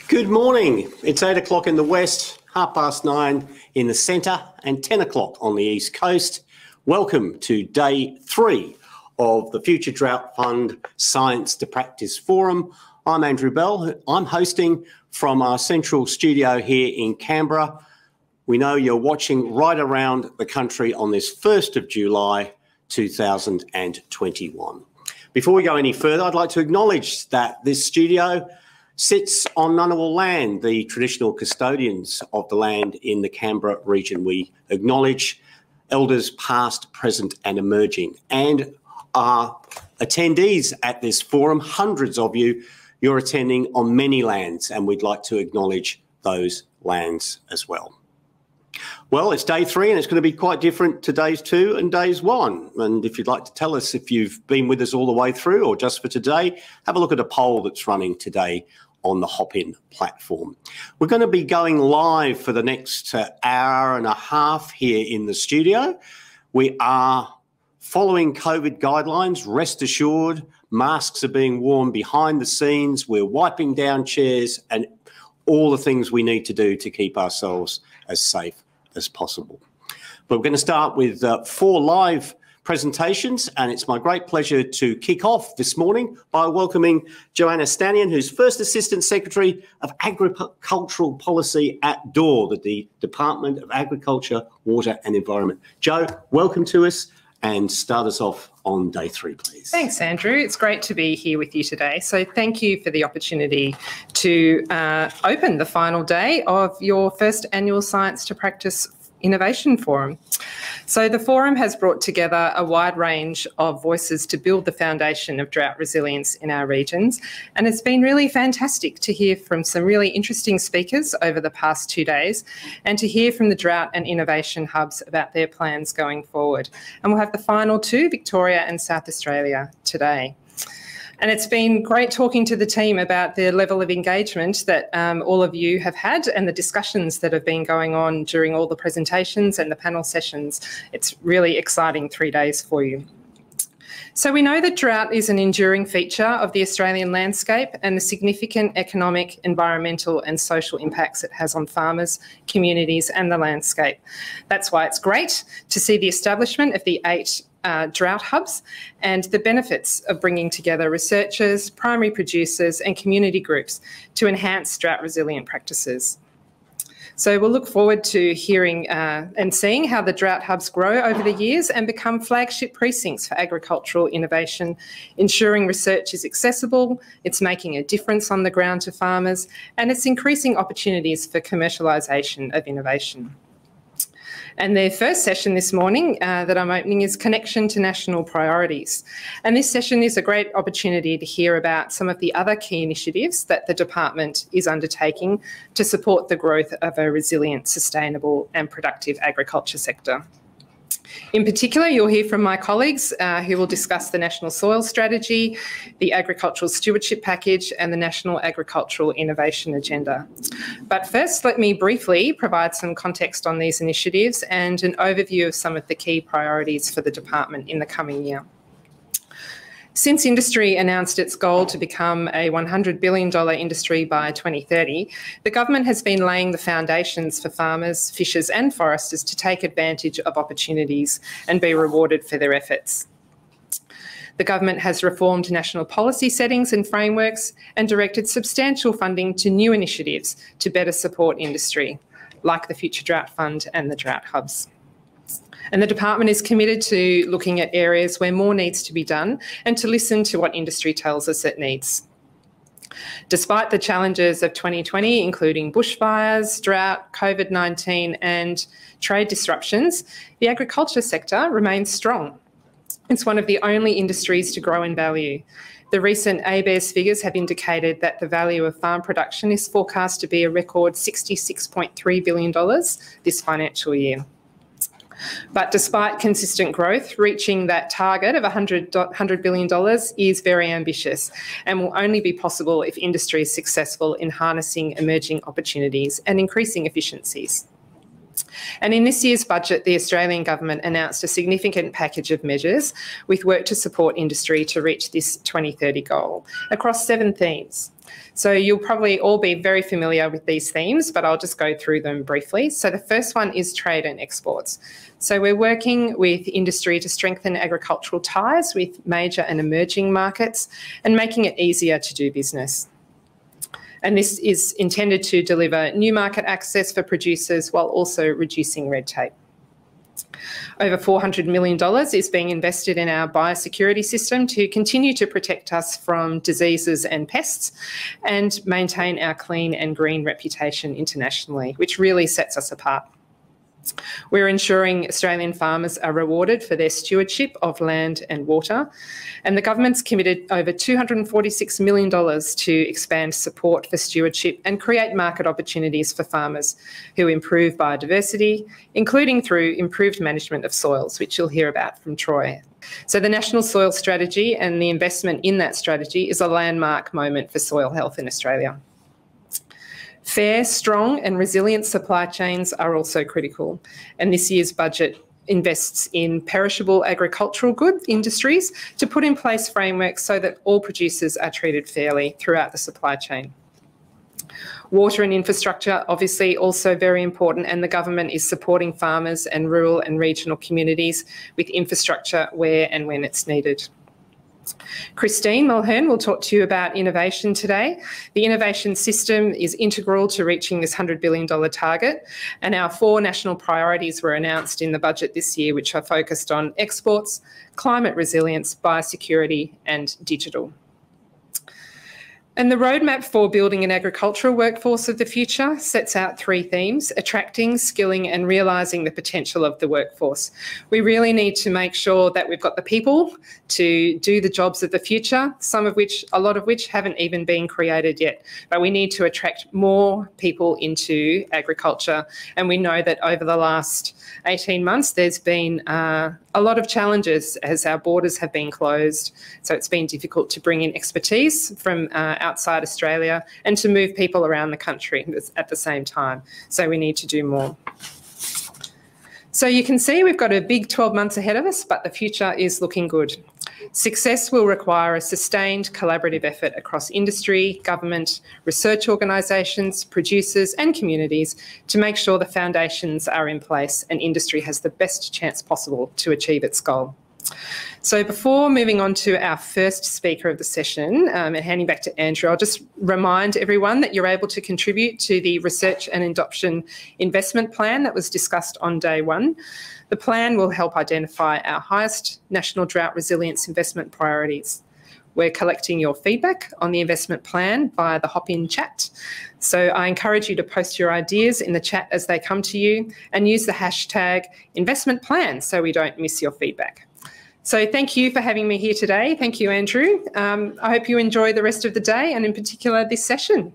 Good morning. It's 8 o'clock in the west, 9:30 in the centre and 10 o'clock on the east coast. Welcome to day 3 of the Future Drought Fund Science to Practice Forum. I'm Andrew Bell. I'm hosting from our central studio here in Canberra. We know you're watching right around the country on this 1st of July 2021. Before we go any further, I'd like to acknowledge that this studio sits on Ngunnawal land, the traditional custodians of the land in the Canberra region. We acknowledge elders past, present and emerging, and our attendees at this forum, hundreds of you, you're attending on many lands, and we'd like to acknowledge those lands as well. Well, it's day 3 and it's going to be quite different to days 2 and days 1. And if you'd like to tell us if you've been with us all the way through or just for today, have a look at a poll that's running today on the Hop-In platform. We're going to be going live for the next hour and a half here in the studio. We are following COVID guidelines, rest assured. Masks are being worn behind the scenes. We're wiping down chairs and all the things we need to do to keep ourselves as safe as possible. But we're going to start with 4 live presentations, and it's my great pleasure to kick off this morning by welcoming Joanna Stanion, who's First Assistant Secretary of Agricultural Policy at DOR, the Department of Agriculture, Water and Environment. Jo, welcome to us and start us off on day 3, please. Thanks, Andrew. It's great to be here with you today. So thank you for the opportunity to open the final day of your first annual Science to Practice Innovation Forum. So the forum has brought together a wide range of voices to build the foundation of drought resilience in our regions, and it's been really fantastic to hear from some really interesting speakers over the past 2 days and to hear from the drought and innovation hubs about their plans going forward. And we'll have the final 2, Victoria and South Australia, today. And it's been great talking to the team about the level of engagement that all of you have had and the discussions that have been going on during all the presentations and the panel sessions. It's really exciting 3 days for you. So we know that drought is an enduring feature of the Australian landscape and the significant economic, environmental and social impacts it has on farmers, communities and the landscape. That's why it's great to see the establishment of the 8 drought hubs and the benefits of bringing together researchers, primary producers and community groups to enhance drought resilient practices. So we'll look forward to hearing and seeing how the drought hubs grow over the years and become flagship precincts for agricultural innovation, ensuring research is accessible, it's making a difference on the ground to farmers, and it's increasing opportunities for commercialisation of innovation. And their first session this morning that I'm opening is Connection to National Priorities. And this session is a great opportunity to hear about some of the other key initiatives that the department is undertaking to support the growth of a resilient, sustainable and productive agriculture sector. In particular, you'll hear from my colleagues who will discuss the National Soil Strategy, the Agricultural Stewardship Package and the National Agricultural Innovation Agenda. But first, let me briefly provide some context on these initiatives and an overview of some of the key priorities for the department in the coming year. Since industry announced its goal to become a $100 billion industry by 2030, the government has been laying the foundations for farmers, fishers and foresters to take advantage of opportunities and be rewarded for their efforts. The government has reformed national policy settings and frameworks and directed substantial funding to new initiatives to better support industry, like the Future Drought Fund and the drought hubs. And the department is committed to looking at areas where more needs to be done and to listen to what industry tells us it needs. Despite the challenges of 2020, including bushfires, drought, COVID-19 and trade disruptions, the agriculture sector remains strong. It's one of the only industries to grow in value. The recent ABARES figures have indicated that the value of farm production is forecast to be a record $66.3 billion this financial year. But despite consistent growth, reaching that target of $100 billion is very ambitious and will only be possible if industry is successful in harnessing emerging opportunities and increasing efficiencies. And in this year's budget, the Australian government announced a significant package of measures with work to support industry to reach this 2030 goal across 7 themes. So you'll probably all be very familiar with these themes, but I'll just go through them briefly. So the first one is trade and exports. So we're working with industry to strengthen agricultural ties with major and emerging markets and making it easier to do business. And this is intended to deliver new market access for producers while also reducing red tape. Over $400 million is being invested in our biosecurity system to continue to protect us from diseases and pests and maintain our clean and green reputation internationally, which really sets us apart. We're ensuring Australian farmers are rewarded for their stewardship of land and water, and the government's committed over $246 million to expand support for stewardship and create market opportunities for farmers who improve biodiversity, including through improved management of soils, which you'll hear about from Troy. So the National Soil Strategy and the investment in that strategy is a landmark moment for soil health in Australia. Fair, strong and resilient supply chains are also critical, and this year's budget invests in perishable agricultural goods industries to put in place frameworks so that all producers are treated fairly throughout the supply chain. Water and infrastructure, obviously also very important, and the government is supporting farmers and rural and regional communities with infrastructure where and when it's needed. Christine Mulhearn will talk to you about innovation today. The innovation system is integral to reaching this $100 billion target, and our 4 national priorities were announced in the budget this year, which are focused on exports, climate resilience, biosecurity and digital. And the roadmap for building an agricultural workforce of the future sets out 3 themes: attracting, skilling and realising the potential of the workforce. We really need to make sure that we've got the people to do the jobs of the future, a lot of which haven't even been created yet. But we need to attract more people into agriculture. And we know that over the last 18 months, there's been a lot of challenges as our borders have been closed. So it's been difficult to bring in expertise from outside Australia and to move people around the country at the same time. So we need to do more. So you can see we've got a big 12 months ahead of us, but the future is looking good. Success will require a sustained collaborative effort across industry, government, research organisations, producers and communities to make sure the foundations are in place and industry has the best chance possible to achieve its goal. So before moving on to our first speaker of the session and handing back to Andrew, I'll just remind everyone that you're able to contribute to the Research and Adoption Investment Plan that was discussed on day 1. The plan will help identify our highest national drought resilience investment priorities. We're collecting your feedback on the investment plan via the Hop-In chat. So I encourage you to post your ideas in the chat as they come to you and use the hashtag investment plan so we don't miss your feedback. So thank you for having me here today. Thank you, Andrew. I hope you enjoy the rest of the day and in particular this session.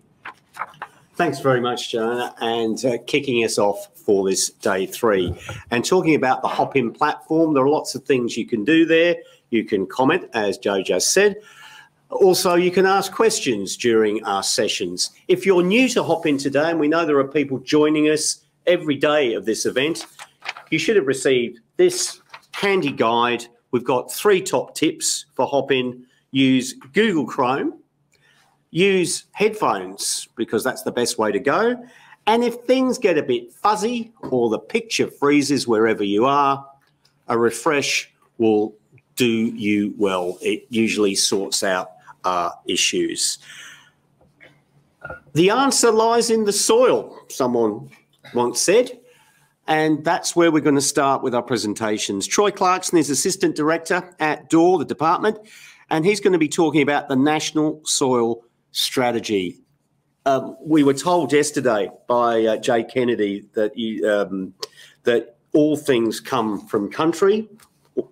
Thanks very much, Joanna, and kicking us off for this day 3. And talking about the Hop-In platform, there are lots of things you can do there. You can comment, as Jo just said. Also, you can ask questions during our sessions. If you're new to Hop-In today, and we know there are people joining us every day of this event, you should have received this handy guide. We've got 3 top tips for Hop-In. Use Google Chrome. Use headphones because that's the best way to go. And if things get a bit fuzzy or the picture freezes wherever you are, a refresh will do you well. It usually sorts out issues. The answer lies in the soil, someone once said. And that's where we're going to start with our presentations. Troy Clarkson is Assistant Director at DOR, the department, and he's going to be talking about the National Soil Strategy. We were told yesterday by Jay Kennedy that that all things come from country,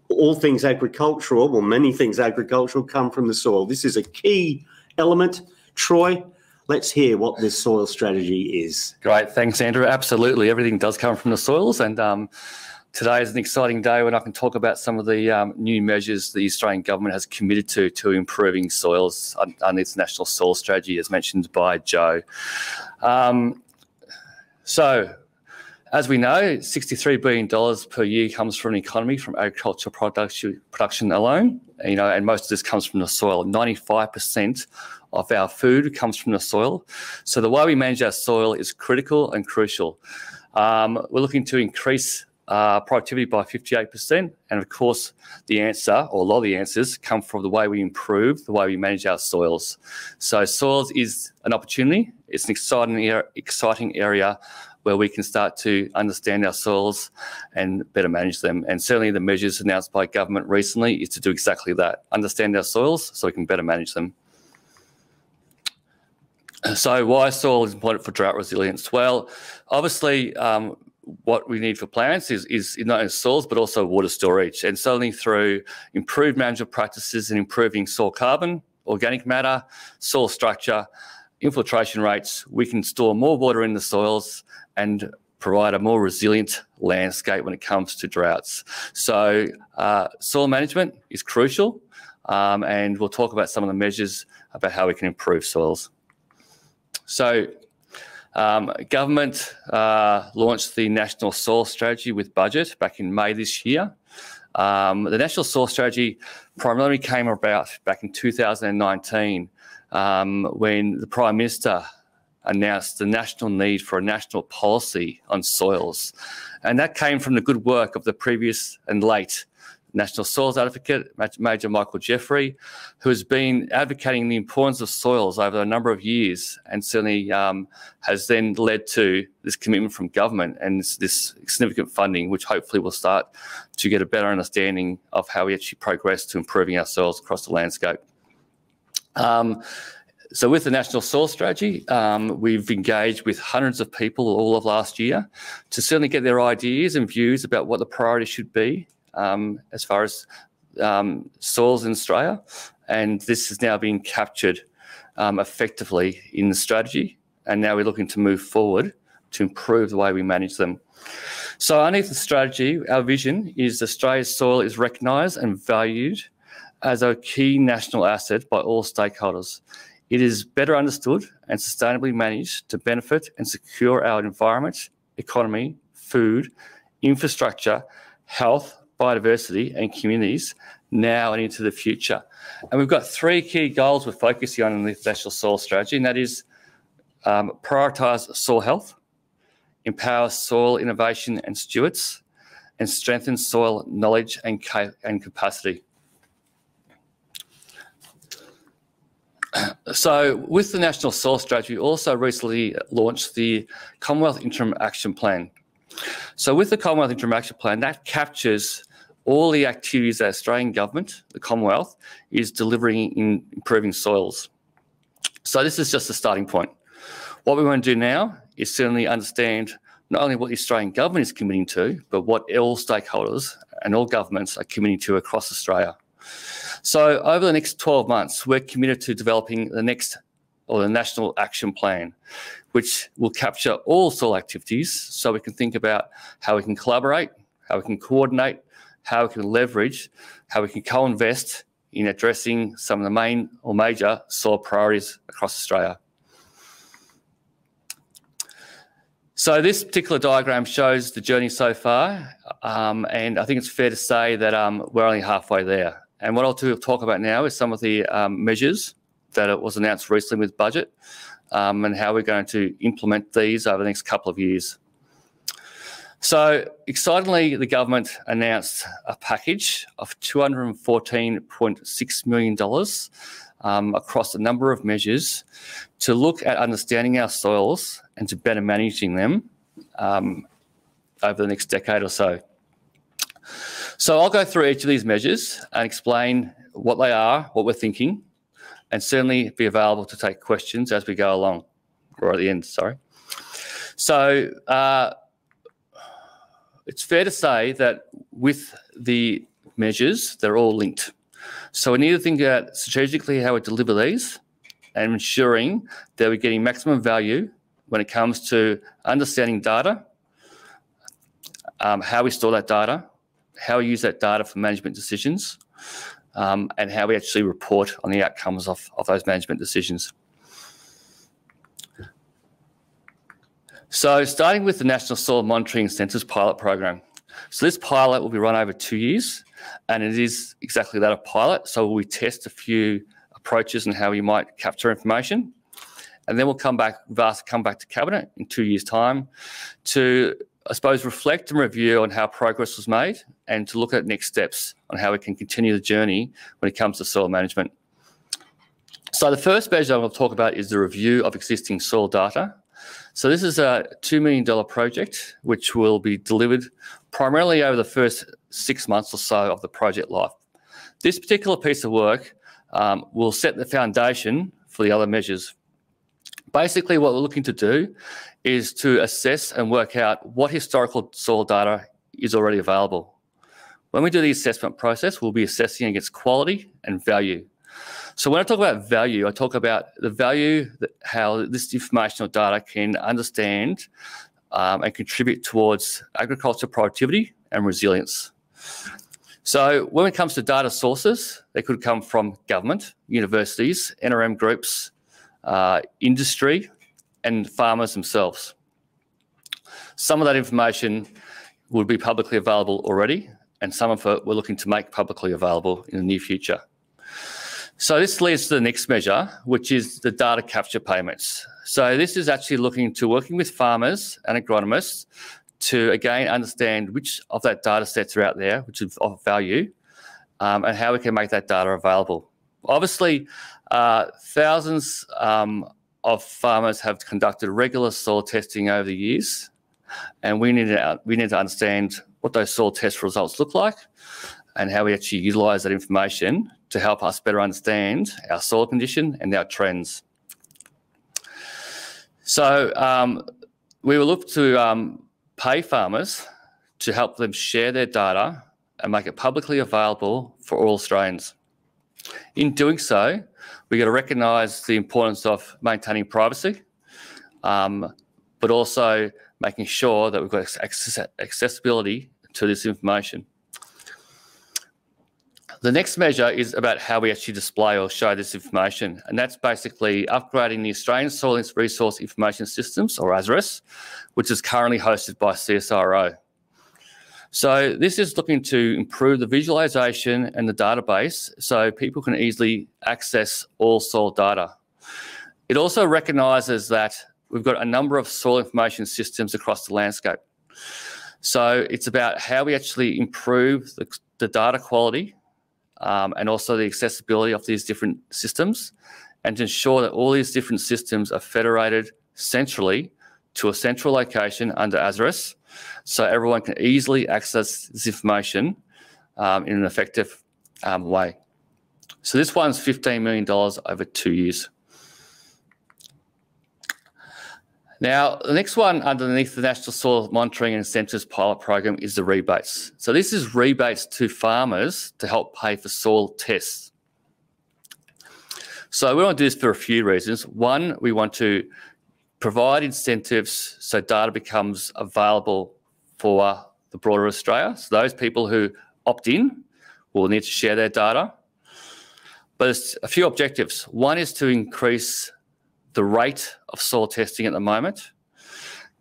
all things agricultural, well, many things agricultural come from the soil. This is a key element. Troy, let's hear what this soil strategy is. Great, thanks, Andrew. Absolutely, everything does come from the soils, and today is an exciting day when I can talk about some of the new measures the Australian government has committed to improving soils under its National Soil Strategy, as mentioned by Jo. So, As we know, $63 billion per year comes from an economy from agricultural production alone, and most of this comes from the soil. 95% of our food comes from the soil. So the way we manage our soil is critical and crucial. We're looking to increase productivity by 58%. And of course, the answer, or a lot of the answers, come from the way we improve, the way we manage our soils. So soils is an opportunity. It's an exciting area where we can start to understand our soils and better manage them. And certainly the measures announced by government recently is to do exactly that, understand our soils so we can better manage them. So why soil is important for drought resilience? Well, obviously, what we need for plants is not only soils, but also water storage. And certainly through improved management practices and improving soil carbon, organic matter, soil structure, infiltration rates, we can store more water in the soils and provide a more resilient landscape when it comes to droughts. So soil management is crucial, and we'll talk about some of the measures about how we can improve soils. So government launched the National Soil Strategy with budget back in May this year. The National Soil Strategy primarily came about back in 2019 when the Prime Minister announced the national need for a national policy on soils. And that came from the good work of the previous and late National Soils Advocate, Major Michael Jeffrey, who has been advocating the importance of soils over a number of years, and certainly has then led to this commitment from government and this significant funding, which hopefully will start to get a better understanding of how we actually progress to improving our soils across the landscape. So with the National Soil Strategy, we've engaged with hundreds of people all of last year to certainly get their ideas and views about what the priorities should be as far as soils in Australia. And this has now been captured effectively in the strategy. And now we're looking to move forward to improve the way we manage them. So underneath the strategy, our vision is Australia's soil is recognised and valued as a key national asset by all stakeholders. It is better understood and sustainably managed to benefit and secure our environment, economy, food, infrastructure, health, biodiversity and communities now and into the future. And we've got three key goals we're focusing on in the National Soil Strategy, and that is prioritise soil health, empower soil innovation and stewards, and strengthen soil knowledge and capacity. So with the National Soil Strategy, we also recently launched the Commonwealth Interim Action Plan. So with the Commonwealth Interim Action Plan, that captures all the activities that Australian government, the Commonwealth, is delivering in improving soils. So this is just a starting point. What we want to do now is certainly understand not only what the Australian government is committing to, but what all stakeholders and all governments are committing to across Australia. So over the next 12 months, we're committed to developing the National Action Plan, which will capture all soil activities so we can think about how we can collaborate, how we can coordinate, how we can leverage, how we can co-invest in addressing some of the main or major soil priorities across Australia. So this particular diagram shows the journey so far, and I think it's fair to say that we're only halfway there. And what I'll talk about now is some of the measures that it was announced recently with budget and how we're going to implement these over the next couple of years. So excitingly, the government announced a package of $214.6 million across a number of measures to look at understanding our soils and to better managing them over the next decade or so. So I'll go through each of these measures and explain what they are, what we're thinking, and certainly be available to take questions as we go along, or at the end, sorry. So it's fair to say that with the measures, they're all linked. So we need to think about strategically how we deliver these and ensuring that we're getting maximum value when it comes to understanding data, how we store that data, how we use that data for management decisions, and how we actually report on the outcomes of those management decisions. So starting with the National Soil Monitoring Incentives Pilot Program. So this pilot will be run over 2 years, and it is exactly that, a pilot. So we test a few approaches and how you might capture information. And then we'll come back to Cabinet in 2 years' time to, I suppose, reflect and review on how progress was made and to look at next steps on how we can continue the journey when it comes to soil management. So the first measure I'll talk about is the review of existing soil data. So this is a $2 million project which will be delivered primarily over the first 6 months or so of the project life. This particular piece of work will set the foundation for the other measures. Basically, what we're looking to do is to assess and work out what historical soil data is already available. When we do the assessment process, we'll be assessing against quality and value. So when I talk about value, I talk about the value that how this informational data can understand and contribute towards agriculture productivity and resilience. So when it comes to data sources, they could come from government, universities, NRM groups, industry, and farmers themselves. Some of that information would be publicly available already, and some of it we're looking to make publicly available in the near future. So this leads to the next measure, which is the data capture payments. So this is actually looking to working with farmers and agronomists to, again, understand which of that data sets are out there, which is of value, and how we can make that data available. Obviously, thousands of farmers have conducted regular soil testing over the years, and we need to understand what those soil test results look like and how we actually utilise that information to help us better understand our soil condition and our trends. So we will look to pay farmers to help them share their data and make it publicly available for all Australians. In doing so, we've got to recognise the importance of maintaining privacy, but also making sure that we've got accessibility to this information. The next measure is about how we actually display or show this information, and that's basically upgrading the Australian Soil Resource Information Systems, or ASRIS, which is currently hosted by CSIRO. So this is looking to improve the visualisation and the database so people can easily access all soil data. It also recognises that we've got a number of soil information systems across the landscape. So it's about how we actually improve the data quality and also the accessibility of these different systems, and to ensure that all these different systems are federated centrally to a central location under ASRIS, so everyone can easily access this information in an effective way. So this one's $15 million over 2 years. Now, the next one underneath the National Soil Monitoring and Incentives Pilot Program is the rebates. So this is rebates to farmers to help pay for soil tests. So we want to do this for a few reasons. One, we want to provide incentives so data becomes available for the broader Australia. So those people who opt in will need to share their data. But there's a few objectives. One is to increase the rate of soil testing at the moment.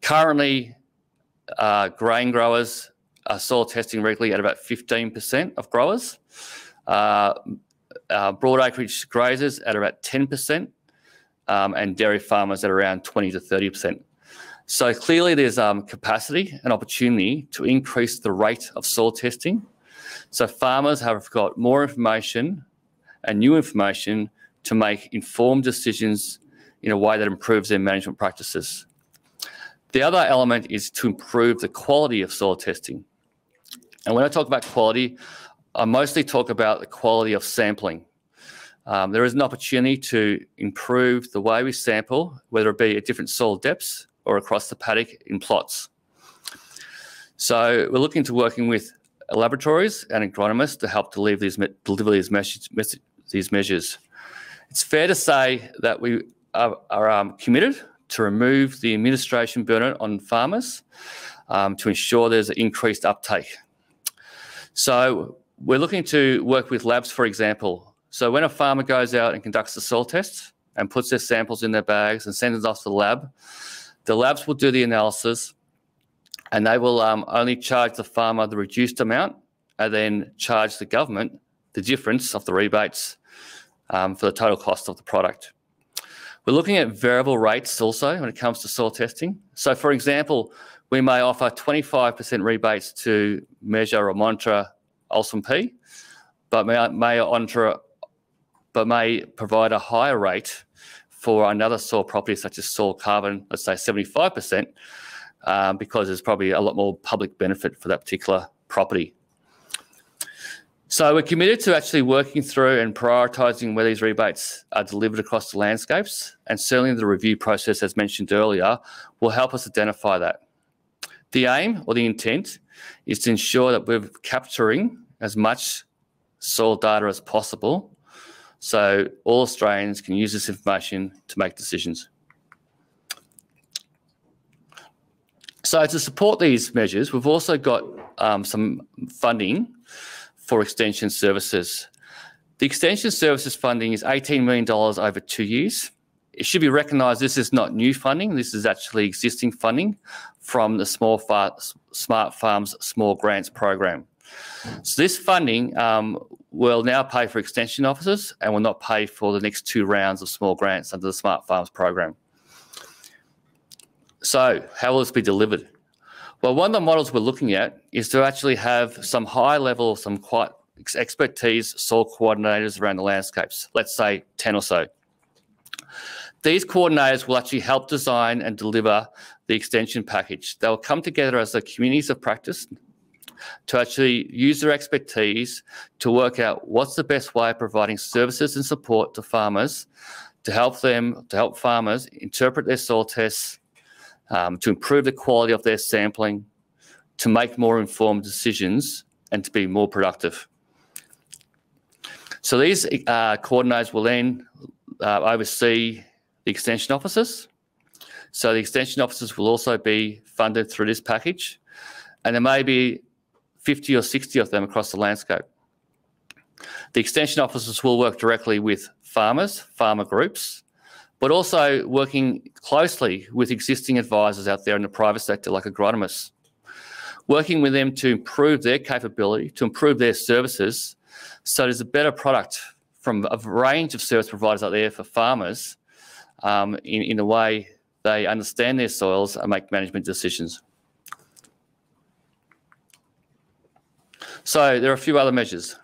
Currently, grain growers are soil testing regularly at about 15% of growers. Broad acreage grazers at about 10%, and dairy farmers at around 20 to 30%. So clearly there's capacity and opportunity to increase the rate of soil testing. So farmers have got more information and new information to make informed decisions in a way that improves their management practices. The other element is to improve the quality of soil testing. And when I talk about quality, I mostly talk about the quality of sampling. There is an opportunity to improve the way we sample, whether it be at different soil depths or across the paddock in plots. So we're looking to working with laboratories and agronomists to help deliver these measures. It's fair to say that we are committed to remove the administration burden on farmers to ensure there's an increased uptake. So we're looking to work with labs, for example. So when a farmer goes out and conducts a soil test and puts their samples in their bags and sends it off to the The labs will do the analysis, and they will only charge the farmer the reduced amount and then charge the government the difference of the rebates for the total cost of the product. We're looking at variable rates also when it comes to soil testing. So, for example, we may offer 25% rebates to measure or monitor Alston P, but may provide a higher rate for another soil property such as soil carbon, let's say 75%, because there's probably a lot more public benefit for that particular property. So we're committed to actually working through and prioritising where these rebates are delivered across the landscapes, and certainly the review process, as mentioned earlier, will help us identify that. The aim or the intent is to ensure that we're capturing as much soil data as possible so all Australians can use this information to make decisions. So to support these measures, we've also got some funding for extension services. The extension services funding is $18 million over 2 years. It should be recognised this is not new funding. This is actually existing funding from the Smart Farms Small Grants program. So this funding will now pay for extension officers and will not pay for the next 2 rounds of small grants under the Smart Farms program. So how will this be delivered? Well, one of the models we're looking at is to actually have some high level, some quite expertise soil coordinators around the landscapes, let's say 10 or so. These coordinators will actually help design and deliver the extension package. They'll come together as the communities of practice to actually use their expertise to work out what's the best way of providing services and support to farmers to help farmers interpret their soil tests, to improve the quality of their sampling, to make more informed decisions and to be more productive. So these coordinators will then oversee the extension officers. So the extension officers will also be funded through this package, and there may be 50 or 60 of them across the landscape. The extension officers will work directly with farmers, farmer groups, but also working closely with existing advisors out there in the private sector like agronomists, working with them to improve their capability, to improve their services, so there's a better product from a range of service providers out there for farmers in a way they understand their soils and make management decisions. So there are a few other measures.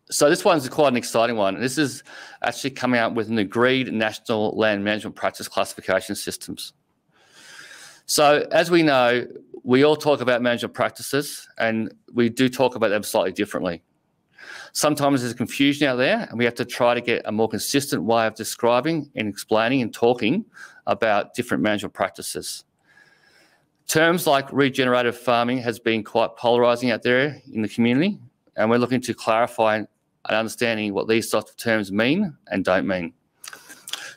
So this one's quite an exciting one. This is actually coming out with an agreed national land management practice classification systems. So as we know, we all talk about management practices and we do talk about them slightly differently. Sometimes there's confusion out there and we have to try to get a more consistent way of describing and explaining and talking about different management practices. Terms like regenerative farming has been quite polarising out there in the community, and we're looking to clarify and understanding what these sorts of terms mean and don't mean.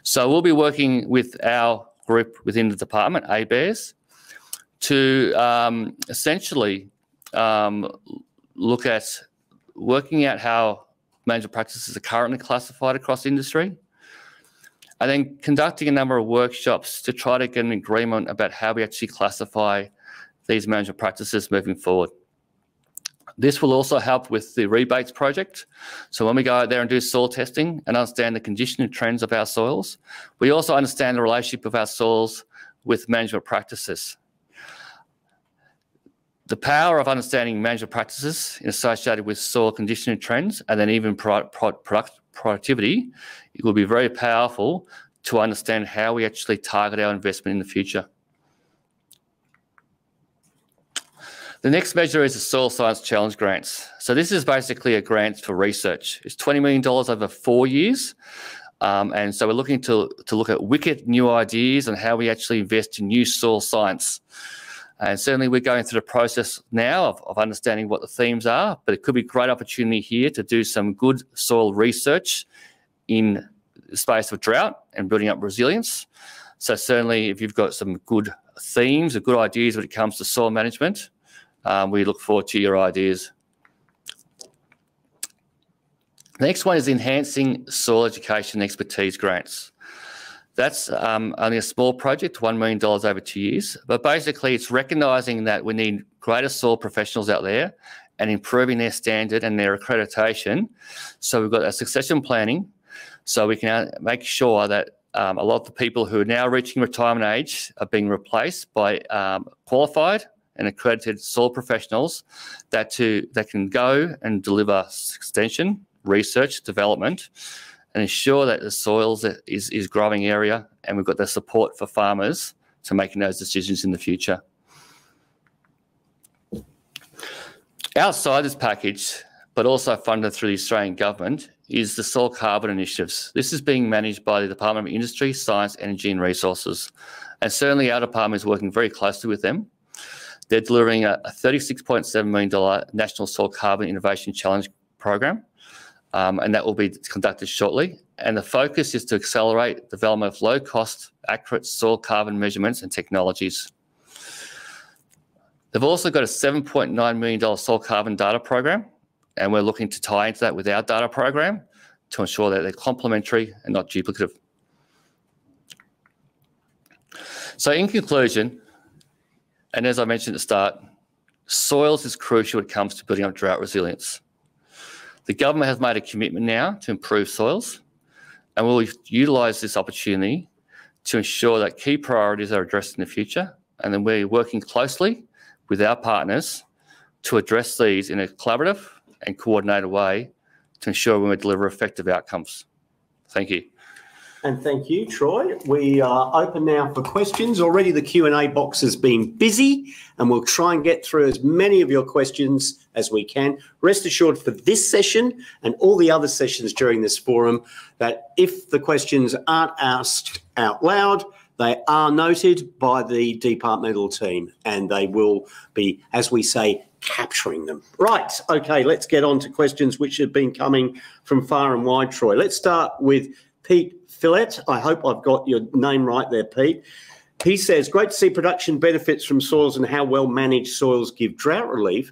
So we'll be working with our group within the department, ABARES, to essentially look at working out how management practices are currently classified across industry, and then conducting a number of workshops to try to get an agreement about how we actually classify these management practices moving forward. This will also help with the rebates project. So when we go out there and do soil testing and understand the condition and trends of our soils, we also understand the relationship of our soils with management practices. The power of understanding management practices associated with soil condition and trends, and then even productivity, it will be very powerful to understand how we actually target our investment in the future. The next measure is the Soil Science Challenge Grants. So this is basically a grant for research. It's $20 million over 4 years. And so we're looking to look at wicked new ideas and how we actually invest in new soil science. And certainly we're going through the process now of understanding what the themes are, but it could be a great opportunity here to do some good soil research in the space of drought and building up resilience. So certainly if you've got some good themes or good ideas when it comes to soil management, we look forward to your ideas. The next one is enhancing soil education expertise grants. That's only a small project, $1 million over 2 years. But basically, it's recognising that we need greater soil professionals out there and improving their standard and their accreditation. So we've got a succession planning, so we can make sure that a lot of the people who are now reaching retirement age are being replaced by qualified and accredited soil professionals that can go and deliver extension, research, development, and ensure that the soils is growing area, and we've got the support for farmers to making those decisions in the future. Outside this package, but also funded through the Australian government, is the soil carbon initiatives. This is being managed by the Department of Industry, Science, Energy and Resources. And certainly our department is working very closely with them. They're delivering a $36.7 million National Soil Carbon Innovation Challenge program, and that will be conducted shortly. And the focus is to accelerate development of low-cost, accurate soil carbon measurements and technologies. They've also got a $7.9 million soil carbon data program, and we're looking to tie into that with our data program to ensure that they're complementary and not duplicative. So in conclusion, and as I mentioned at the start, soils is crucial when it comes to building up drought resilience. The government has made a commitment now to improve soils, and we'll utilise this opportunity to ensure that key priorities are addressed in the future, and then we're working closely with our partners to address these in a collaborative and coordinated way to ensure we deliver effective outcomes. Thank you. And thank you, Troy. We are open now for questions. Already the Q&A box has been busy, and we'll try and get through as many of your questions as we can. Rest assured for this session and all the other sessions during this forum that if the questions aren't asked out loud, they are noted by the departmental team, and they will be, as we say, capturing them. Right, okay, let's get on to questions which have been coming from far and wide, Troy. Let's start with Pete Fillet. I hope I've got your name right there, Pete. He says, great to see production benefits from soils and how well managed soils give drought relief.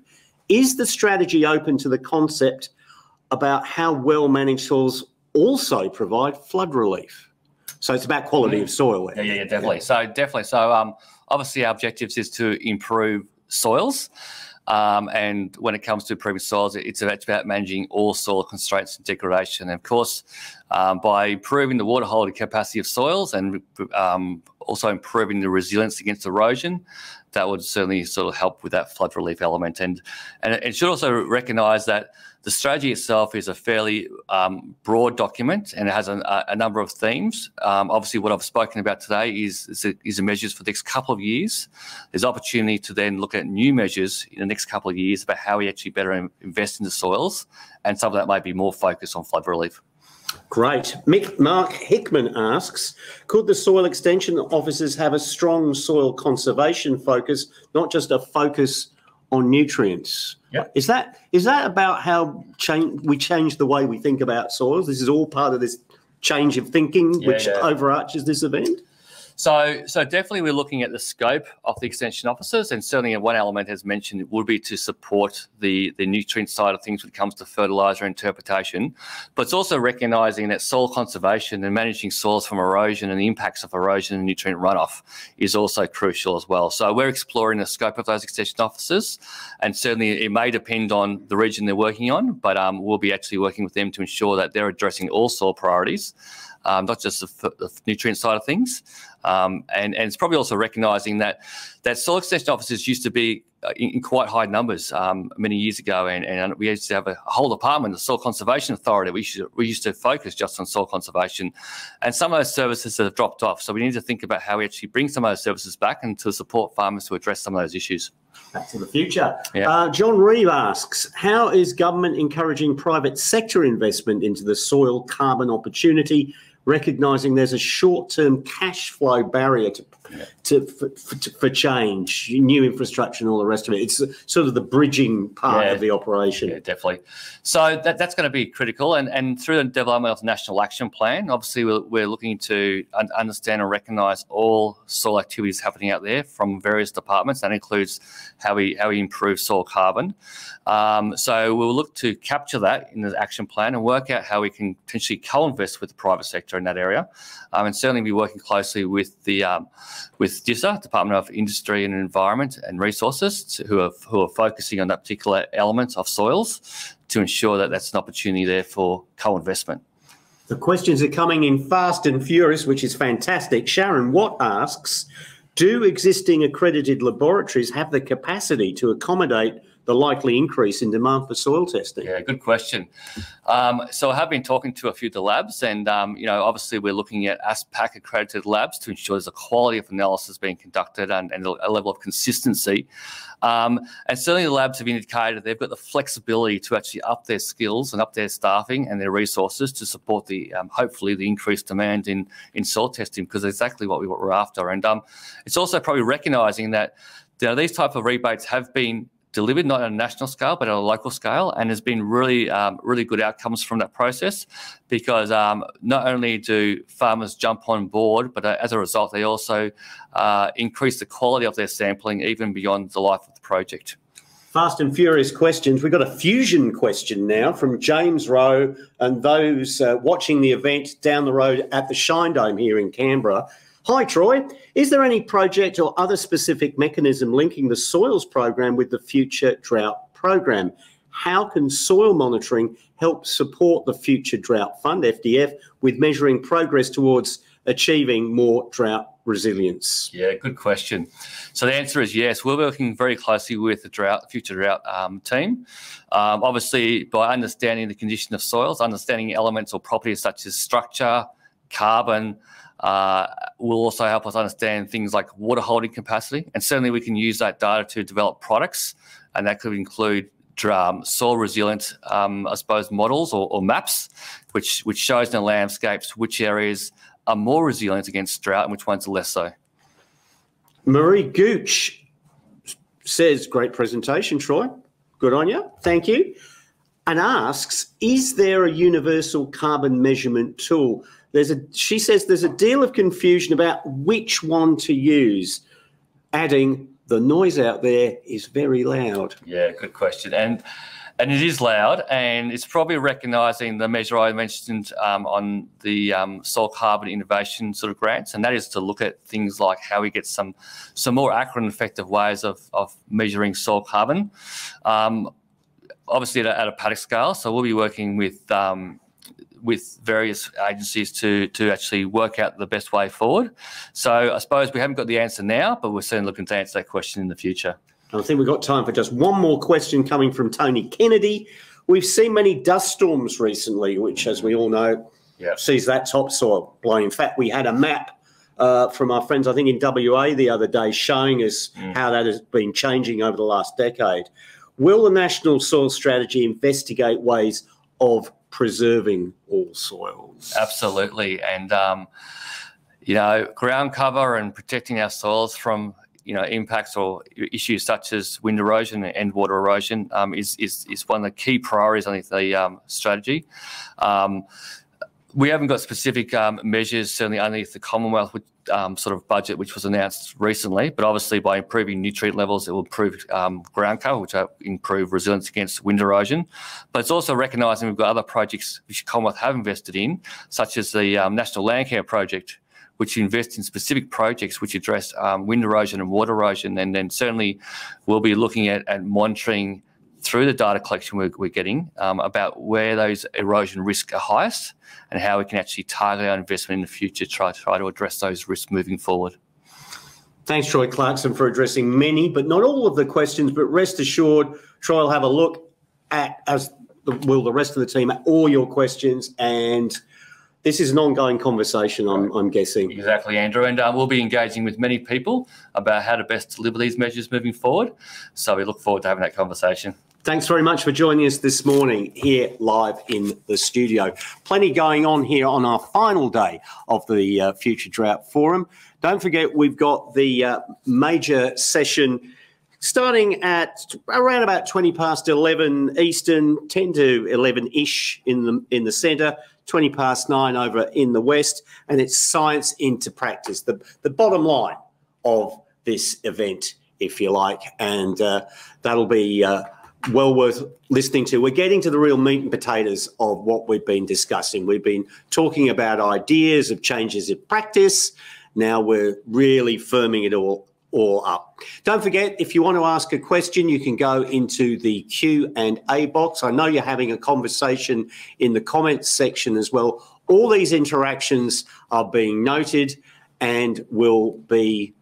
Is the strategy open to the concept about how well managed soils also provide flood relief? So it's about quality of soil. Yeah, definitely. So obviously our objectives is to improve soils. And when it comes to improving soils, it's about managing all soil constraints and degradation. And of course, by improving the water holding capacity of soils and also improving the resilience against erosion, that would certainly sort of help with that flood relief element. And it should also recognise that the strategy itself is a fairly broad document, and it has a number of themes. Obviously, what I've spoken about today is the measures for the next couple of years. There's opportunity to then look at new measures in the next couple of years about how we actually better invest in the soils, and some of that might be more focused on flood relief. Great. Mark Hickman asks, could the soil extension officers have a strong soil conservation focus, not just a focus on nutrients? Yep. Is that about how we change the way we think about soils? This is all part of this change of thinking which overarches this event? So definitely we're looking at the scope of the extension officers, and certainly one element as mentioned would be to support the nutrient side of things when it comes to fertiliser interpretation. But it's also recognising that soil conservation and managing soils from erosion and the impacts of erosion and nutrient runoff is also crucial as well. So we're exploring the scope of those extension officers, and certainly it may depend on the region they're working on, but we'll be actually working with them to ensure that they're addressing all soil priorities, not just the nutrient side of things. And it's probably also recognising that soil extension officers used to be in quite high numbers many years ago, and we used to have a whole department, the Soil Conservation Authority. We used to focus just on soil conservation, and some of those services have dropped off. So we need to think about how we actually bring some of those services back and to support farmers to address some of those issues. Back to the future. Yeah. John Reeve asks, how is government encouraging private sector investment into the soil carbon opportunity, recognising there's a short-term cash flow barrier to for change, new infrastructure and all the rest of it. It's sort of the bridging part of the operation. Yeah, definitely. So that's going to be critical. And through the development of the National Action Plan, obviously we're looking to understand and recognise all soil activities happening out there from various departments. That includes how we improve soil carbon. So we'll look to capture that in the action plan and work out how we can potentially co-invest with the private sector in that area, and certainly be working closely with the with DISA, Department of Industry and Environment and Resources, who are focusing on that particular element of soils to ensure that that's an opportunity there for co-investment. The questions are coming in fast and furious, which is fantastic. Sharon Watt asks, do existing accredited laboratories have the capacity to accommodate the likely increase in demand for soil testing? Yeah, good question. So I have been talking to a few of the labs, and obviously we're looking at ASPAC accredited labs to ensure there's a quality of analysis being conducted and a level of consistency. And certainly the labs have indicated they've got the flexibility to actually up their skills and up their staffing and their resources to support the hopefully the increased demand in soil testing, because that's exactly what we're after. And it's also probably recognising that these type of rebates have been delivered not on a national scale but on a local scale, and there's been really good outcomes from that process, because not only do farmers jump on board, but as a result they also increase the quality of their sampling even beyond the life of the project. Fast and furious questions. We've got a fusion question now from James Rowe and those watching the event down the road at the Shine Dome here in Canberra. Hi, Troy. Is there any project or other specific mechanism linking the soils program with the Future Drought program? How can soil monitoring help support the Future Drought Fund, FDF, with measuring progress towards achieving more drought resilience? Yeah, good question. So the answer is yes. We're working very closely with the Future Drought team. Obviously, by understanding the condition of soils, understanding elements or properties such as structure, carbon, will also help us understand things like water holding capacity, and certainly we can use that data to develop products, and that could include soil resilient, I suppose, models or maps, which shows in the landscapes which areas are more resilient against drought and which ones are less so. Marie Gooch says, great presentation, Troy. Good on you. Thank you. And asks, is there a universal carbon measurement tool? She says there's a deal of confusion about which one to use, adding the noise out there is very loud. Yeah, good question. And it is loud, and it's probably recognising the measure I mentioned on the soil carbon innovation sort of grants, and that is to look at things like how we get some more accurate and effective ways of measuring soil carbon, obviously at a paddock scale. So we'll be working with various agencies to actually work out the best way forward. So I suppose we haven't got the answer now, but we're certainly looking to answer that question in the future. I think we've got time for just one more question coming from Tony Kennedy. We've seen many dust storms recently, which, as we all know, sees that topsoil blowing. In fact, we had a map from our friends, I think, in WA the other day showing us how that has been changing over the last decade. Will the National Soil Strategy investigate ways of preserving all soils? Absolutely. And, ground cover and protecting our soils from, impacts or issues such as wind erosion and water erosion is one of the key priorities on the strategy. We haven't got specific measures, certainly underneath the Commonwealth sort of budget, which was announced recently, but obviously by improving nutrient levels, it will improve ground cover, which will improve resilience against wind erosion. But it's also recognising we've got other projects which Commonwealth have invested in, such as the National Land Care Project, which invests in specific projects which address wind erosion and water erosion. And then certainly we'll be looking at monitoring through the data collection we're getting about where those erosion risks are highest and how we can actually target our investment in the future to try to address those risks moving forward. Thanks, Troy Clarkson, for addressing many, but not all of the questions. But rest assured, Troy will have a look at, as will the rest of the team, at all your questions. And this is an ongoing conversation, I'm guessing. Exactly, Andrew. And we'll be engaging with many people about how to best deliver these measures moving forward. So we look forward to having that conversation. Thanks very much for joining us this morning here live in the studio. Plenty going on here on our final day of the Future Drought Forum. Don't forget, we've got the major session starting at around about 20 past 11 Eastern, 10 to 11-ish in the centre, 20 past 9 over in the west, and it's science into practice, the bottom line of this event, if you like, and that'll be well worth listening to. We're getting to the real meat and potatoes of what we've been discussing. We've been talking about ideas of changes in practice. Now we're really firming it all up. Don't forget, if you want to ask a question, you can go into the Q&A box. I know you're having a conversation in the comments section as well. All these interactions are being noted and will be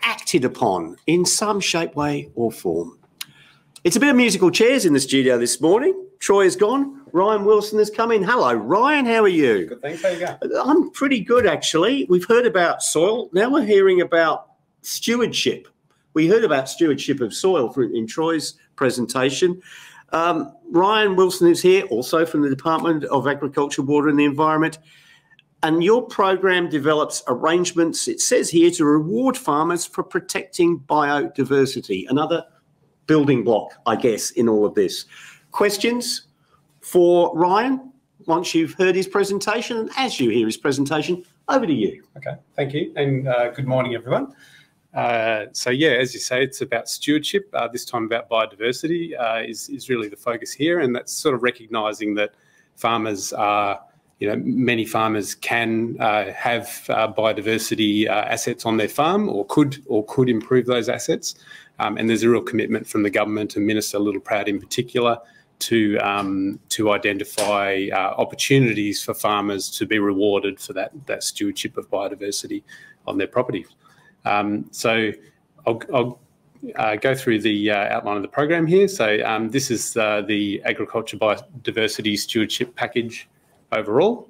acted upon in some shape, way or form. It's a bit of musical chairs in the studio this morning. Troy is gone. Ryan Wilson has come in. Hello, Ryan. How are you? Good, thanks. How you going? I'm pretty good, actually. We've heard about soil. Now we're hearing about stewardship. We heard about stewardship of soil in Troy's presentation. Ryan Wilson is here, also from the Department of Agriculture, Water and the Environment. And your program develops arrangements, it says here, to reward farmers for protecting biodiversity. Another building block, I guess, in all of this. Questions for Ryan once you've heard his presentation, and as you hear his presentation, over to you. Okay, thank you, and good morning, everyone. So yeah, as you say, it's about stewardship. This time about biodiversity is really the focus here, and that's sort of recognising that farmers are, many farmers can have biodiversity assets on their farm, or could improve those assets. And there's a real commitment from the government and Minister Littleproud in particular to identify opportunities for farmers to be rewarded for that stewardship of biodiversity on their property. So I'll go through the outline of the program here. So this is the Agriculture Biodiversity Stewardship Package overall.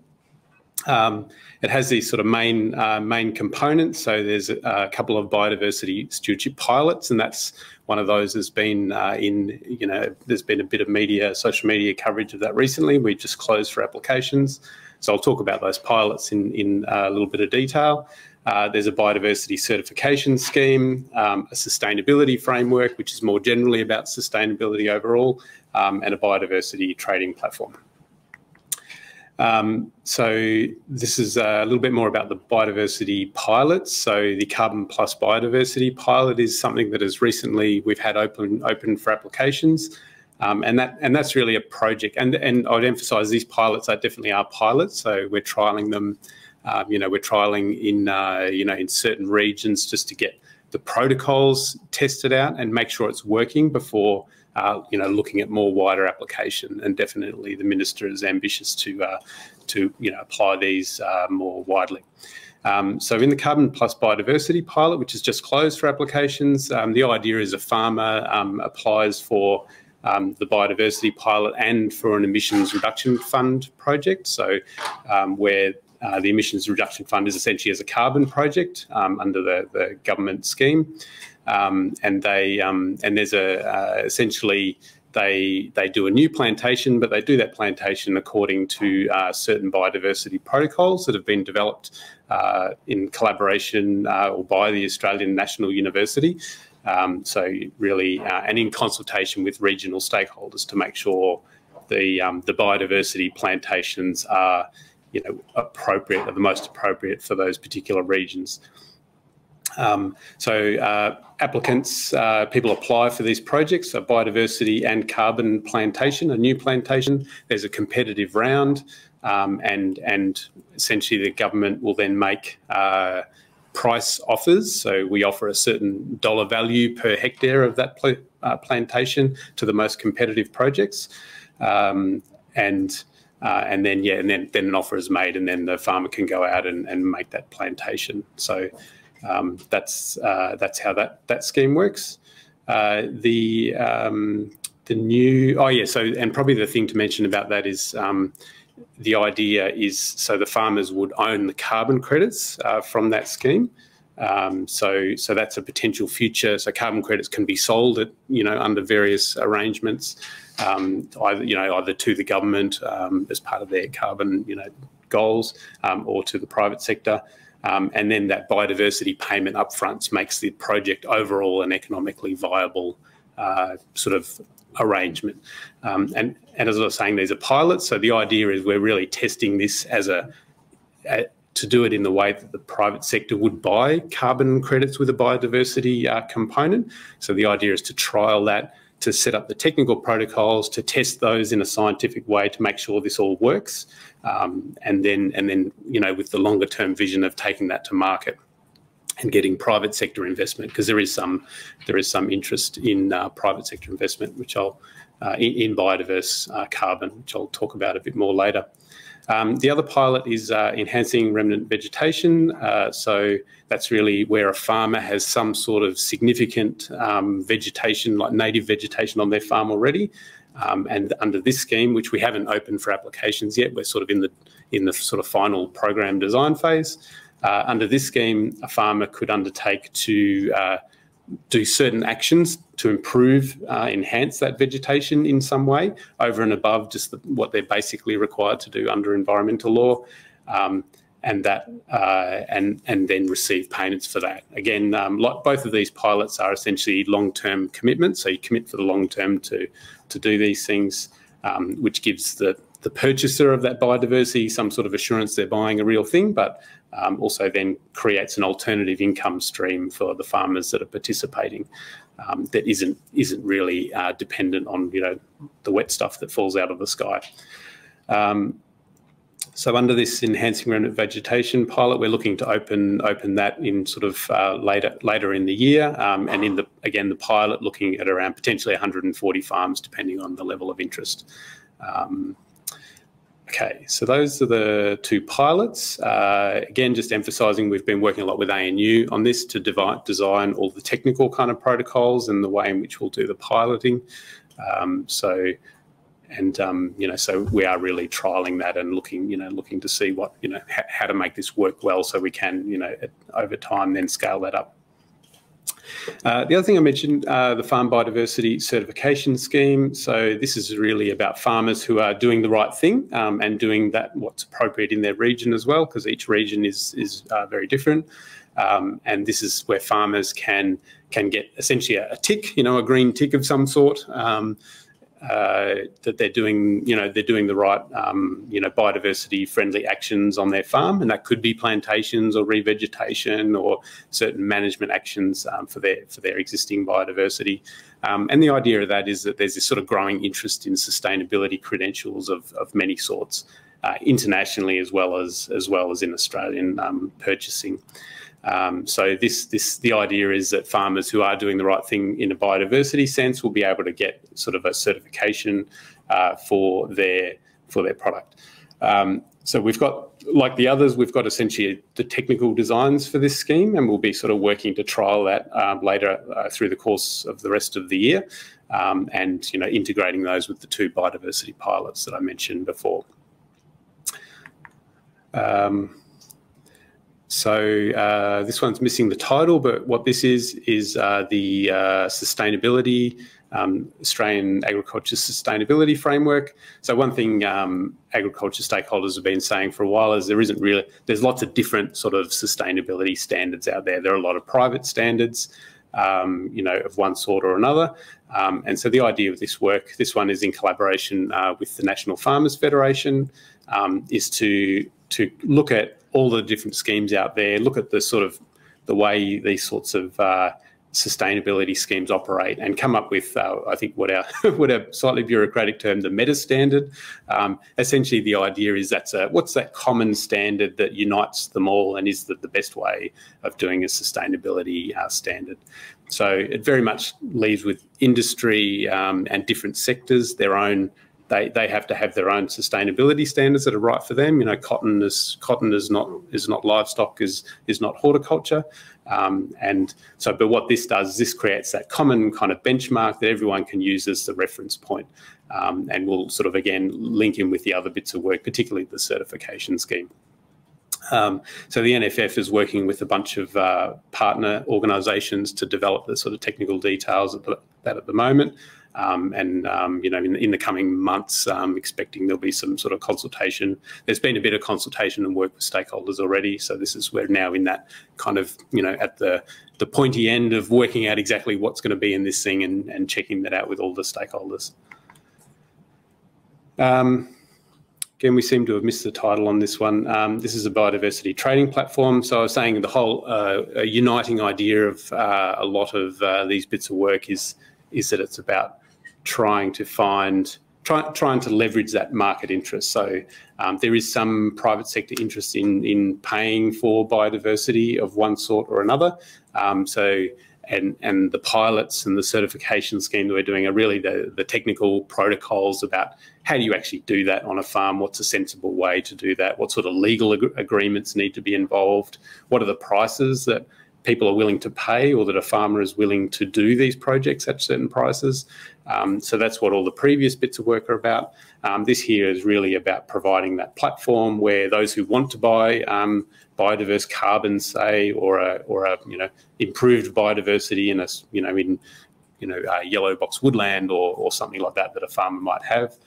It has these sort of main components. So there's a couple of biodiversity stewardship pilots, and that's one of those has been there's been a bit of social media coverage of that recently. We just closed for applications. So I'll talk about those pilots in a little bit of detail. There's a biodiversity certification scheme, a sustainability framework, which is more generally about sustainability overall, and a biodiversity trading platform. So this is a little bit more about the biodiversity pilots. So the Carbon Plus Biodiversity pilot is something that we've had open for applications, and that's really a project. And I'd emphasise these pilots definitely are pilots. So we're trialling them. We're trialling in certain regions just to get the protocols tested out and make sure it's working before looking at more wider application. And definitely the Minister is ambitious to apply these more widely. So in the Carbon Plus Biodiversity pilot, which is just closed for applications, the idea is a farmer applies for the biodiversity pilot and for an emissions reduction fund project. So where the emissions reduction fund is essentially as a carbon project under the government scheme. And there's essentially they do a new plantation, but they do that plantation according to certain biodiversity protocols that have been developed in collaboration or by the Australian National University. So really, and in consultation with regional stakeholders to make sure the biodiversity plantations are appropriate, or the most appropriate for those particular regions. Applicants, people apply for these projects, so biodiversity and carbon plantation, a new plantation. There's a competitive round, and essentially the government will then make price offers. So we offer a certain dollar value per hectare of that plantation to the most competitive projects, and then an offer is made, and then the farmer can go out and make that plantation. So that's how that scheme works. And probably the thing to mention about that is the idea is so the farmers would own the carbon credits from that scheme. So that's a potential future. So carbon credits can be sold at, under various arrangements, either to the government as part of their carbon, goals, or to the private sector. And then that biodiversity payment upfront makes the project overall an economically viable sort of arrangement. And as I was saying, these are pilots. So the idea is we're really testing this as to do it in the way that the private sector would buy carbon credits with a biodiversity component. So the idea is to trial that, to set up the technical protocols, to test those in a scientific way to make sure this all works, and then with the longer term vision of taking that to market and getting private sector investment, because there is some interest in private sector investment, which in biodiverse carbon, which I'll talk about a bit more later. The other pilot is enhancing remnant vegetation. So that's really where a farmer has some sort of significant vegetation, like native vegetation on their farm already. And under this scheme, which we haven't opened for applications yet, we're sort of in the sort of final program design phase. Under this scheme, a farmer could undertake to do certain actions to improve, enhance that vegetation in some way over and above just what they're basically required to do under environmental law, and then receive payments for that. Again, like both of these pilots are essentially long-term commitments, so you commit for the long term to do these things, which gives the purchaser of that biodiversity some sort of assurance they're buying a real thing, but also then creates an alternative income stream for the farmers that are participating, that isn't really dependent on the wet stuff that falls out of the sky. So under this enhancing remnant vegetation pilot, we're looking to open that in sort of later in the year, and in the pilot looking at around potentially 140 farms depending on the level of interest. Okay, so those are the two pilots. Again, just emphasising we've been working a lot with ANU on this to design all the technical kind of protocols and the way in which we'll do the piloting. So we are really trialling that and looking to see what, how to make this work well so we can, over time then scale that up. The other thing I mentioned, the Farm Biodiversity Certification Scheme. So this is really about farmers who are doing the right thing and doing what's appropriate in their region as well, because each region is very different. And this is where farmers can get essentially a tick, a green tick of some sort, that they're doing the right, biodiversity friendly actions on their farm, and that could be plantations or revegetation or certain management actions for their existing biodiversity. And the idea of that is that there's this sort of growing interest in sustainability credentials of many sorts, internationally as well as in Australian purchasing. So the idea is that farmers who are doing the right thing in a biodiversity sense will be able to get sort of a certification for their product. So we've got, like the others, we've got essentially the technical designs for this scheme, and we'll be sort of working to trial that later through the course of the rest of the year, and integrating those with the two biodiversity pilots that I mentioned before. So this one's missing the title, but what this is the sustainability, Australian Agriculture Sustainability Framework. So one thing agriculture stakeholders have been saying for a while is there's lots of different sort of sustainability standards out there. There are a lot of private standards, of one sort or another. And so the idea of this one is in collaboration with the National Farmers Federation, is to look at all the different schemes out there, look at the way these sorts of sustainability schemes operate, and come up with, I think, what our slightly bureaucratic term, the meta standard. Essentially, the idea is what's that common standard that unites them all and is the best way of doing a sustainability standard. So it very much leaves with industry and different sectors their own. They have to have their own sustainability standards that are right for them. Cotton is not livestock, is not horticulture, and so. But what this does is this creates that common kind of benchmark that everyone can use as the reference point, and we'll sort of again link in with the other bits of work, particularly the certification scheme. So the NFF is working with a bunch of partner organisations to develop the sort of technical details of that at the moment. You know, in the coming months, expecting there'll be some sort of consultation. There's been a bit of consultation and work with stakeholders already. So we're now in that kind of, you know, at the pointy end of working out exactly what's going to be in this thing and checking that out with all the stakeholders. Again, we seem to have missed the title on this one. This is a biodiversity trading platform. So I was saying the whole uniting idea of a lot of these bits of work is that it's about trying to leverage that market interest. So there is some private sector interest in paying for biodiversity of one sort or another. And the pilots and the certification scheme that we're doing are really the technical protocols about how do you actually do that on a farm, what's a sensible way to do that, what sort of legal agreements need to be involved, what are the prices that people are willing to pay or that a farmer is willing to do these projects at certain prices. So that's what all the previous bits of work are about. This here is really about providing that platform where those who want to buy biodiverse carbon, say, or a you know, improved biodiversity in a yellow box woodland or something like that a farmer might have.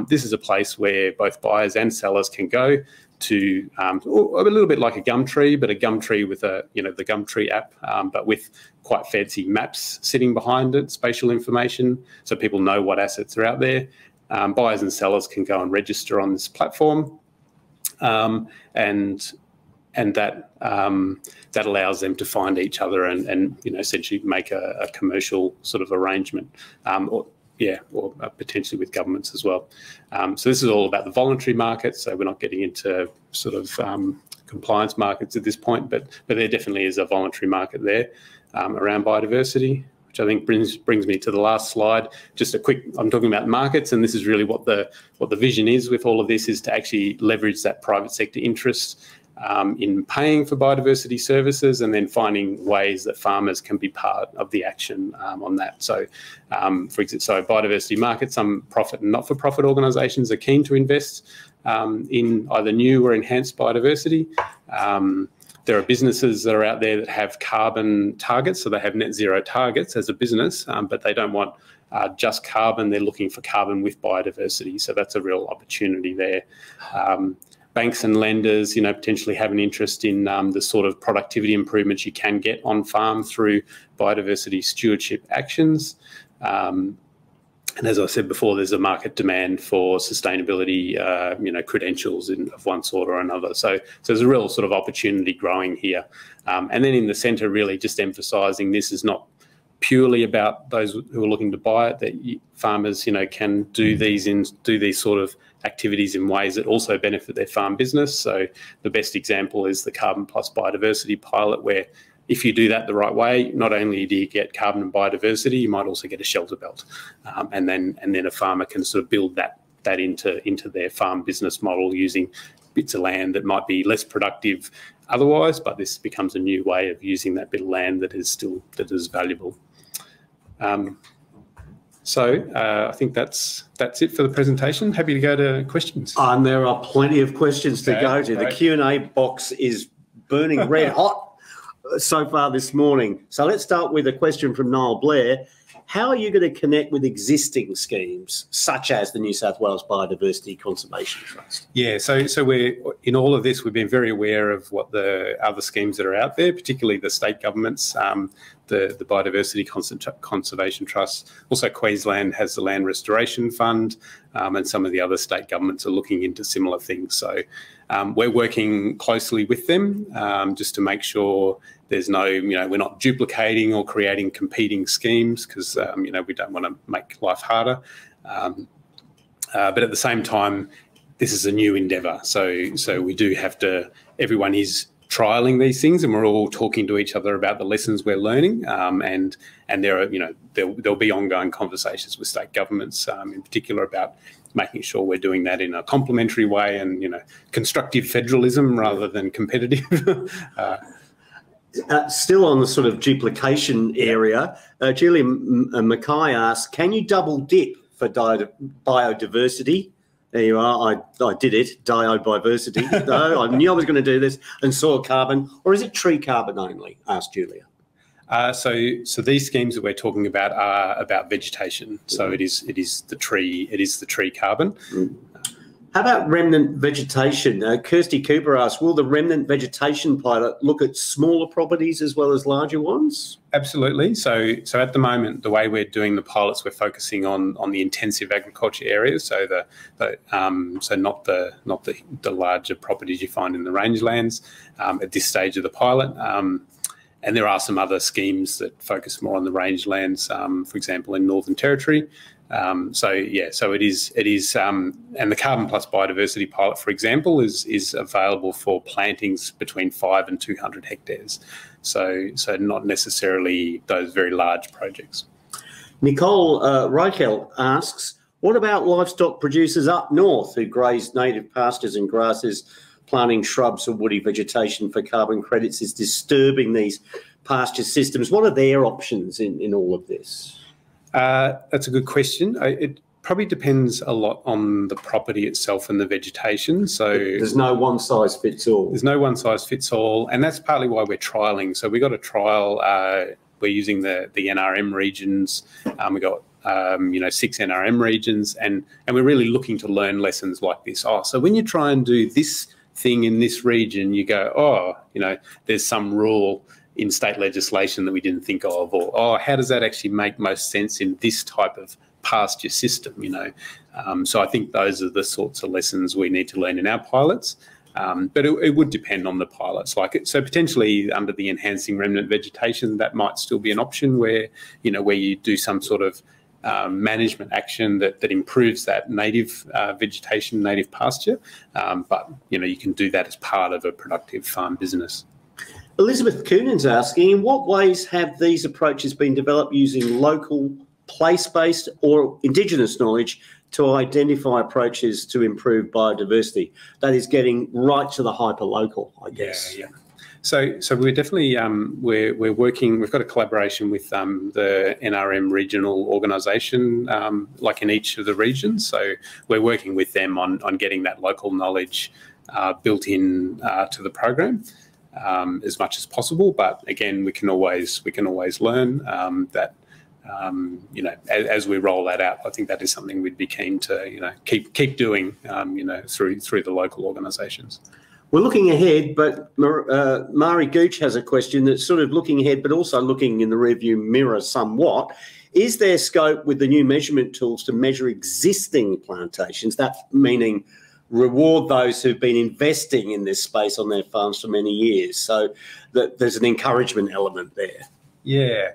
This is a place where both buyers and sellers can go to a little bit like a Gumtree, but a Gumtree with the Gumtree app, but with quite fancy maps sitting behind it, spatial information, so people know what assets are out there. Buyers and sellers can go and register on this platform, and that allows them to find each other and you know, essentially make a commercial sort of arrangement, or potentially with governments as well. So this is all about the voluntary market, so we're not getting into sort of compliance markets at this point, but there definitely is a voluntary market there around biodiversity, which I think brings me to the last slide. Just a quick, I'm talking about markets, and this is really what the vision is with all of this, is to actually leverage that private sector interest in paying for biodiversity services, and then finding ways that farmers can be part of the action on that. So, for example, biodiversity markets, some profit and not-for-profit organisations are keen to invest in either new or enhanced biodiversity. There are businesses that are out there that have carbon targets, so they have net zero targets as a business, but they don't want just carbon, they're looking for carbon with biodiversity. So that's a real opportunity there. Banks and lenders, you know, potentially have an interest in the sort of productivity improvements you can get on farm through biodiversity stewardship actions. And as I said before, there's a market demand for sustainability, you know, credentials of one sort or another. So there's a real sort of opportunity growing here. And then in the centre, really just emphasising this is not purely about those who are looking to buy it, that farmers, you know, can do these sort of activities in ways that also benefit their farm business. So the best example is the carbon plus biodiversity pilot, where if you do that the right way, not only do you get carbon and biodiversity, you might also get a shelter belt, and then a farmer can sort of build that into their farm business model using bits of land that might be less productive otherwise, but this becomes a new way of using that bit of land that is valuable. So I think that's it for the presentation. Happy to go to questions. And there are plenty of questions to go to. Great. The Q&A box is burning red hot so far this morning. So let's start with a question from Niall Blair. How are you going to connect with existing schemes, such as the New South Wales Biodiversity Conservation Trust? Yeah, so we're in all of this, we've been very aware of what the other schemes that are out there, particularly the state governments, the Biodiversity Conservation Trust. Also, Queensland has the Land Restoration Fund, and some of the other state governments are looking into similar things. So we're working closely with them just to make sure there's no, you know, we're not duplicating or creating competing schemes, because, you know, we don't want to make life harder. But at the same time, this is a new endeavour. So we do have to, everyone is trialling these things, and we're all talking to each other about the lessons we're learning. And there are, you know, there'll be ongoing conversations with state governments, in particular, about making sure we're doing that in a complementary way and, you know, constructive federalism rather than competitive. Still on the sort of duplication area, Julian Mackay asks, can you double dip for biodiversity There you are. I did it. Diodiversity. No, I knew I was going to do this. And soil carbon, or is it tree carbon only? Asked Julia. So these schemes that we're talking about are about vegetation. So it is the tree carbon. How about remnant vegetation? Kirsty Cooper asked, will the remnant vegetation pilot look at smaller properties as well as larger ones? Absolutely. So at the moment, the way we're doing the pilots, we're focusing on the intensive agriculture areas. So so not the larger properties you find in the rangelands at this stage of the pilot. And there are some other schemes that focus more on the rangelands, for example, in Northern Territory. So it is, and the Carbon Plus Biodiversity Pilot, for example, is available for plantings between 5 and 200 hectares. So not necessarily those very large projects. Nicole Reichelt asks, what about livestock producers up north who graze native pastures and grasses? Planting shrubs or woody vegetation for carbon credits is disturbing these pasture systems. What are their options in all of this? That's a good question. It probably depends a lot on the property itself and the vegetation. So there's no one size fits all. There's no one size fits all, and that's partly why we're trialling. So we got a trial. We're using the NRM regions. We got 6 NRM regions, and we're really looking to learn lessons like this. So when you try and do this thing in this region, you go, there's some rule in state legislation that we didn't think of, or how does that actually make most sense in this type of pasture system, So I think those are the sorts of lessons we need to learn in our pilots. But it would depend on the pilots. So potentially under the enhancing remnant vegetation, that might still be an option where you do some sort of management action that improves that native vegetation, native pasture. But you can do that as part of a productive farm business. Elizabeth Coonan's asking, in what ways have these approaches been developed using local, place-based or Indigenous knowledge to identify approaches to improve biodiversity? That is getting right to the hyper-local, I guess. Yeah. So we're definitely we're working. We've got a collaboration with the NRM regional organisation, like in each of the regions. So we're working with them on getting that local knowledge built in to the program as much as possible. But again, we can always learn that. As we roll that out, I think that is something we'd be keen to keep doing through the local organisations. We're looking ahead, but Mari Gooch has a question that's sort of looking ahead, but also looking in the rearview mirror somewhat. Is there scope with the new measurement tools to measure existing plantations, that meaning reward those who've been investing in this space on their farms for many years, so that there's an encouragement element there? Yeah.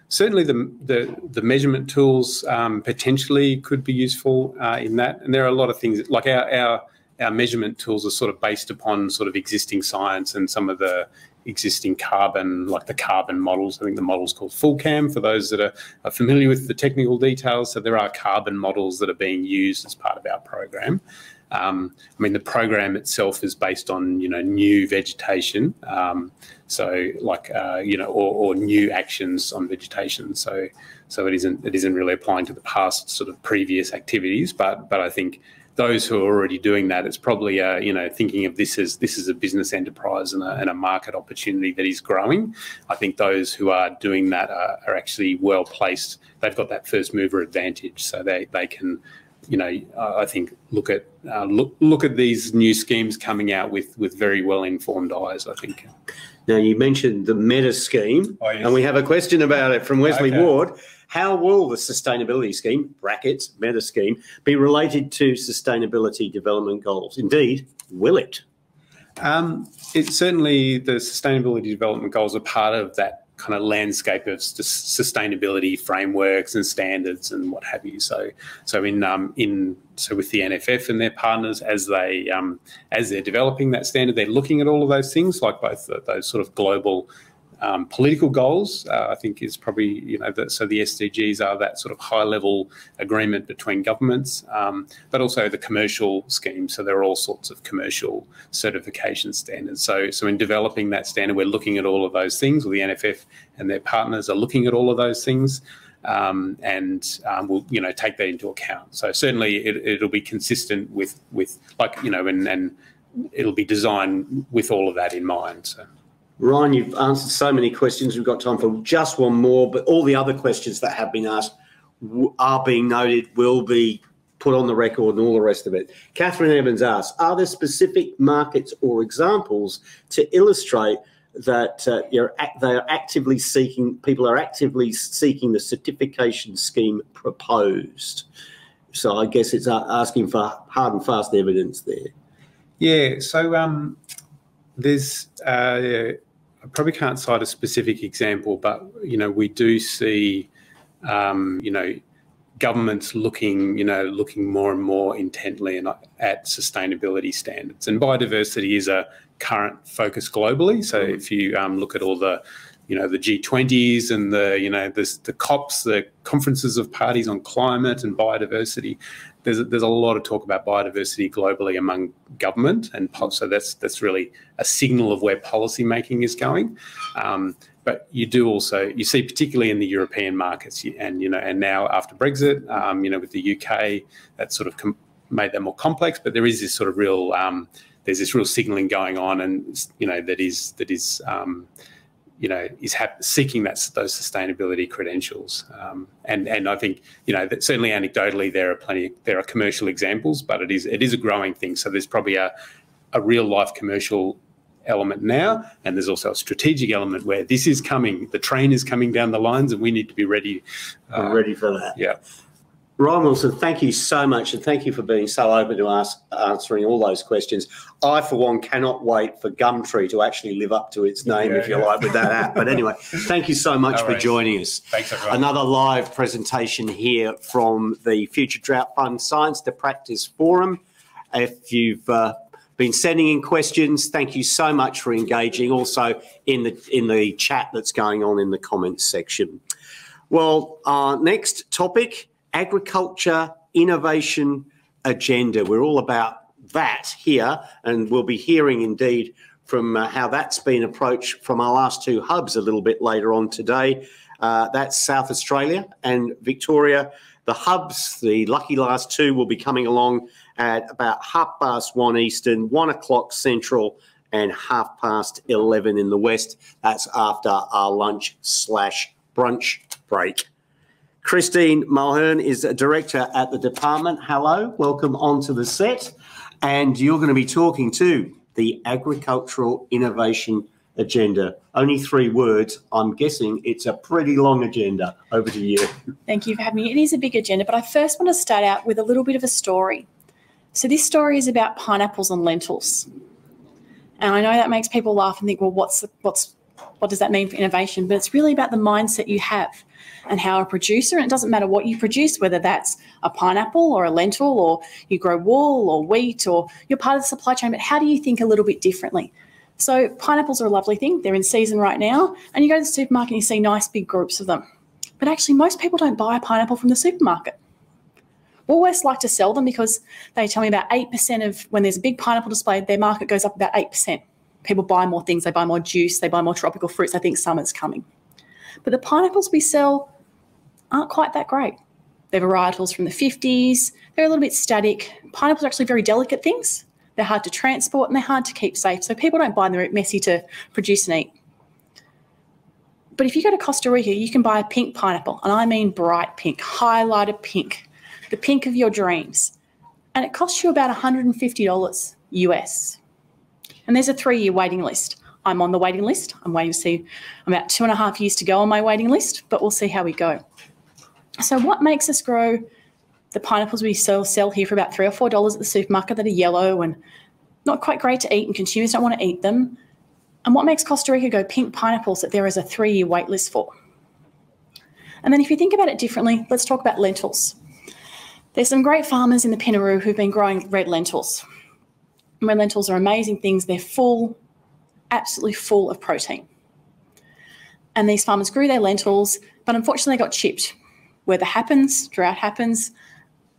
Certainly the measurement tools potentially could be useful in that. And there are a lot of things, like our measurement tools are sort of based upon sort of existing science and some of the existing carbon, like the carbon models. I think the model's called FullCam for those that are familiar with the technical details. So there are carbon models that are being used as part of our program. The program itself is based on, new vegetation, or new actions on vegetation. So it isn't really applying to the past sort of previous activities, but I think those who are already doing that, it's probably thinking of this as a business enterprise and a market opportunity that is growing. I think those who are doing that are actually well placed. They've got that first mover advantage, so they can. I think look at these new schemes coming out with very well informed eyes, I think. Now, you mentioned the Meta scheme, and we have a question about it from Wesley Ward. How will the sustainability scheme, brackets, Meta scheme, be related to sustainability development goals? Indeed, will it? It's certainly the sustainability development goals are part of that kind of landscape of sustainability frameworks and standards and what have you. So with the NFF and their partners, as they're developing that standard, they're looking at all of those things, like both those sort of global political goals. I think is probably so the SDGs are that sort of high level agreement between governments, but also the commercial scheme. So there are all sorts of commercial certification standards. So in developing that standard, we're looking at all of those things. Or the NFF and their partners are looking at all of those things. and we'll take that into account. So certainly it'll be consistent with like and it'll be designed with all of that in mind. So. Ryan, you've answered so many questions. We've got time for just one more, but all the other questions that have been asked are being noted, will be put on the record and all the rest of it. Catherine Evans asks, are there specific markets or examples to illustrate that people are actively seeking the certification scheme proposed? So I guess it's asking for hard and fast evidence there. Yeah, so there's I probably can't cite a specific example, but we do see governments looking more and more intently at sustainability standards, and biodiversity is a current focus globally. So if you look at all the the G20s and the COPs, the conferences of parties on climate and biodiversity, there's a lot of talk about biodiversity globally among government, and so that's really a signal of where policy making is going. But you see particularly in the European markets, and now after Brexit, with the UK, that sort of made that more complex. But there is this sort of real there's this real signalling going on, and that is seeking those sustainability credentials. And I think that certainly anecdotally there are commercial examples, but it is a growing thing. So there's probably a real life commercial element now, and there's also a strategic element where this is coming. The train is coming down the lines, and we need to be ready. Ready for that. Yeah. Ryan Wilson, thank you so much, and thank you for being so open to answering all those questions. I, for one, cannot wait for Gumtree to actually live up to its name, if you like, with that app. But anyway, thank you so much for joining us. Thanks, everyone. Another live presentation here from the Future Drought Fund Science to Practice Forum. If you've been sending in questions, thank you so much for engaging. Also in the chat that's going on in the comments section. Well, our next topic, agriculture innovation agenda. We're all about that here, and we'll be hearing indeed from how that's been approached from our last two hubs a little bit later on today. That's South Australia and Victoria. The hubs, the lucky last two, will be coming along at about 1:30 Eastern, 1 o'clock Central, and 11:30 in the West. That's after our lunch/brunch break. Christine Mulhearn is a director at the department. Hello, welcome onto the set. And you're going to be talking to the agricultural innovation agenda. Only 3 words. I'm guessing it's a pretty long agenda. Over to you. Thank you for having me. It is a big agenda, but I first want to start out with a little bit of a story. So this story is about pineapples and lentils. And I know that makes people laugh and think, well, what does that mean for innovation? But it's really about the mindset you have and how a producer, and it doesn't matter what you produce, whether that's a pineapple or a lentil, or you grow wool or wheat, or you're part of the supply chain, but how do you think a little bit differently? So pineapples are a lovely thing. They're in season right now, and you go to the supermarket and you see nice big groups of them. But actually, most people don't buy a pineapple from the supermarket. Woolworths like to sell them because they tell me about 8% of, when there's a big pineapple display, their market goes up about 8%. People buy more things. They buy more juice. They buy more tropical fruits. They think summer's coming. But the pineapples we sell aren't quite that great. They're varietals from the 50s. They're a little bit static. Pineapples are actually very delicate things. They're hard to transport and they're hard to keep safe. So people don't buy them. They're messy to produce and eat. But if you go to Costa Rica, you can buy a pink pineapple, and I mean bright pink, highlighted pink, the pink of your dreams. And it costs you about $150 US. And there's a 3-year waiting list. I'm on the waiting list. I'm waiting to see. I'm about 2.5 years to go on my waiting list, but we'll see how we go. So what makes us grow the pineapples we sell here for about $3 or $4 at the supermarket that are yellow and not quite great to eat, and consumers don't want to eat them? And what makes Costa Rica go pink pineapples that there is a 3-year wait list for? And then if you think about it differently, let's talk about lentils. There's some great farmers in the Pinaroo who've been growing red lentils. Red lentils are amazing things. They're full, absolutely full of protein. And these farmers grew their lentils, but unfortunately they got chipped. Weather happens, drought happens,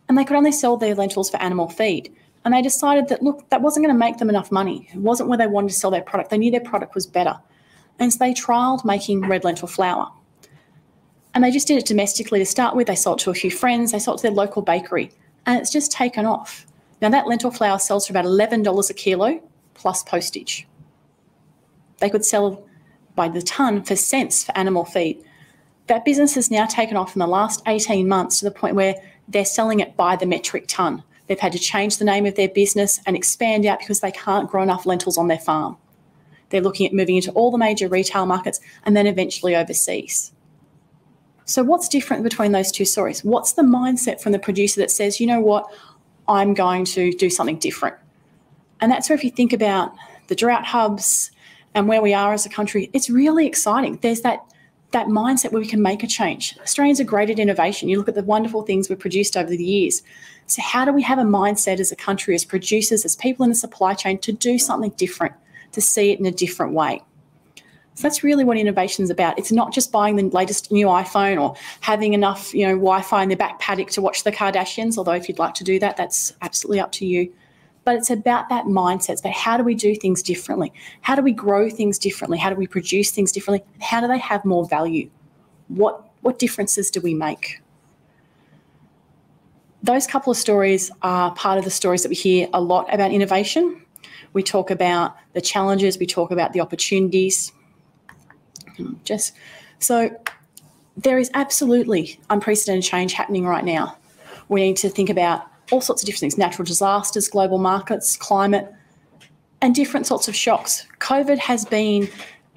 and they could only sell their lentils for animal feed. And they decided that, look, that wasn't going to make them enough money. It wasn't where they wanted to sell their product. They knew their product was better. And so they trialled making red lentil flour. And they just did it domestically to start with. They sold it to a few friends. They sold it to their local bakery. And it's just taken off. Now, that lentil flour sells for about $11 a kilo plus postage. They could sell by the tonne for cents for animal feed. That business has now taken off in the last 18 months to the point where they're selling it by the metric tonne. They've had to change the name of their business and expand out because they can't grow enough lentils on their farm. They're looking at moving into all the major retail markets and then eventually overseas. So what's different between those two stories? What's the mindset from the producer that says, you know what, I'm going to do something different? And that's where if you think about the drought hubs and where we are as a country, it's really exciting. There's that mindset where we can make a change. Australians are great at innovation. You look at the wonderful things we've produced over the years. So how do we have a mindset as a country, as producers, as people in the supply chain to do something different, to see it in a different way? So that's really what innovation is about. It's not just buying the latest new iPhone or having enough, Wi-Fi in the back paddock to watch the Kardashians, although if you'd like to do that, that's absolutely up to you. But it's about that mindset. It's about how do we do things differently? How do we grow things differently? How do we produce things differently? How do they have more value? What differences do we make? Those couple of stories are part of the stories that we hear a lot about innovation. We talk about the challenges. We talk about the opportunities. So there is absolutely unprecedented change happening right now. We need to think about all sorts of different things, natural disasters, global markets, climate, and different sorts of shocks. COVID has been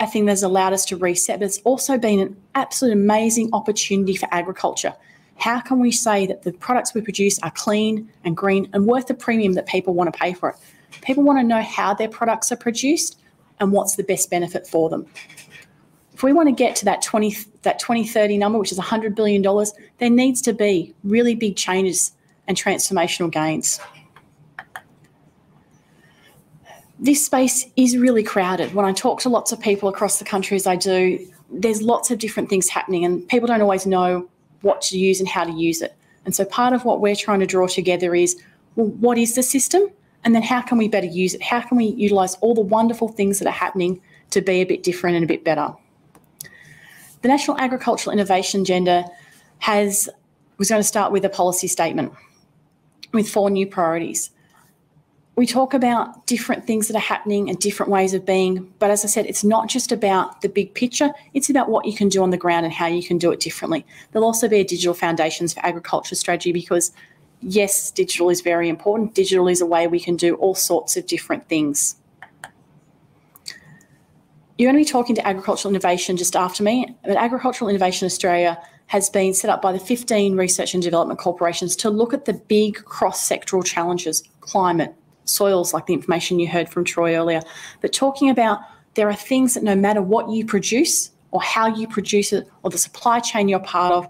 a thing that's allowed us to reset, but it's also been an absolute amazing opportunity for agriculture. How can we say that the products we produce are clean and green and worth the premium that people want to pay for it? People want to know how their products are produced and what's the best benefit for them. If we want to get to that 2030 number, which is $100 billion, there needs to be really big changes and transformational gains. This space is really crowded. When I talk to lots of people across the country, as I do, there's lots of different things happening and people don't always know what to use and how to use it. And so part of what we're trying to draw together is, well, what is the system? And then how can we better use it? How can we utilise all the wonderful things that are happening to be a bit different and a bit better? The National Agricultural Innovation Agenda was going to start with a policy statement with 4 new priorities. We talk about different things that are happening and different ways of being, but as I said, it's not just about the big picture, it's about what you can do on the ground and how you can do it differently. There'll also be a digital foundations for agriculture strategy because, yes, digital is very important. Digital is a way we can do all sorts of different things. You're going to be talking to Agricultural Innovation just after me, but Agricultural Innovation Australia has been set up by the 15 research and development corporations to look at the big cross-sectoral challenges, climate, soils, like the information you heard from Troy earlier, but talking about there are things that no matter what you produce or how you produce it or the supply chain you're part of,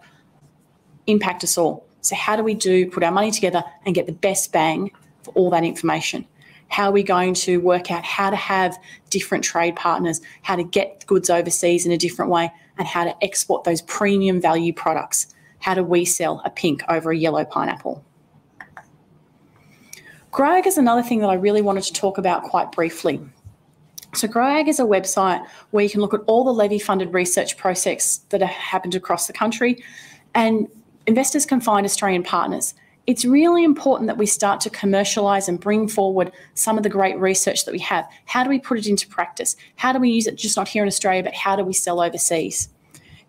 impact us all. So how do we put our money together and get the best bang for all that information? How are we going to work out how to have different trade partners, how to get goods overseas in a different way, and how to export those premium value products? How do we sell a pink over a yellow pineapple? GrowAg is another thing that I really wanted to talk about quite briefly. So GrowAg is a website where you can look at all the levy-funded research projects that have happened across the country, and investors can find Australian partners. It's really important that we start to commercialise and bring forward some of the great research that we have. How do we put it into practice? How do we use it just not here in Australia, but how do we sell overseas?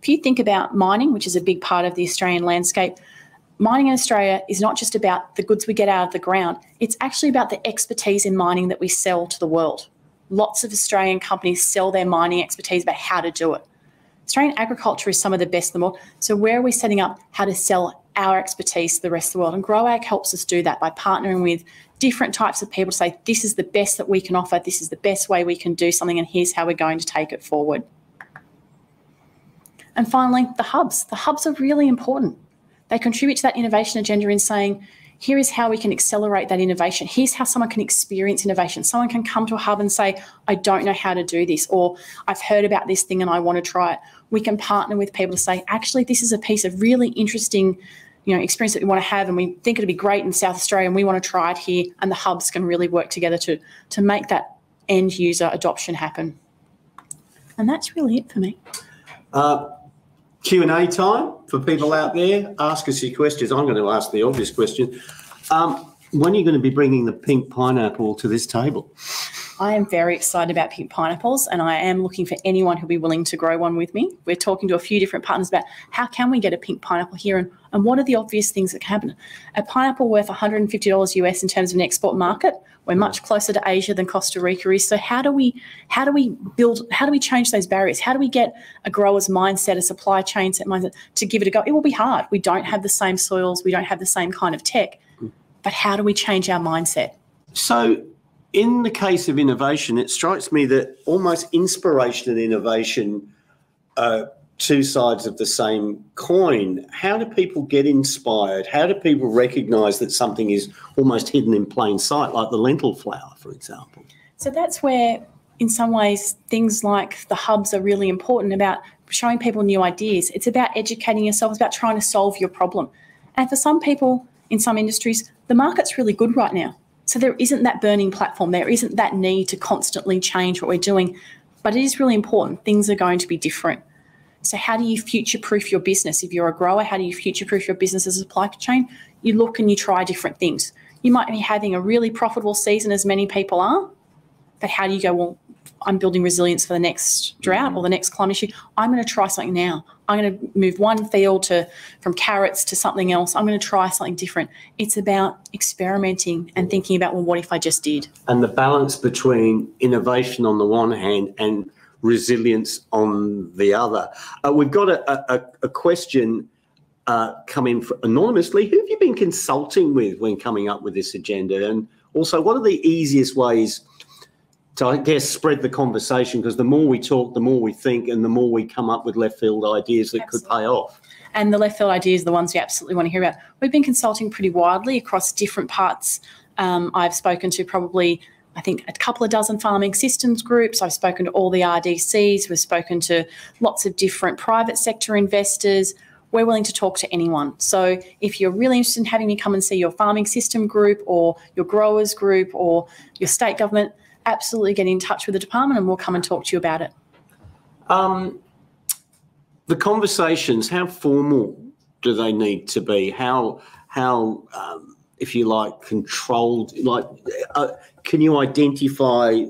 If you think about mining, which is a big part of the Australian landscape, mining in Australia is not just about the goods we get out of the ground. It's actually about the expertise in mining that we sell to the world. Lots of Australian companies sell their mining expertise about how to do it. Australian agriculture is some of the best in the world. So where are we setting up how to sell our expertise to the rest of the world? And GrowAg helps us do that by partnering with different types of people to say, this is the best that we can offer, this is the best way we can do something, and here's how we're going to take it forward. And finally, the hubs. The hubs are really important. They contribute to that innovation agenda in saying, here is how we can accelerate that innovation. Here's how someone can experience innovation. Someone can come to a hub and say, I don't know how to do this, or I've heard about this thing and I want to try it. We can partner with people to say, actually, this is a piece of really interesting experience that we want to have, and we think it'd be great in South Australia and we want to try it here, and the hubs can really work together to make that end user adoption happen. And that's really it for me. Q&A time for people out there. Ask us your questions. I'm going to ask the obvious question. When are you going to be bringing the pink pineapple to this table? I am very excited about pink pineapples, and I am looking for anyone who'll be willing to grow one with me. We're talking to a few different partners about how can we get a pink pineapple here, and what are the obvious things that can happen. A pineapple worth $150 US in terms of an export market. We're much closer to Asia than Costa Rica is. So how do we change those barriers? How do we get a grower's mindset, a supply chain mindset to give it a go? It will be hard. We don't have the same soils. We don't have the same kind of tech. But how do we change our mindset? So in the case of innovation, it strikes me that almost inspiration and innovation are two sides of the same coin. How do people get inspired? How do people recognise that something is almost hidden in plain sight, like the lentil flower, for example? So that's where, in some ways, things like the hubs are really important about showing people new ideas. It's about educating yourself. It's about trying to solve your problem. And for some people in some industries, the market's really good right now. So there isn't that burning platform. There isn't that need to constantly change what we're doing. But it is really important. Things are going to be different. So how do you future-proof your business? If you're a grower, how do you future-proof your business as a supply chain? You look and you try different things. You might be having a really profitable season, as many people are, but how do you go, well, I'm building resilience for the next drought or the next climate issue. I'm going to try something now. I'm going to move one field from carrots to something else. I'm going to try something different. It's about experimenting and thinking about, well, what if I just did? And the balance between innovation on the one hand and resilience on the other. We've got a question come in anonymously. Who have you been consulting with when coming up with this agenda? And also, what are the easiest ways to, I guess, spread the conversation? Because the more we talk, the more we think, and the more we come up with left field ideas that could pay off. And the left field ideas are the ones we absolutely want to hear about. We've been consulting pretty widely across different parts. I've spoken to probably, I think, a couple of dozen farming systems groups. I've spoken to all the RDCs. We've spoken to lots of different private sector investors. We're willing to talk to anyone. So if you're really interested in having me come and see your farming system group or your growers group or your state government, absolutely get in touch with the department and we'll come and talk to you about it. The conversations, how formal do they need to be? How if you like, controlled? Can you identify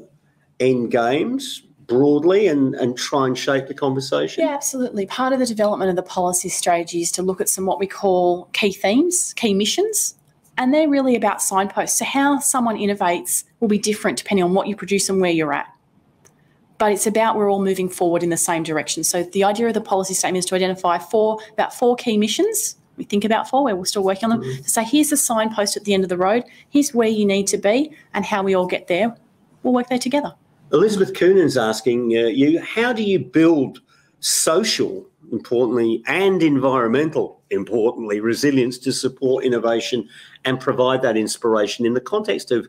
end games broadly and try and shape the conversation? Yeah, absolutely. Part of the development of the policy strategy is to look at some what we call key themes, key missions, and they're really about signposts. So how someone innovates will be different depending on what you produce and where you're at. But it's about we're all moving forward in the same direction. So the idea of the policy statement is to identify about four key missions. We think about four, we're still working on them, to say here's the signpost at the end of the road, here's where you need to be, and how we all get there. We'll work there together. Elizabeth Coonan's asking you, how do you build social, importantly, and environmental, importantly, resilience to support innovation and provide that inspiration in the context of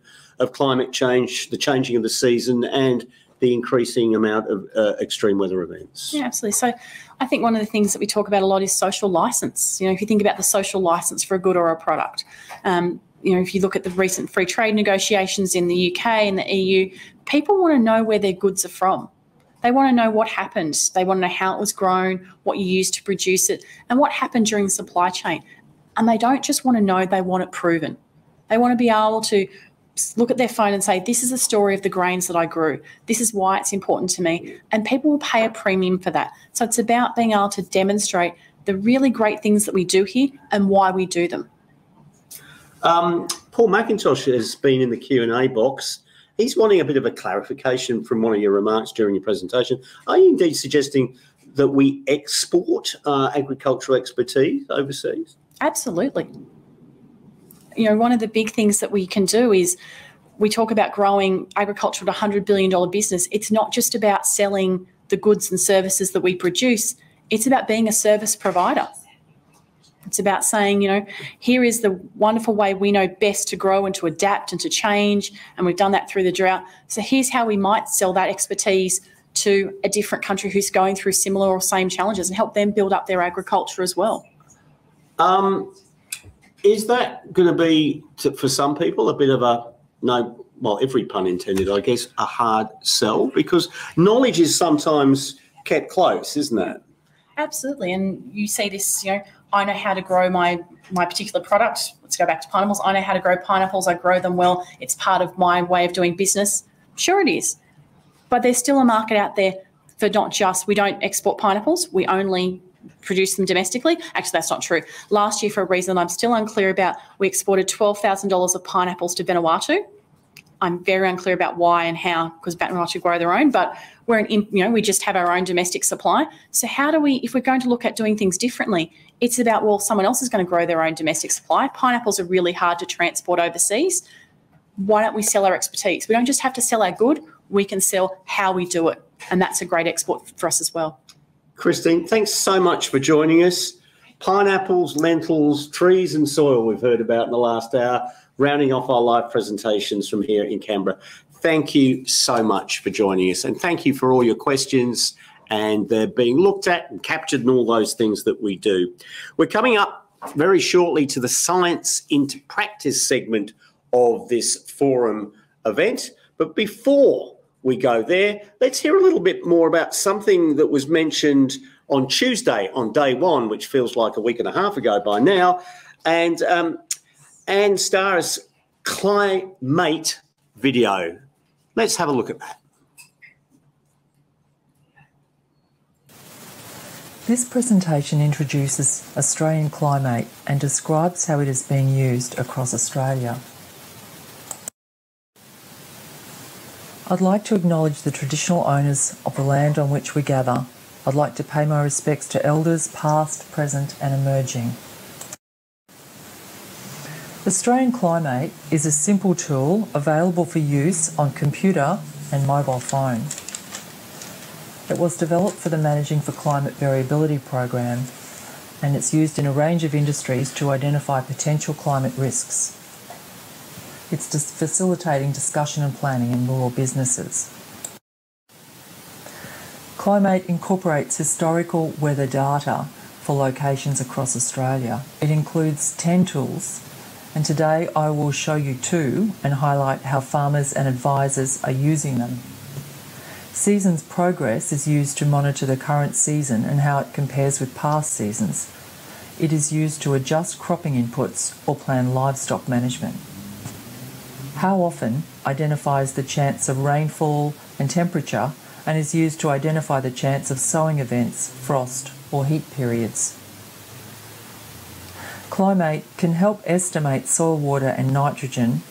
climate change, the changing of the season, and the increasing amount of extreme weather events? Yeah, absolutely. So I think one of the things that we talk about a lot is social license. You know, if you think about the social license for a good or a product, you know, if you look at the recent free trade negotiations in the UK and the EU, people want to know where their goods are from. They want to know what happened. They want to know how it was grown, what you used to produce it, and what happened during the supply chain. And they don't just want to know, they want it proven. They want to be able to look at their phone and say, this is the story of the grains that I grew. This is why it's important to me. And people will pay a premium for that. So it's about being able to demonstrate the really great things that we do here and why we do them. Paul McIntosh has been in the Q&A box. He's wanting a bit of a clarification from one of your remarks during your presentation. Are you indeed suggesting that we export agricultural expertise overseas? Absolutely. You know, one of the big things that we can do is we talk about growing agriculture at a $100 billion business. It's not just about selling the goods and services that we produce. It's about being a service provider. It's about saying, you know, here is the wonderful way we know best to grow and to adapt and to change, and we've done that through the drought. So here's how we might sell that expertise to a different country who's going through similar or same challenges and help them build up their agriculture as well. Is that going to be, for some people, a bit of a, no, well, every pun intended, I guess, a hard sell? Because knowledge is sometimes kept close, isn't it? Absolutely. And you see this, I know how to grow my particular product. Let's go back to pineapples. I know how to grow pineapples. I grow them well. It's part of my way of doing business. Sure it is. But there's still a market out there for not just, we don't export pineapples. We only produce them domestically. Actually, that's not true. Last year, for a reason I'm still unclear about, we exported $12,000 of pineapples to Vanuatu. I'm very unclear about why and how, because Vanuatu grow their own, but we just have our own domestic supply. So how do we, if we're going to look at doing things differently, it's about, well, someone else is going to grow their own domestic supply. Pineapples are really hard to transport overseas. Why don't we sell our expertise? We don't just have to sell our good, we can sell how we do it. And that's a great export for us as well. Christine, thanks so much for joining us. Pineapples, lentils, trees and soil we've heard about in the last hour, rounding off our live presentations from here in Canberra. Thank you so much for joining us, and thank you for all your questions, and they're being looked at and captured and all those things that we do. We're coming up very shortly to the Science into Practice segment of this forum event, but before we go there, let's hear a little bit more about something that was mentioned on Tuesday on day one, which feels like a week and a half ago by now, and Starasts' Climate video. Let's have a look at that. This presentation introduces Australian Climate and describes how it is being used across Australia. I'd like to acknowledge the traditional owners of the land on which we gather. I'd like to pay my respects to elders past, present and emerging. Australian Climate is a simple tool available for use on computer and mobile phone. It was developed for the Managing for Climate Variability program, and it's used in a range of industries to identify potential climate risks. It's facilitating discussion and planning in rural businesses. Climate incorporates historical weather data for locations across Australia. It includes 10 tools, and today I will show you 2 and highlight how farmers and advisors are using them. Seasons Progress is used to monitor the current season and how it compares with past seasons. It is used to adjust cropping inputs or plan livestock management. How Often identifies the chance of rainfall and temperature and is used to identify the chance of sowing events, frost or heat periods. Climate can help estimate soil water and nitrogen,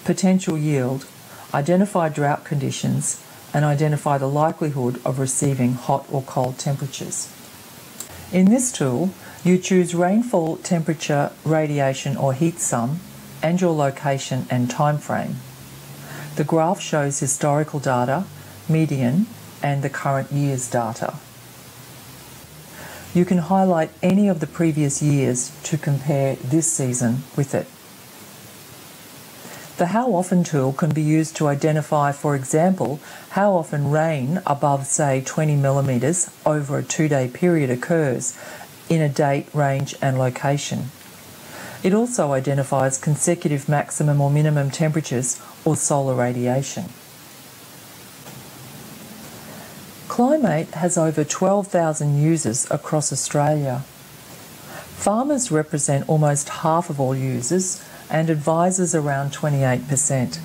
potential yield, identify drought conditions and identify the likelihood of receiving hot or cold temperatures. In this tool, you choose rainfall, temperature, radiation or heat sum and your location and time frame. The graph shows historical data, median and the current year's data. You can highlight any of the previous years to compare this season with it. The How Often tool can be used to identify, for example, how often rain above, say, 20 millimetres over a 2-day period occurs in a date, range and location. It also identifies consecutive maximum or minimum temperatures or solar radiation. Climate has over 12,000 users across Australia. Farmers represent almost half of all users and advisors around 28%.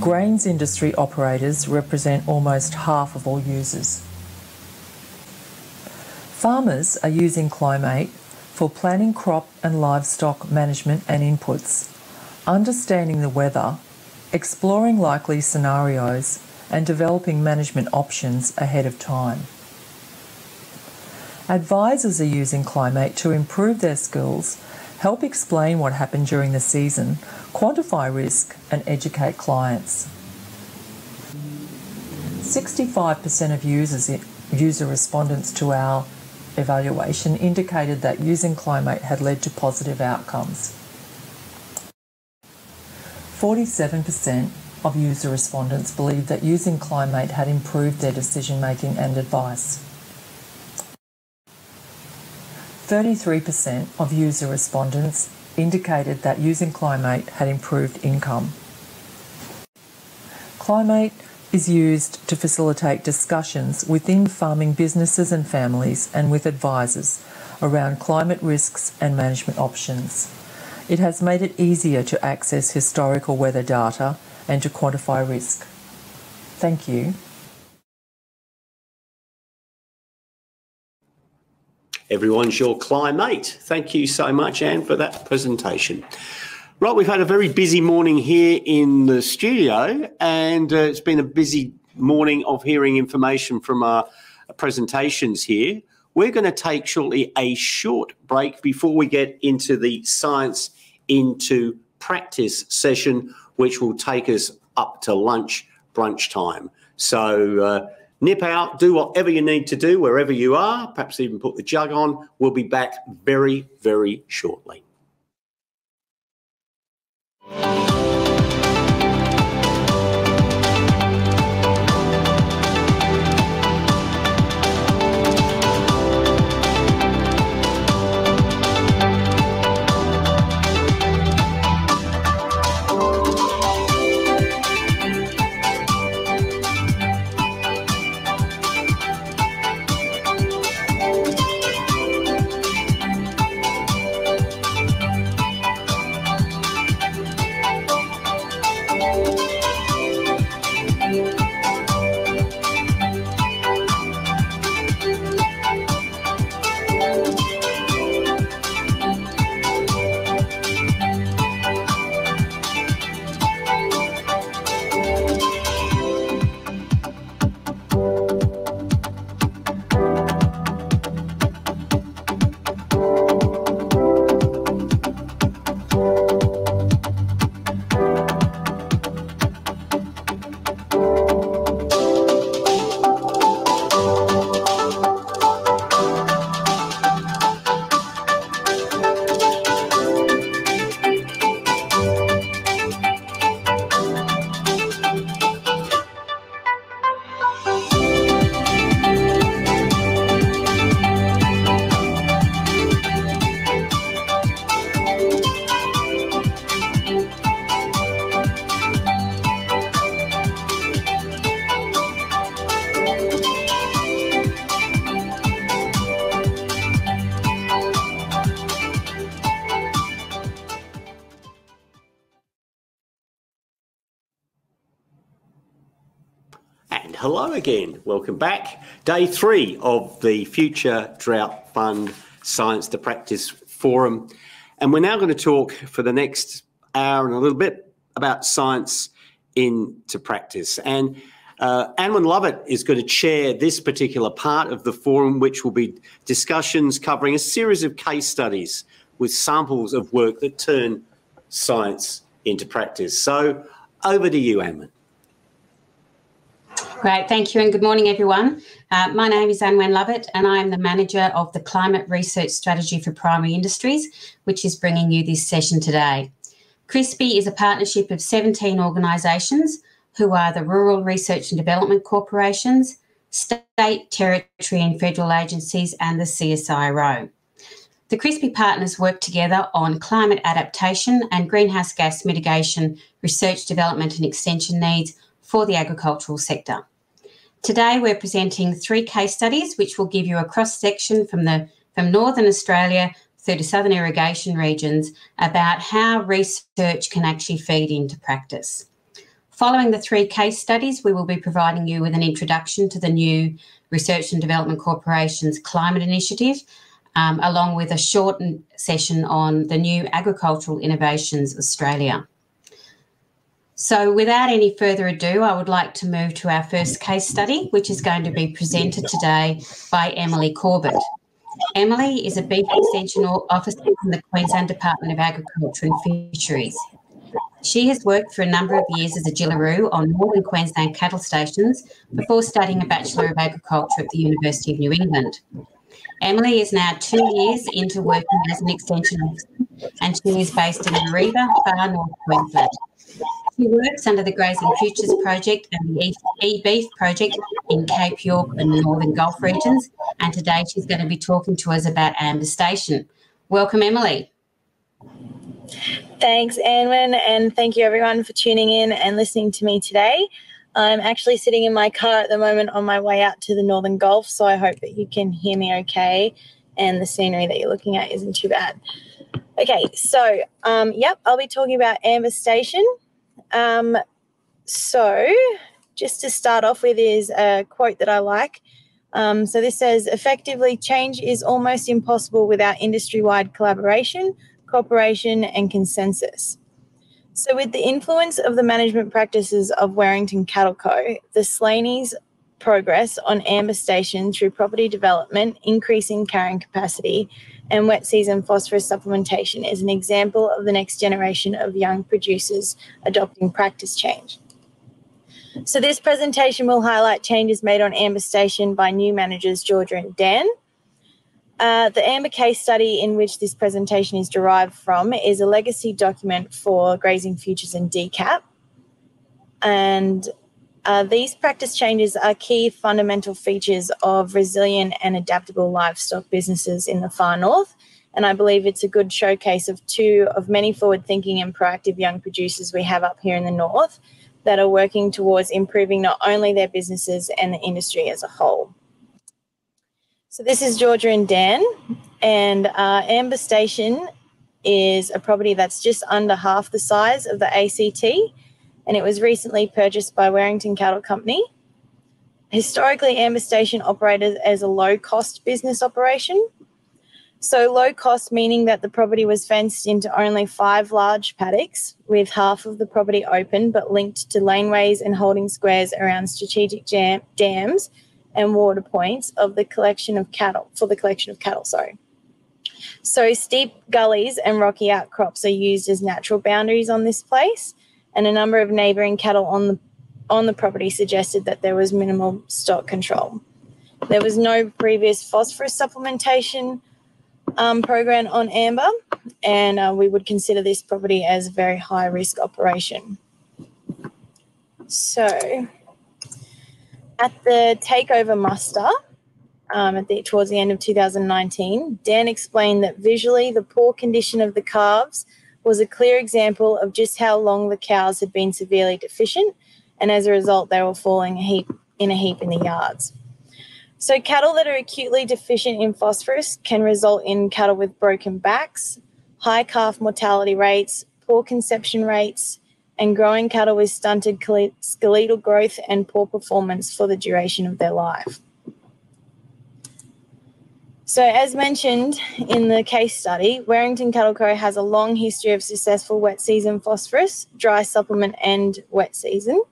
Grains industry operators represent almost half of all users. Farmers are using Climate for planning crop and livestock management and inputs, understanding the weather, exploring likely scenarios, and developing management options ahead of time. Advisors are using Climate to improve their skills, help explain what happened during the season, quantify risk, and educate clients. 65% of user respondents to our evaluation indicated that using Climate had led to positive outcomes. 47% of user respondents believed that using Climate had improved their decision-making and advice. 33% of user respondents indicated that using Climate had improved income. Climate is used to facilitate discussions within farming businesses and families and with advisors around climate risks and management options. It has made it easier to access historical weather data and to quantify risk. Thank you. Everyone's your climate. Thank you so much, Anne, for that presentation. Right, we've had a very busy morning here in the studio, and it's been a busy morning of hearing information from our presentations here. We're going to take shortly a short break before we get into the Science into Practice session, which will take us up to brunch time. So nip out, do whatever you need to do wherever you are, perhaps even put the jug on. We'll be back very, very shortly. Hello again, welcome back. Day 3 of the Future Drought Fund Science to Practice Forum. And we're now going to talk for the next hour and a little bit about science into practice. And Allan Lovett is going to chair this particular part of the forum, which will be discussions covering a series of case studies with samples of work that turn science into practice. So over to you, Allan. Great, thank you and good morning everyone. My name is Allan Lovett and I am the Manager of the Climate Research Strategy for Primary Industries, which is bringing you this session today. CRISPI is a partnership of 17 organisations who are the Rural Research and Development Corporations, state, territory and federal agencies and the CSIRO. The CRISPI partners work together on climate adaptation and greenhouse gas mitigation, research, development and extension needs for the agricultural sector. Today we're presenting 3 case studies which will give you a cross-section from Northern Australia through to southern irrigation regions about how research can actually feed into practice. Following the 3 case studies, we will be providing you with an introduction to the new Research and Development Corporation's Climate Initiative, along with a shortened session on the new Agricultural Innovations Australia. So without any further ado, I would like to move to our first case study, which is going to be presented today by Emily Corbett. Emily is a beef extension officer from the Queensland Department of Agriculture and Fisheries. She has worked for a number of years as a Jillaroo on northern Queensland cattle stations before studying a Bachelor of Agriculture at the University of New England. Emily is now 2 years into working as an extension officer and she is based in Mareeba, far north Queensland. She works under the Grazing Futures project and the e-beef project in Cape York and the Northern Gulf regions, and today she's going to be talking to us about Amber Station. Welcome, Emily. Thanks, Anwen, and thank you everyone for tuning in and listening to me today. I'm actually sitting in my car at the moment on my way out to the Northern Gulf, so I hope that you can hear me okay and the scenery that you're looking at isn't too bad. Okay, so, yep, I'll be talking about Amber Station. So just to start off with is a quote that I like. So this says, effectively, change is almost impossible without industry-wide collaboration, cooperation and consensus. So with the influence of the management practices of Warrington Cattle Co., the Slaney's progress on Amber Station through property development, increasing carrying capacity and wet season phosphorus supplementation is an example of the next generation of young producers adopting practice change. So this presentation will highlight changes made on Amber Station by new managers Georgia and Dan. The Amber case study in which this presentation is derived from is a legacy document for Grazing Futures and DCAP. And these practice changes are key fundamental features of resilient and adaptable livestock businesses in the far north. And I believe it's a good showcase of two of many forward-thinking and proactive young producers we have up here in the north that are working towards improving not only their businesses and the industry as a whole. So this is Georgia and Dan, and Amber Station is a property that's just under half the size of the ACT, and it was recently purchased by Warrington Cattle Company. Historically, Amber Station operated as a low-cost business operation. So low cost meaning that the property was fenced into only 5 large paddocks with half of the property open but linked to laneways and holding squares around strategic dams and water points of the collection of cattle, So steep gullies and rocky outcrops are used as natural boundaries on this place, and a number of neighbouring cattle on the property suggested that there was minimal stock control. There was no previous phosphorus supplementation program on Amber, and we would consider this property as a very high risk operation. So at the takeover muster towards the end of 2019, Dan explained that visually the poor condition of the calves was a clear example of just how long the cows had been severely deficient, and as a result they were falling in a heap in the yards. So cattle that are acutely deficient in phosphorus can result in cattle with broken backs, high calf mortality rates, poor conception rates, and growing cattle with stunted skeletal growth and poor performance for the duration of their life. So as mentioned in the case study, Warrington Cattle Co has a long history of successful wet season phosphorus, dry supplement and wet season.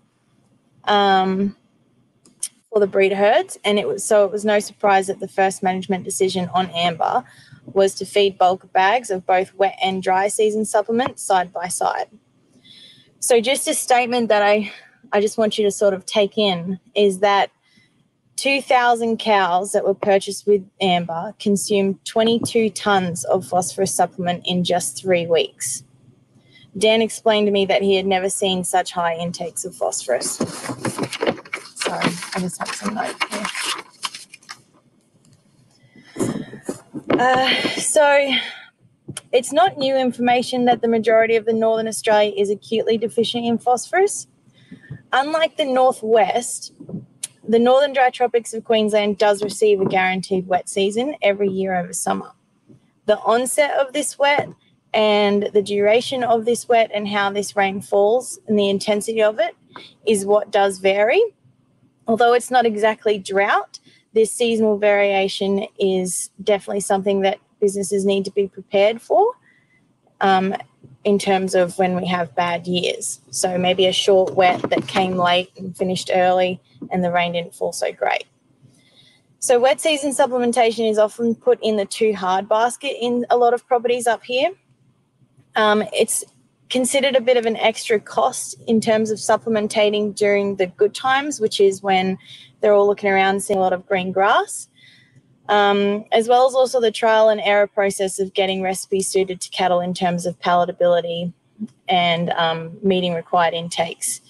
For the breeder herds, and it was no surprise that the first management decision on Amber was to feed bulk bags of both wet and dry season supplements side by side. So just a statement that I just want you to sort of take in is that 2,000 cows that were purchased with Amber consumed 22 tonnes of phosphorus supplement in just 3 weeks. Dan explained to me that he had never seen such high intakes of phosphorus. Sorry, I just have some notes here. So it's not new information that the majority of the Northern Australia is acutely deficient in phosphorus. Unlike the Northwest, the Northern Dry Tropics of Queensland does receive a guaranteed wet season every year over summer. The onset of this wet and the duration of this wet and how this rain falls and the intensity of it is what does vary. Although it's not exactly drought, this seasonal variation is definitely something that businesses need to be prepared for in terms of when we have bad years. So maybe a short wet that came late and finished early and the rain didn't fall so great. So wet season supplementation is often put in the too hard basket in a lot of properties up here. It's considered a bit of an extra cost in terms of supplementating during the good times, which is when they're all looking around seeing a lot of green grass, as well as also the trial and error process of getting recipes suited to cattle in terms of palatability and meeting required intakes.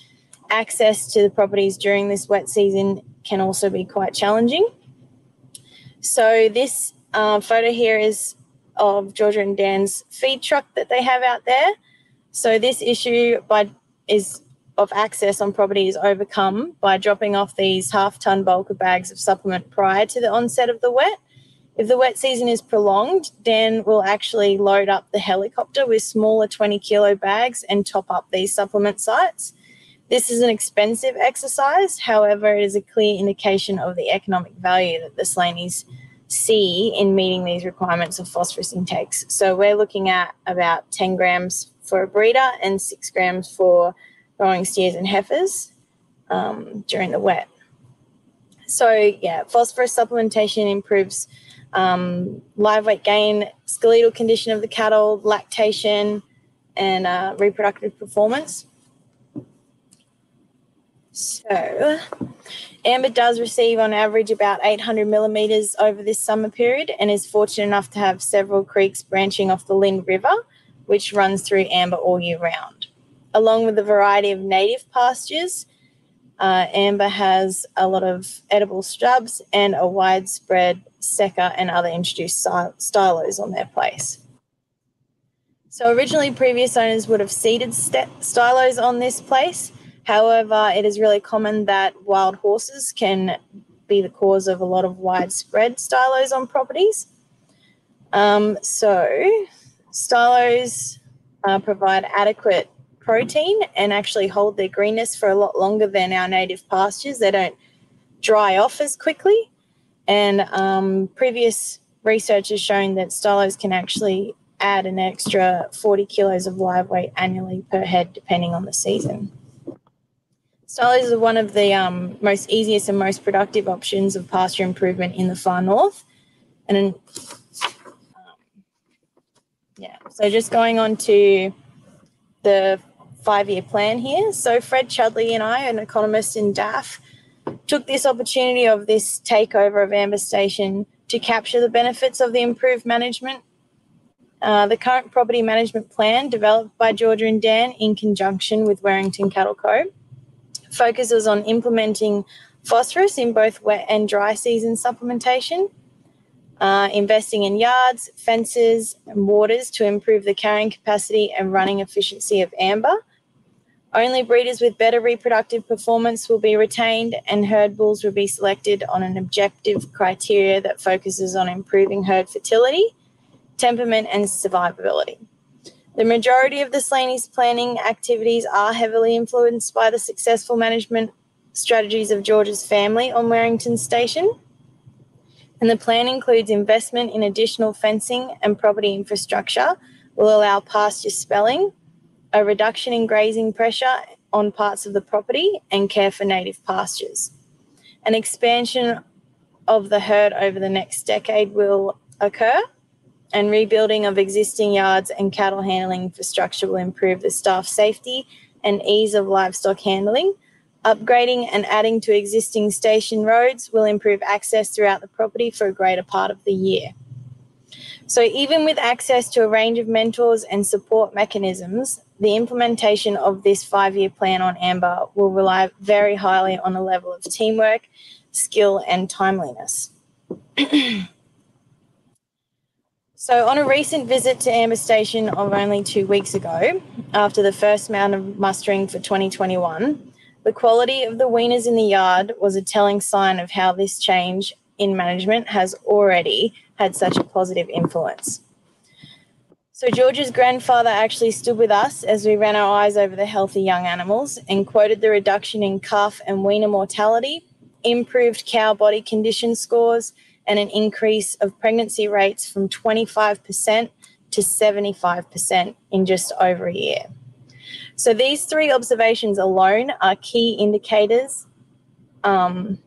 Access to the properties during this wet season can also be quite challenging. So this photo here is of Georgia and Dan's feed truck that they have out there. So this issue is of access on property is overcome by dropping off these half-ton bulk of bags of supplement prior to the onset of the wet. If the wet season is prolonged, Dan will actually load up the helicopter with smaller 20-kilo bags and top up these supplement sites. This is an expensive exercise. However, it is a clear indication of the economic value that the Slaney's see in meeting these requirements of phosphorus intakes. So we're looking at about 10 grams for a breeder and 6 grams for growing steers and heifers during the wet. So, yeah, phosphorus supplementation improves live weight gain, skeletal condition of the cattle, lactation, and reproductive performance. So, amber does receive on average about 800 millimetres over this summer period and is fortunate enough to have several creeks branching off the Lynd River, which runs through amber all year round. Along with a variety of native pastures, amber has a lot of edible shrubs and a widespread seca and other introduced stylos on their place. So originally previous owners would have seeded stylos on this place. However, it is really common that wild horses can be the cause of a lot of widespread stylos on properties. So stylos provide adequate protein and actually hold their greenness for a lot longer than our native pastures. They don't dry off as quickly. And previous research has shown that stylos can actually add an extra 40 kilos of live weight annually per head, depending on the season. Stylos are one of the most easiest and most productive options of pasture improvement in the far north. And yeah, so just going on to the 5-year plan here. So Fred Chudley and I, an economist in DAF, took this opportunity of this takeover of Amber Station to capture the benefits of the improved management. The current property management plan, developed by Georgia and Dan in conjunction with Werrington Cattle Co., focuses on implementing phosphorus in both wet and dry season supplementation, investing in yards, fences and waters to improve the carrying capacity and running efficiency of amber. Only breeders with better reproductive performance will be retained, and herd bulls will be selected on an objective criteria that focuses on improving herd fertility, temperament and survivability. The majority of the Slaney's planning activities are heavily influenced by the successful management strategies of George's family on Werrington Station. And the plan includes investment in additional fencing and property infrastructure will allow pasture spelling, a reduction in grazing pressure on parts of the property and care for native pastures. An expansion of the herd over the next decade will occur, and rebuilding of existing yards and cattle handling infrastructure will improve the staff safety and ease of livestock handling. Upgrading and adding to existing station roads will improve access throughout the property for a greater part of the year. So even with access to a range of mentors and support mechanisms, the implementation of this 5-year plan on amber will rely very highly on a level of teamwork, skill and timeliness. So on a recent visit to Amber Station of only 2 weeks ago, after the first round of mustering for 2021, the quality of the weaners in the yard was a telling sign of how this change in management has already had such a positive influence. So George's grandfather actually stood with us as we ran our eyes over the healthy young animals and quoted the reduction in calf and weaner mortality, improved cow body condition scores, and an increase of pregnancy rates from 25% to 75% in just over a year. So these 3 observations alone are key indicators and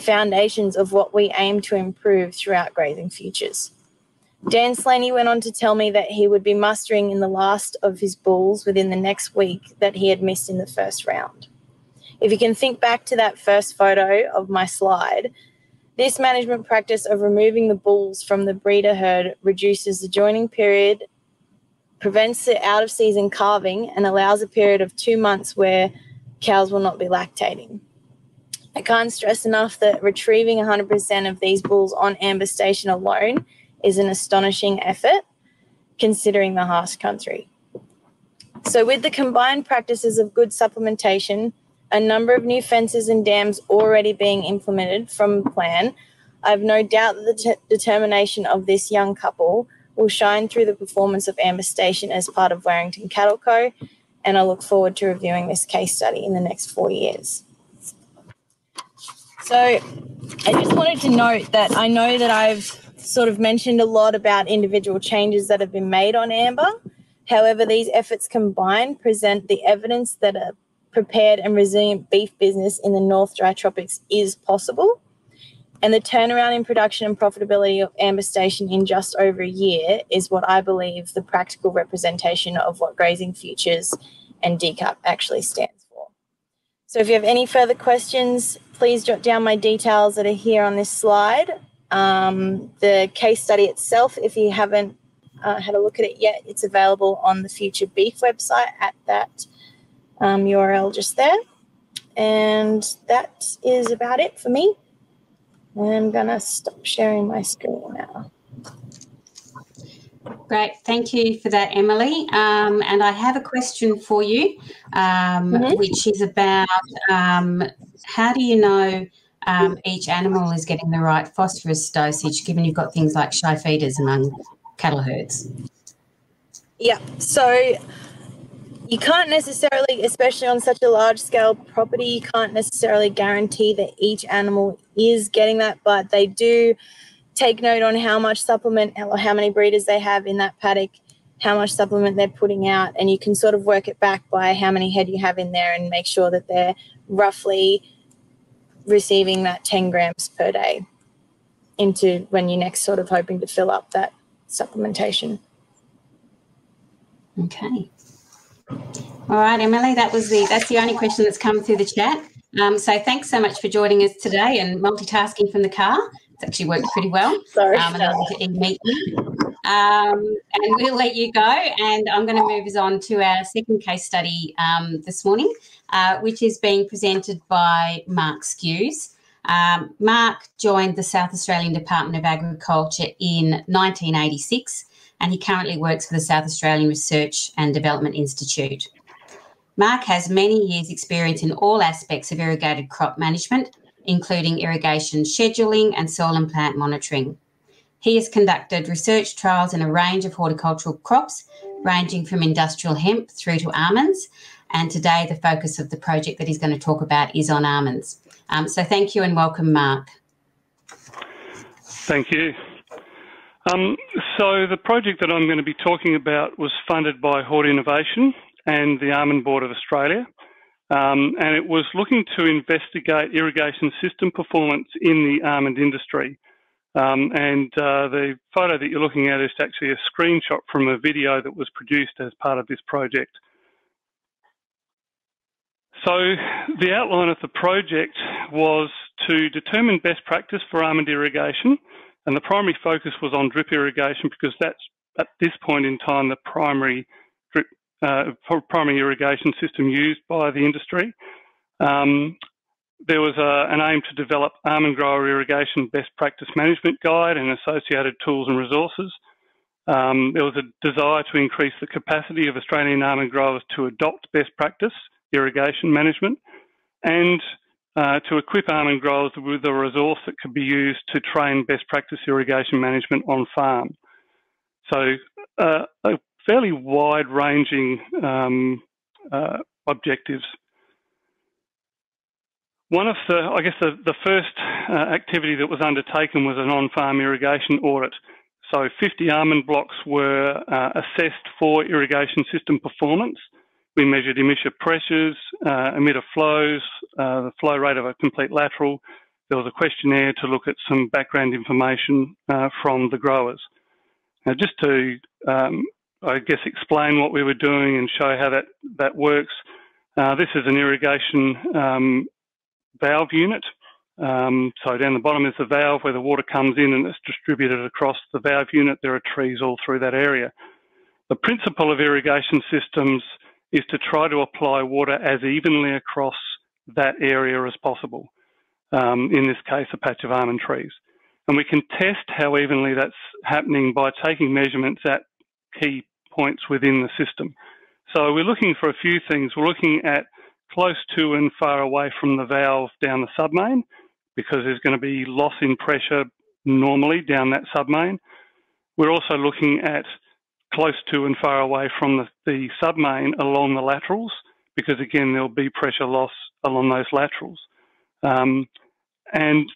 foundations of what we aim to improve throughout Grazing Futures. Dan Slaney went on to tell me that he would be mustering in the last of his bulls within the next week that he had missed in the first round. If you can think back to that first photo of my slide, this management practice of removing the bulls from the breeder herd reduces the joining period, prevents the out-of-season calving, and allows a period of 2 months where cows will not be lactating. I can't stress enough that retrieving 100% of these bulls on Amber Station alone is an astonishing effort, considering the harsh country. So with the combined practices of good supplementation, a number of new fences and dams already being implemented from plan, I have no doubt that the determination of this young couple will shine through the performance of Amber Station as part of Warrington Cattle Co, and I look forward to reviewing this case study in the next 4 years. So I just wanted to note that I know that I've sort of mentioned a lot about individual changes that have been made on Amber. However, these efforts combined present the evidence that a prepared and resilient beef business in the North Dry Tropics is possible. And the turnaround in production and profitability of Amber Station in just over a year is what I believe the practical representation of what Grazing Futures and DCAP actually stands for. So if you have any further questions, please jot down my details that are here on this slide. The case study itself, if you haven't had a look at it yet, it's available on the Future Beef website at that URL just there. And that is about it for me. I'm going to stop sharing my screen now. Great, thank you for that, Emily. And I have a question for you, which is about how do you know each animal is getting the right phosphorus dosage, given you've got things like shy feeders among cattle herds? Yeah, so you can't necessarily, especially on such a large scale property, you can't necessarily guarantee that each animal is getting that, but they do take note on how much supplement or how many breeders they have in that paddock, how much supplement they're putting out, and you can sort of work it back by how many head you have in there and make sure that they're roughly receiving that 10 grams per day into when you're next sort of hoping to fill up that supplementation. Okay. All right, Emily, that's the only question that's come through the chat. So thanks so much for joining us today and multitasking from the car. It's actually worked pretty well. Sorry. And meet you. And we'll let you go. And I'm going to move us on to our second case study this morning, which is being presented by Mark Skewes. Mark joined the South Australian Department of Agriculture in 1986, and he currently works for the South Australian Research and Development Institute. Mark has many years' experience in all aspects of irrigated crop management, including irrigation scheduling and soil and plant monitoring. He has conducted research trials in a range of horticultural crops, ranging from industrial hemp through to almonds, and today the focus of the project that he's going to talk about is on almonds. So thank you and welcome, Mark. Thank you. So the project that I'm going to be talking about was funded by Hort Innovation and the Almond Board of Australia, and it was looking to investigate irrigation system performance in the almond industry. The photo that you're looking at is actually a screenshot from a video that was produced as part of this project. So the outline of the project was to determine best practice for almond irrigation, and the primary focus was on drip irrigation because that's, at this point in time, the primary irrigation system used by the industry. There was an aim to develop almond grower irrigation best practice management guide and associated tools and resources. There was a desire to increase the capacity of Australian almond growers to adopt best practice irrigation management and to equip almond growers with a resource that could be used to train best practice irrigation management on farm. So a fairly wide-ranging objectives. One of the first activity that was undertaken was an on-farm irrigation audit. So 50 almond blocks were assessed for irrigation system performance. We measured emitter pressures, emitter flows, the flow rate of a complete lateral. There was a questionnaire to look at some background information from the growers. Now, just to, explain what we were doing and show how that works, this is an irrigation valve unit. So down the bottom is the valve where the water comes in and it's distributed across the valve unit. There are trees all through that area. The principle of irrigation systems is to try to apply water as evenly across that area as possible. In this case, a patch of almond trees. And we can test how evenly that's happening by taking measurements at key points within the system. So we're looking for a few things. We're looking at close to and far away from the valve down the submain, because there's going to be loss in pressure normally down that submain. We're also looking at close to and far away from the submain along the laterals, because again, there'll be pressure loss along those laterals. And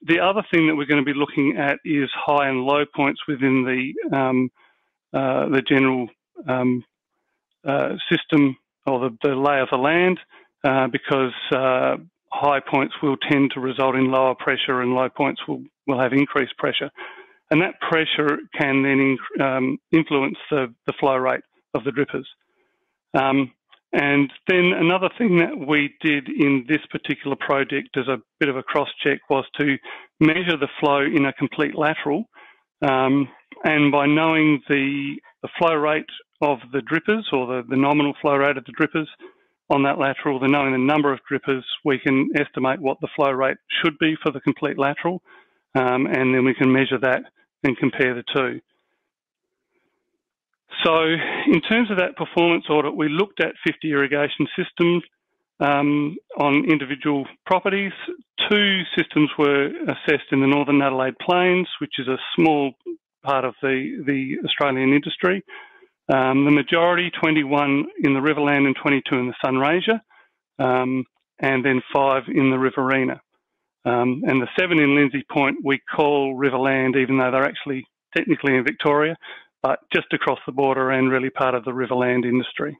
the other thing that we're going to be looking at is high and low points within the general system, or the lay of the land, because high points will tend to result in lower pressure and low points will have increased pressure. And that pressure can then influence the flow rate of the drippers. And then another thing that we did in this particular project as a bit of a cross-check was to measure the flow in a complete lateral. And by knowing the flow rate of the drippers, or the nominal flow rate of the drippers on that lateral, then knowing the number of drippers, we can estimate what the flow rate should be for the complete lateral. And then we can measure that and compare the two. So in terms of that performance audit, we looked at 50 irrigation systems on individual properties. 2 systems were assessed in the Northern Adelaide Plains, which is a small part of the Australian industry. The majority, 21 in the Riverland and 22 in the Sunraysia, and then 5 in the Riverina. And the 7 in Lindsay Point we call Riverland, even though they're actually technically in Victoria, but just across the border and really part of the Riverland industry.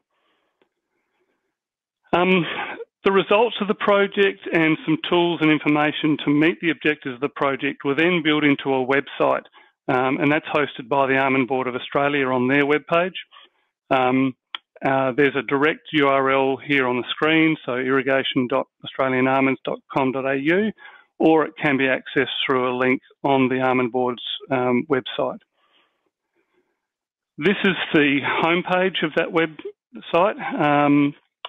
The results of the project and some tools and information to meet the objectives of the project were then built into a website, and that's hosted by the Almond Board of Australia on their webpage. There's a direct URL here on the screen, so irrigation.australianalmonds.com.au, or it can be accessed through a link on the Almond Board's website. This is the homepage of that website,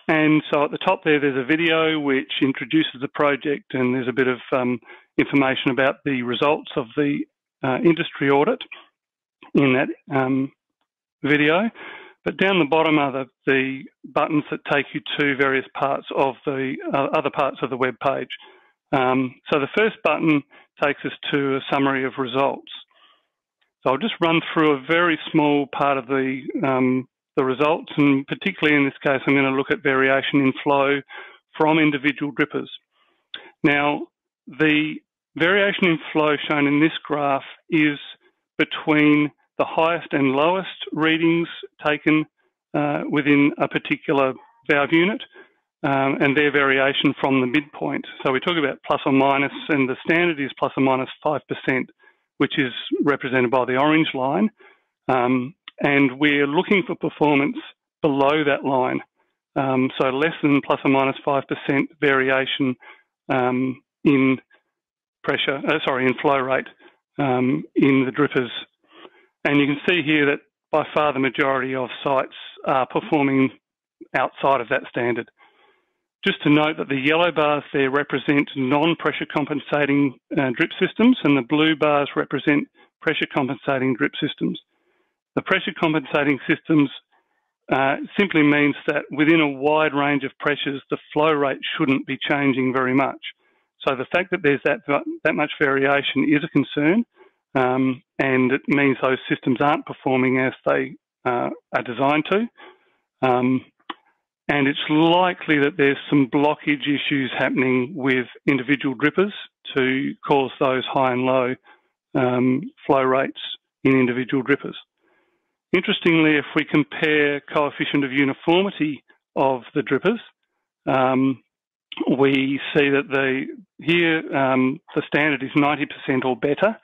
and so at the top there's a video which introduces the project, and there's a bit of information about the results of the industry audit in that video. But down the bottom are the buttons that take you to various parts of the other parts of the web page. So the first button takes us to a summary of results. So I'll just run through a very small part of the results, and particularly in this case, I'm going to look at variation in flow from individual drippers. Now, the variation in flow shown in this graph is between the highest and lowest readings taken within a particular valve unit, and their variation from the midpoint. So we talk about plus or minus, and the standard is plus or minus 5%, which is represented by the orange line. And we're looking for performance below that line. So less than plus or minus 5% variation in pressure, in flow rate in the drippers. And you can see here that by far the majority of sites are performing outside of that standard. Just to note that the yellow bars there represent non-pressure compensating drip systems, and the blue bars represent pressure compensating drip systems. The pressure compensating systems simply means that within a wide range of pressures, the flow rate shouldn't be changing very much. So the fact that there's that much variation is a concern, and it means those systems aren't performing as they are designed to. And it's likely that there's some blockage issues happening with individual drippers to cause those high and low flow rates in individual drippers. Interestingly, if we compare coefficient of uniformity of the drippers, we see that the standard is 90% or better.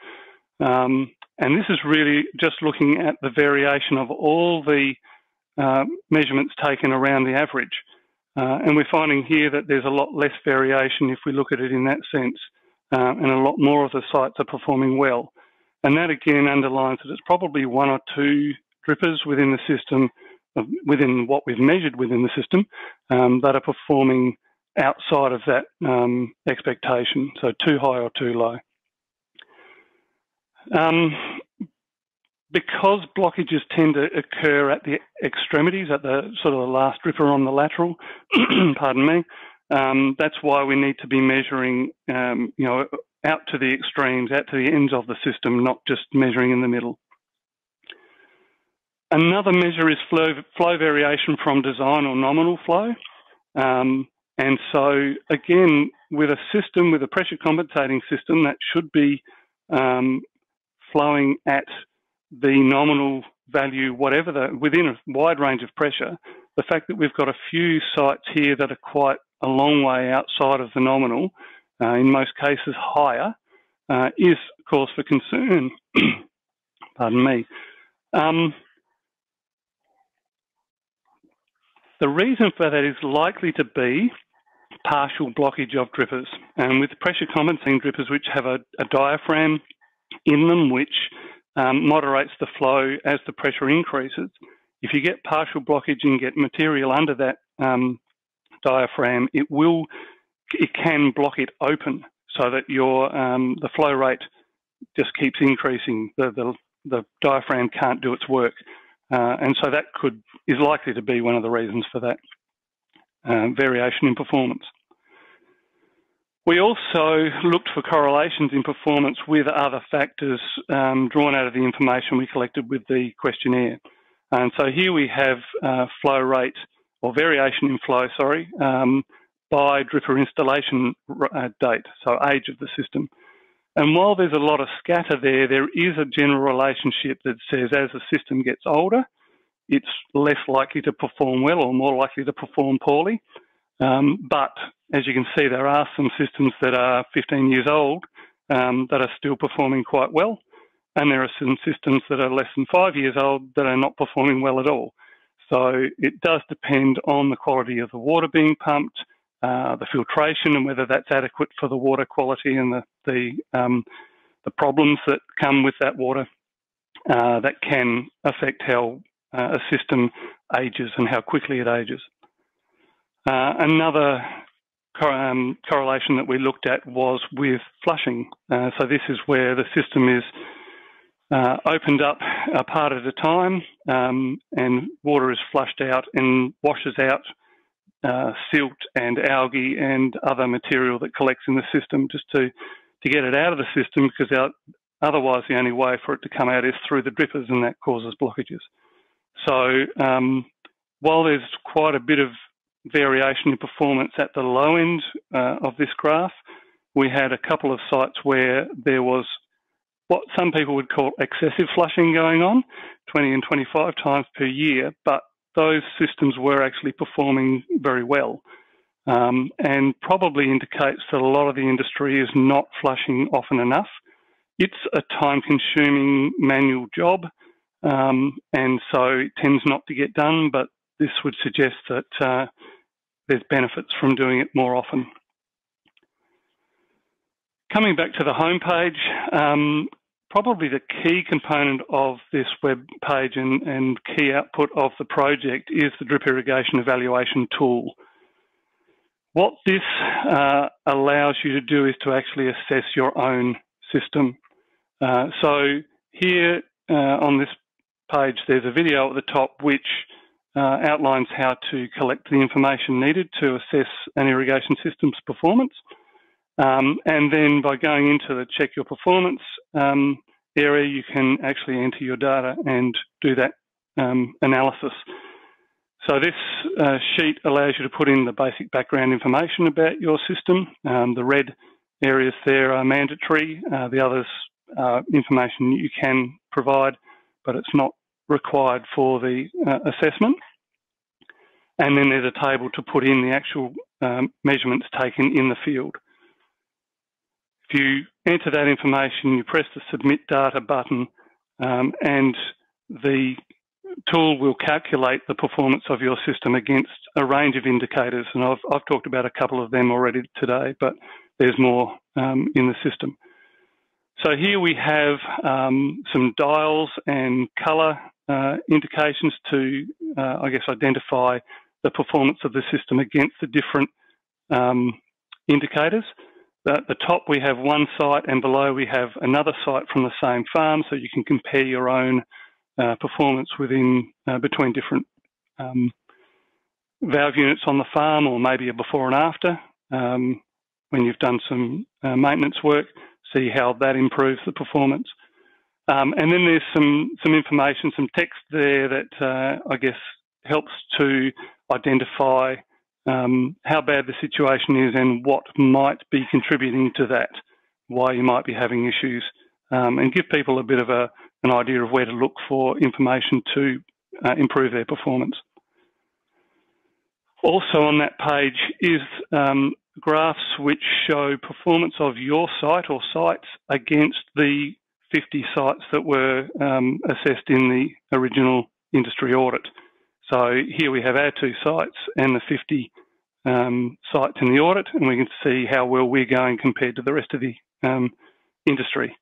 And this is really just looking at the variation of all the measurements taken around the average. And we're finding here that there's a lot less variation if we look at it in that sense, and a lot more of the sites are performing well. And that again underlines that it's probably 1 or 2 drippers within the system, within what we've measured within the system, that are performing outside of that expectation, so too high or too low. because blockages tend to occur at the extremities, at the sort of the last dripper on the lateral, pardon me, that's why we need to be measuring, you know, out to the extremes, out to the ends of the system, not just measuring in the middle. Another measure is flow variation from design or nominal flow. And so, again, with a system, with a pressure compensating system that should be flowing at the nominal value, whatever, within a wide range of pressure, the fact that we've got a few sites here that are quite a long way outside of the nominal, in most cases higher, is cause for concern. Pardon me. The reason for that is likely to be partial blockage of drippers. And with pressure compensating drippers, which have a diaphragm in them, which moderates the flow as the pressure increases, if you get partial blockage and get material under that diaphragm, it can block it open so that your the flow rate just keeps increasing. The diaphragm can't do its work. And so that is likely to be one of the reasons for that variation in performance. We also looked for correlations in performance with other factors drawn out of the information we collected with the questionnaire. And so here we have flow rate, or variation in flow, sorry, by dripper installation date, so age of the system. And while there's a lot of scatter there, there is a general relationship that says as the system gets older, it's less likely to perform well or more likely to perform poorly. But as you can see, there are some systems that are 15 years old that are still performing quite well. And there are some systems that are less than 5 years old that are not performing well at all. So it does depend on the quality of the water being pumped, the filtration and whether that's adequate for the water quality and the problems that come with that water that can affect how a system ages and how quickly it ages. Another correlation that we looked at was with flushing. So this is where the system is opened up a part at a time and water is flushed out and washes out silt and algae and other material that collects in the system just to get it out of the system, because otherwise the only way for it to come out is through the drippers, and that causes blockages. So while there's quite a bit of variation in performance at the low end of this graph, we had a couple of sites where there was what some people would call excessive flushing going on, 20 and 25 times per year, but those systems were actually performing very well, and probably indicates that a lot of the industry is not flushing often enough. It's a time-consuming manual job, and so it tends not to get done, but this would suggest that there's benefits from doing it more often. Coming back to the homepage, probably the key component of this web page and key output of the project is the drip irrigation evaluation tool. What this allows you to do is to actually assess your own system. So here on this page, there's a video at the top which outlines how to collect the information needed to assess an irrigation system's performance. And then by going into the check your performance area, you can actually enter your data and do that analysis. So this sheet allows you to put in the basic background information about your system. The red areas there are mandatory. The others are information you can provide, but it's not required for the assessment. And then there's a table to put in the actual measurements taken in the field. If you enter that information, you press the Submit Data button, and the tool will calculate the performance of your system against a range of indicators. And I've talked about a couple of them already today, but there's more in the system. So here we have some dials and colour indications to, I guess, identify the performance of the system against the different indicators. at the top we have one site and below we have another site from the same farm, so you can compare your own performance between different valve units on the farm, or maybe a before and after when you've done some maintenance work, see how that improves the performance. And then there's some information, some text there that I guess helps to identify how bad the situation is and what might be contributing to that, why you might be having issues, and give people a bit of an idea of where to look for information to improve their performance. Also on that page is graphs which show performance of your site or sites against the 50 sites that were assessed in the original industry audit. So here we have our 2 sites and the 50 sites in the audit, and we can see how well we're going compared to the rest of the industry.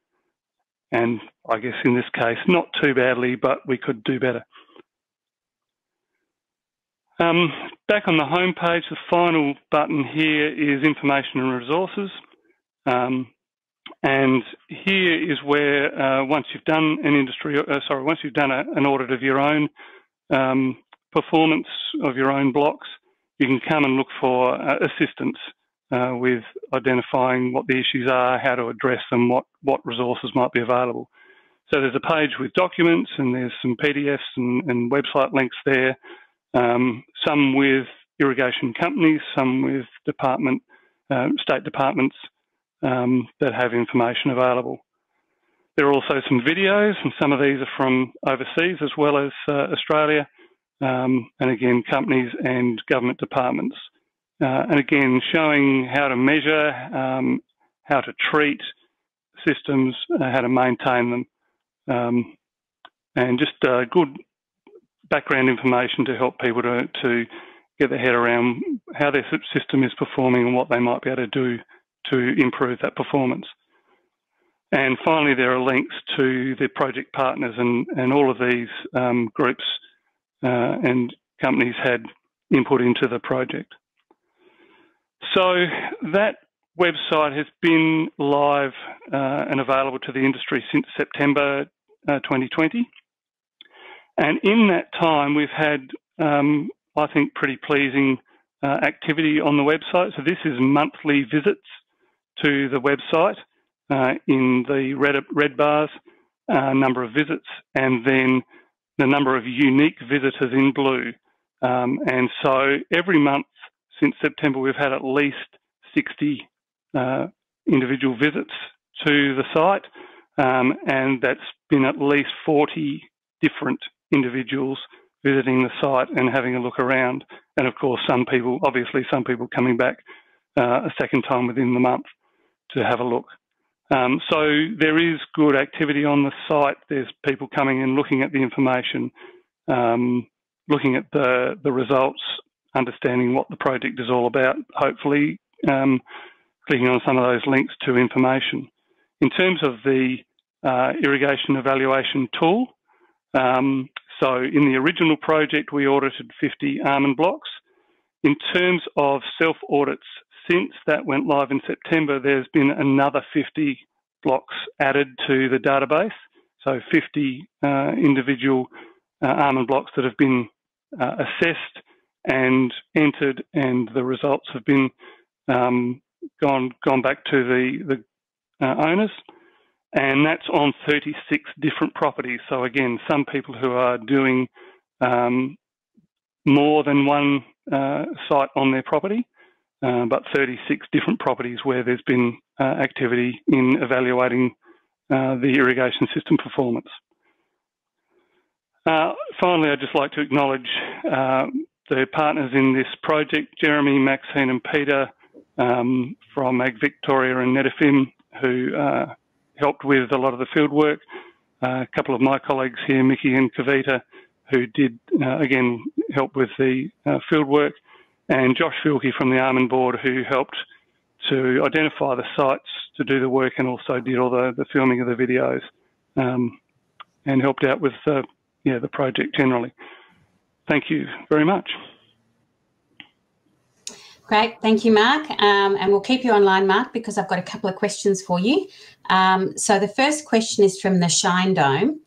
And I guess in this case, not too badly, but we could do better. Back on the home page, the final button here is information and resources. And here is where once you've done an audit of your own performance of your own blocks, you can come and look for assistance with identifying what the issues are, how to address them, what resources might be available. So there's a page with documents, and there's some PDFs and website links there, some with irrigation companies, some with state departments that have information available. There are also some videos, and some of these are from overseas as well as Australia, and again, companies and government departments. And again, showing how to measure, how to treat systems, how to maintain them, and just good background information to help people to get their head around how their system is performing and what they might be able to do to improve that performance. And finally, there are links to the project partners, and all of these groups and companies had input into the project. So that website has been live and available to the industry since September 2020. And in that time, we've had, I think, pretty pleasing activity on the website. So this is monthly visits to the website in the red bars, number of visits, and then the number of unique visitors in blue. And so every month since September, we've had at least 60 individual visits to the site, and that's been at least 40 different individuals visiting the site and having a look around. And of course, some people coming back a second time within the month to have a look. So there is good activity on the site. There's people coming in, looking at the information, looking at the results, understanding what the project is all about, hopefully clicking on some of those links to information. In terms of the irrigation evaluation tool, so in the original project, we audited 50 almond blocks. In terms of self-audits, since that went live in September, there's been another 50 blocks added to the database. So 50 individual almond blocks that have been assessed and entered, and the results have been gone back to the owners. And that's on 36 different properties. So again, some people who are doing more than one site on their property, but 36 different properties where there's been activity in evaluating the irrigation system performance. Finally, I'd just like to acknowledge the partners in this project, Jeremy, Maxine and Peter from Ag Victoria and Netafim, who helped with a lot of the field work. A couple of my colleagues here, Mickey and Kavita, who did, again, help with the field work, and Josh Filkey from the Almond board, who helped to identify the sites to do the work and also did all the filming of the videos and helped out with the project generally. Thank you very much. Great, thank you, Mark. And we'll keep you online, Mark, because I've got a couple of questions for you. So the first question is from the Shine Dome.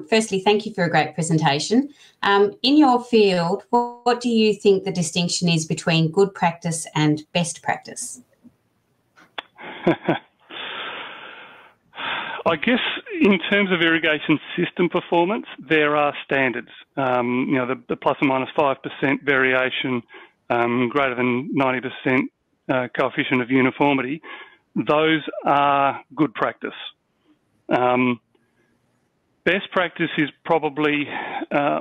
Firstly, thank you for a great presentation. In your field, what do you think the distinction is between good practice and best practice? I guess in terms of irrigation system performance, there are standards. You know, the plus or minus 5% variation, greater than 90% coefficient of uniformity. Those are good practice. Best practice is probably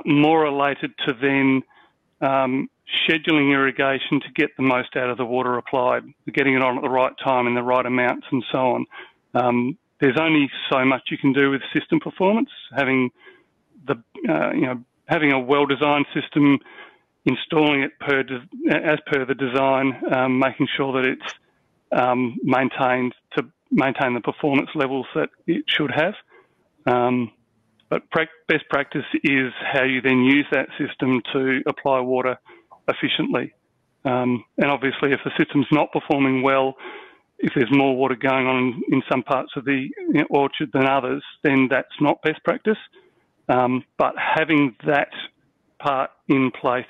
more related to then scheduling irrigation to get the most out of the water applied, getting it on at the right time in the right amounts and so on. There's only so much you can do with system performance. Having having a well-designed system, installing it as per the design, making sure that it's maintained to maintain the performance levels that it should have. But best practice is how you then use that system to apply water efficiently. And obviously, if the system's not performing well, if there's more water going on in some parts of the orchard than others, then that's not best practice. But having that part in place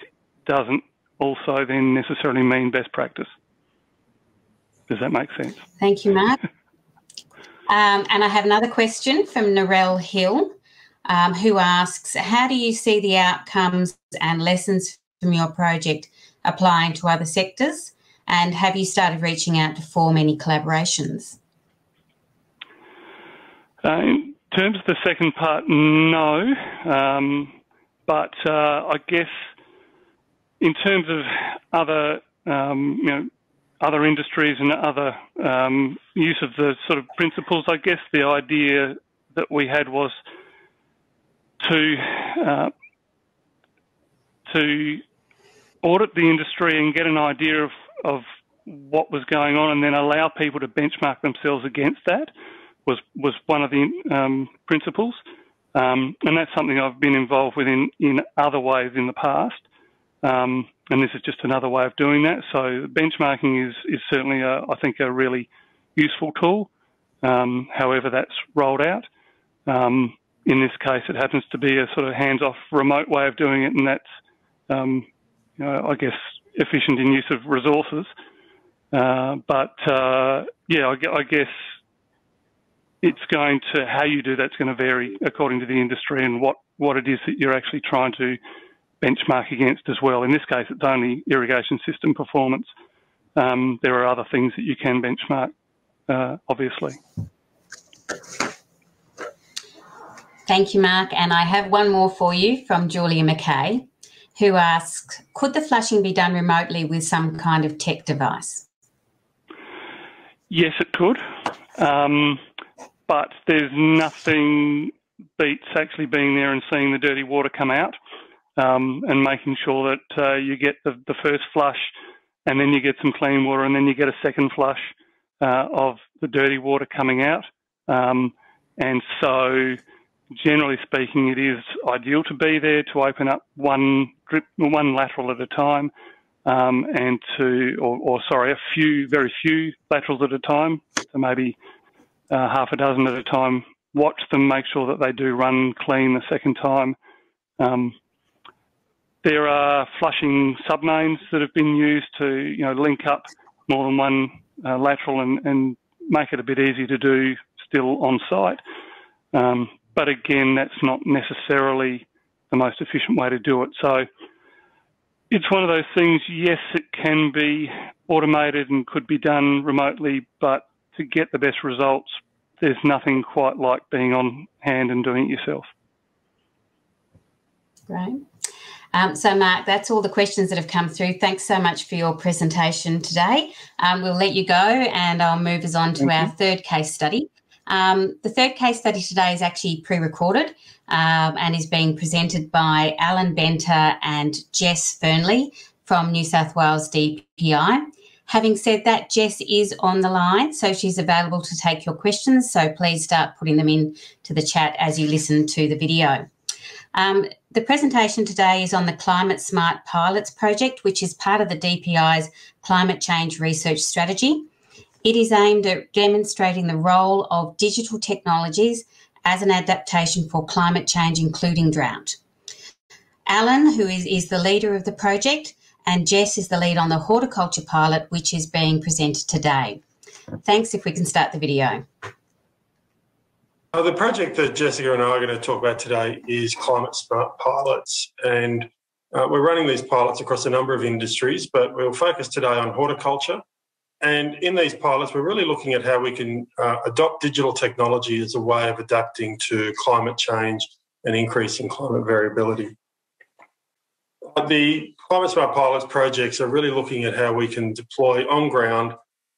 doesn't also then necessarily mean best practice. Does that make sense? Thank you, Mark. And I have another question from Narelle Hill, who asks, how do you see the outcomes and lessons from your project applying to other sectors? And have you started reaching out to form any collaborations? In terms of the second part, no. But I guess in terms of other, other industries and other use of the sort of principles, I guess the idea that we had was to audit the industry and get an idea of what was going on, and then allow people to benchmark themselves against that was one of the principles. And that's something I've been involved with in other ways in the past. And this is just another way of doing that. So benchmarking is certainly, I think, a really useful tool, however that's rolled out. In this case, it happens to be a sort of hands-off remote way of doing it, and that's, I guess, efficient in use of resources. But I guess it's going to, how you do that's going to vary according to the industry and what it is that you're actually trying to benchmark against as well. In this case, it's only irrigation system performance. There are other things that you can benchmark, obviously. Thank you, Mark. And I have one more for you from Julia McKay, who asks, could the flushing be done remotely with some kind of tech device? Yes, it could. But there's nothing beats actually being there and seeing the dirty water come out, and making sure that you get the first flush, and then you get some clean water, and then you get a second flush of the dirty water coming out. And so, generally speaking, it is ideal to be there to open up one lateral at a time, and a few, very few laterals at a time. So maybe half a dozen at a time. Watch them, make sure that they do run clean the second time. There are flushing submains that have been used to, link up more than one lateral and make it a bit easier to do still on site. But again, that's not necessarily the most efficient way to do it. So it's one of those things, yes, it can be automated and could be done remotely, but to get the best results, there's nothing quite like being on hand and doing it yourself. Great. So, Mark, that's all the questions that have come through. Thanks so much for your presentation today. We'll let you go, and I'll move us on to our third case study. The third case study today is actually pre-recorded and is being presented by Allan Benter and Jess Fearnley from New South Wales DPI. Having said that, Jess is on the line, so she's available to take your questions. So please start putting them in to the chat as you listen to the video. The presentation today is on the Climate Smart Pilots project, which is part of the DPI's Climate Change Research Strategy. It is aimed at demonstrating the role of digital technologies as an adaptation for climate change, including drought. Allan, who is the leader of the project, and Jess is the lead on the horticulture pilot, which is being presented today. Thanks. If we can start the video. The project that Jessica and I are going to talk about today is Climate Smart Pilots, and we're running these pilots across a number of industries, but we'll focus today on horticulture. And in these pilots, we're really looking at how we can adopt digital technology as a way of adapting to climate change and increasing climate variability. The Climate Smart Pilots projects are really looking at how we can deploy on ground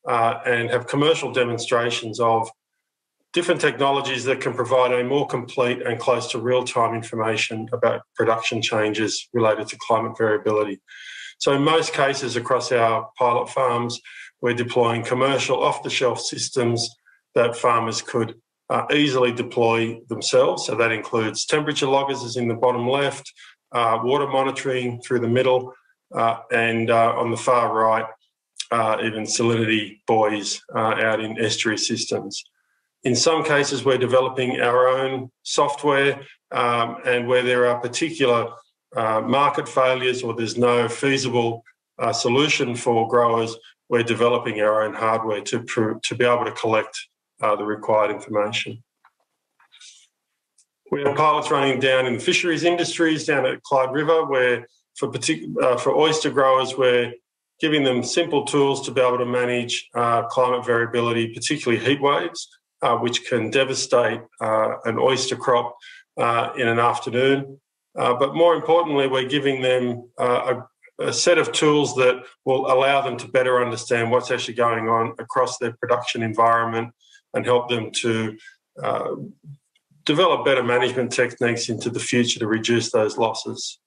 and have commercial demonstrations of different technologies that can provide a more complete and close to real-time information about production changes related to climate variability. So in most cases across our pilot farms, we're deploying commercial off-the-shelf systems that farmers could easily deploy themselves. So that includes temperature loggers as in the bottom left, water monitoring through the middle, and on the far right, even salinity buoys out in estuary systems. In some cases, we're developing our own software, and where there are particular market failures or there's no feasible solution for growers, we're developing our own hardware to be able to collect the required information. We have pilots running down in the fisheries industries down at Clyde River, where for oyster growers, we're giving them simple tools to be able to manage climate variability, particularly heat waves, which can devastate an oyster crop in an afternoon. But more importantly, we're giving them a set of tools that will allow them to better understand what's actually going on across their production environment and help them to develop better management techniques into the future to reduce those losses.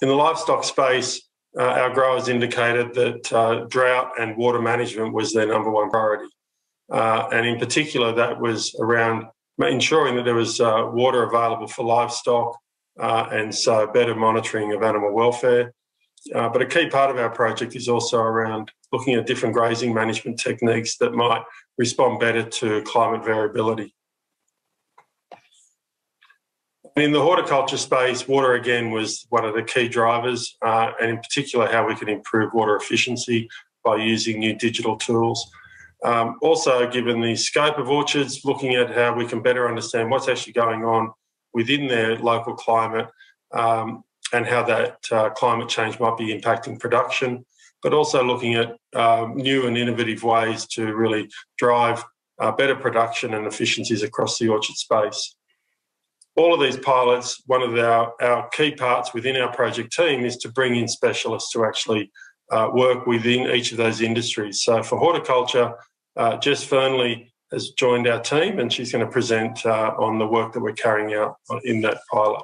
In the livestock space, our growers indicated that drought and water management was their number one priority. And in particular, that was around ensuring that there was water available for livestock and so better monitoring of animal welfare. But a key part of our project is also around looking at different grazing management techniques that might respond better to climate variability. In the horticulture space, water again was one of the key drivers, and in particular how we can improve water efficiency by using new digital tools. Also, given the scope of orchards, looking at how we can better understand what's actually going on within their local climate and how that climate change might be impacting production, but also looking at new and innovative ways to really drive better production and efficiencies across the orchard space. All of these pilots, one of our key parts within our project team is to bring in specialists to actually work within each of those industries. So for horticulture, Jess Fearnley has joined our team and she's going to present on the work that we're carrying out in that pilot.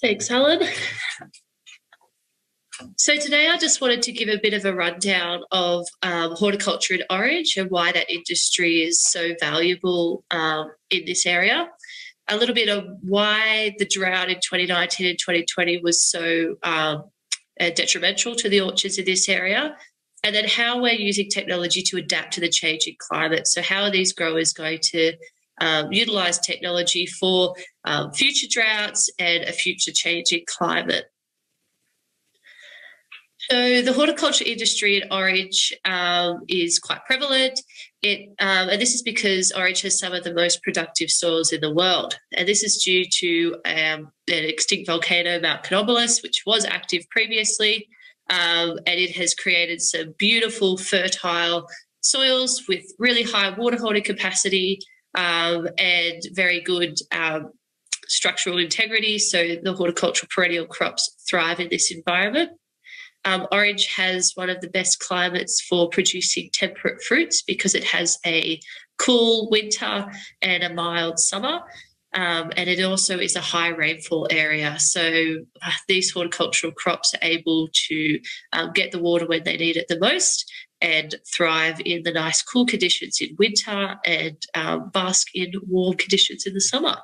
Thanks, Allan. So today I just wanted to give a bit of a rundown of horticulture in Orange and why that industry is so valuable in this area. A little bit of why the drought in 2019 and 2020 was so detrimental to the orchards in this area, and then how we're using technology to adapt to the changing climate. So how are these growers going to utilise technology for future droughts and a future changing climate? So the horticulture industry in Orange is quite prevalent. And this is because Orange has some of the most productive soils in the world. And this is due to an extinct volcano, Mount Canobolas, which was active previously. And it has created some beautiful, fertile soils with really high water holding capacity and very good structural integrity. So the horticultural perennial crops thrive in this environment. Orange has one of the best climates for producing temperate fruits because it has a cool winter and a mild summer. And it also is a high rainfall area. So these horticultural crops are able to get the water when they need it the most and thrive in the nice cool conditions in winter and bask in warm conditions in the summer.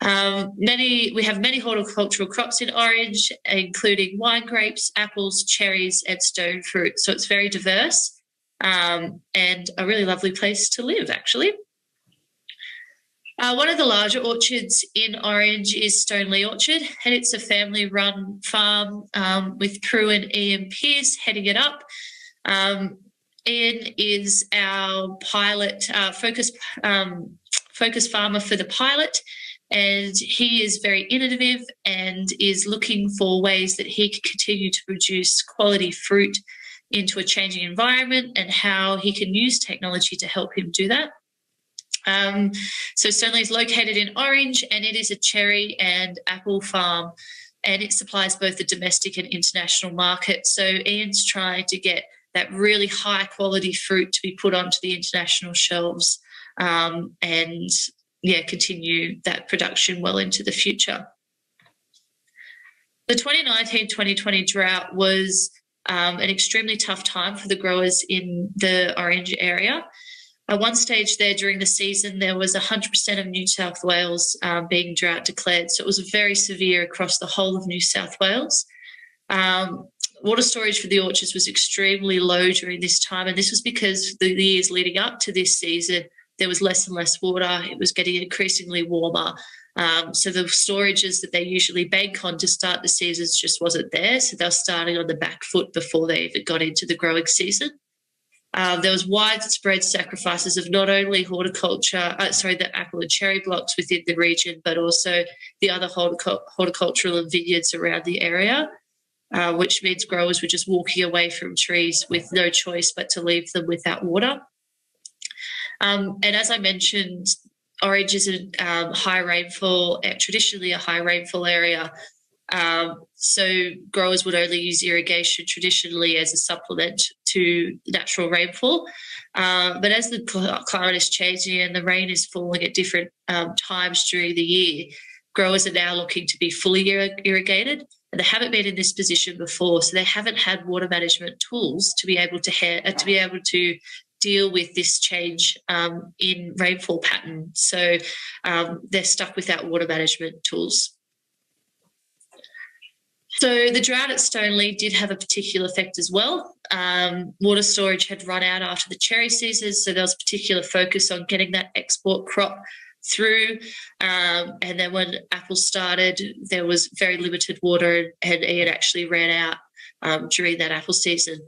We have many horticultural crops in Orange, including wine grapes, apples, cherries, and stone fruit. So it's very diverse and a really lovely place to live, actually. One of the larger orchards in Orange is Stoneleigh Orchard, and it's a family-run farm with Prue and Ian Pearce heading it up. Ian is our pilot focus farmer for the pilot, and he is very innovative and is looking for ways that he can continue to produce quality fruit into a changing environment and how he can use technology to help him do that. So Stoneleigh is located in Orange, and it is a cherry and apple farm, and it supplies both the domestic and international market. So Ian's trying to get that really high quality fruit to be put onto the international shelves and continue that production well into the future. The 2019-2020 drought was an extremely tough time for the growers in the Orange area. At one stage there during the season, there was 100% of New South Wales being drought declared. So it was very severe across the whole of New South Wales. Water storage for the orchards was extremely low during this time. And this was because the years leading up to this season, there was less and less water. It was getting increasingly warmer. So the storages that they usually bank on to start the seasons just wasn't there. So they were starting on the back foot before they even got into the growing season. There was widespread sacrifices of not only the apple and cherry blocks within the region, but also the other horticultural and vineyards around the area, which means growers were just walking away from trees with no choice but to leave them without water. And as I mentioned, Orange is a high rainfall, traditionally a high rainfall area. So growers would only use irrigation traditionally as a supplement to natural rainfall. But as the climate is changing and the rain is falling at different times during the year, growers are now looking to be fully irrigated, and they haven't been in this position before. So they haven't had water management tools to be able to deal with this change in rainfall pattern. So they're stuck without water management tools. So the drought at Stoneleigh did have a particular effect as well. Water storage had run out after the cherry season, so there was a particular focus on getting that export crop through. And then when apples started, there was very limited water, and Ian actually ran out during that apple season.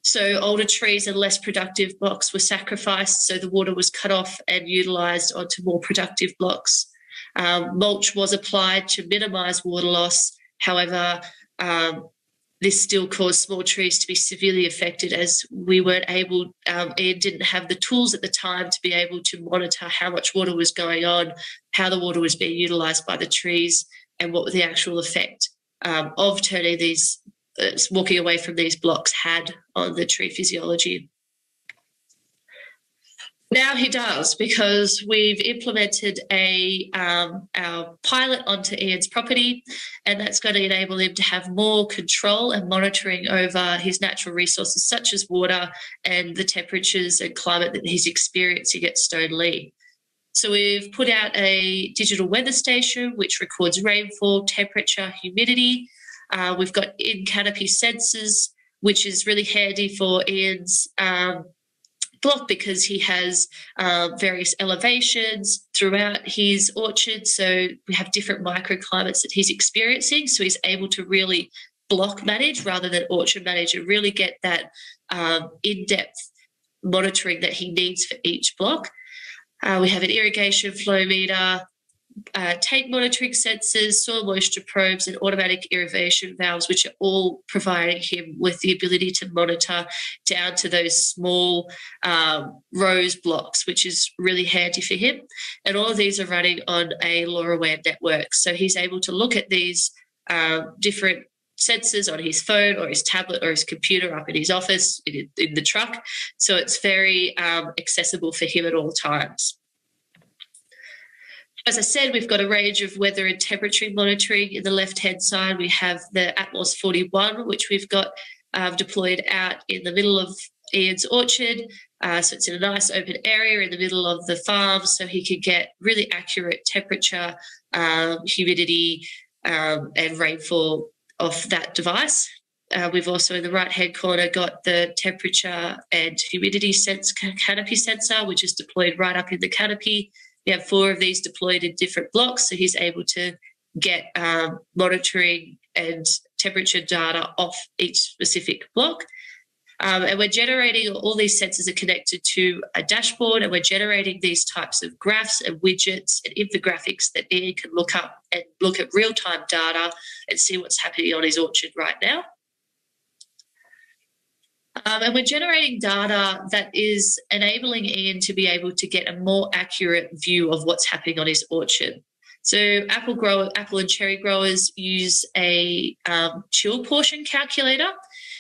So older trees and less productive blocks were sacrificed, so the water was cut off and utilised onto more productive blocks. Mulch was applied to minimise water loss. However, this still caused small trees to be severely affected, as we weren't able, Ian didn't have the tools at the time to be able to monitor how much water was going on, how the water was being utilised by the trees, and what the actual effect of turning these, walking away from these blocks had on the tree physiology. Now he does, because we've implemented our pilot onto Ian's property, and that's going to enable him to have more control and monitoring over his natural resources, such as water and the temperatures and climate that he's experiencing at Stoneleigh. So we've put out a digital weather station which records rainfall, temperature, humidity. We've got in-canopy sensors, which is really handy for Ian's block, because he has various elevations throughout his orchard. So we have different microclimates that he's experiencing. So he's able to really block manage rather than orchard manage, and really get that in-depth monitoring that he needs for each block. We have an irrigation flow meter, tank monitoring sensors, soil moisture probes, and automatic irrigation valves, which are all providing him with the ability to monitor down to those small rose blocks, which is really handy for him. And all of these are running on a LoRaWAN network. So he's able to look at these different sensors on his phone or his tablet or his computer up in his office, in the truck. So it's very accessible for him at all times. As I said, we've got a range of weather and temperature monitoring. In the left-hand side, we have the Atmos 41, which we've got deployed out in the middle of Ian's orchard. So it's in a nice open area in the middle of the farm, so he could get really accurate temperature, humidity, and rainfall off that device. We've also in the right-hand corner got the temperature and humidity canopy sensor, which is deployed right up in the canopy. We have 4 of these deployed in different blocks, so he's able to get monitoring and temperature data off each specific block. And we're generating, all these sensors are connected to a dashboard, and we're generating these types of graphs and widgets and infographics that Ian can look up and look at real-time data and see what's happening on his orchard right now. And we're generating data that is enabling Ian to be able to get a more accurate view of what's happening on his orchard. So apple and cherry growers use a chill portion calculator.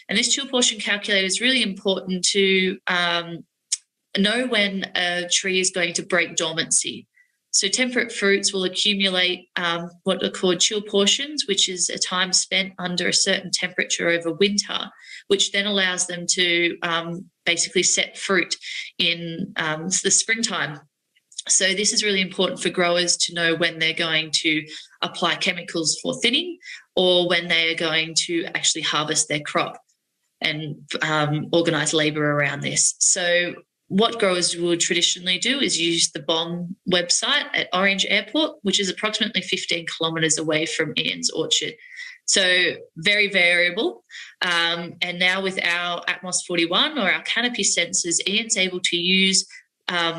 And this chill portion calculator is really important to know when a tree is going to break dormancy. So temperate fruits will accumulate what are called chill portions, which is a time spent under a certain temperature over winter, which then allows them to basically set fruit in the springtime. So this is really important for growers to know when they're going to apply chemicals for thinning or when they are going to actually harvest their crop and organise labour around this. So what growers would traditionally do is use the BOM website at Orange Airport, which is approximately 15 kilometres away from Ian's orchard. So very variable. And now with our Atmos 41 or our canopy sensors, Ian's able to use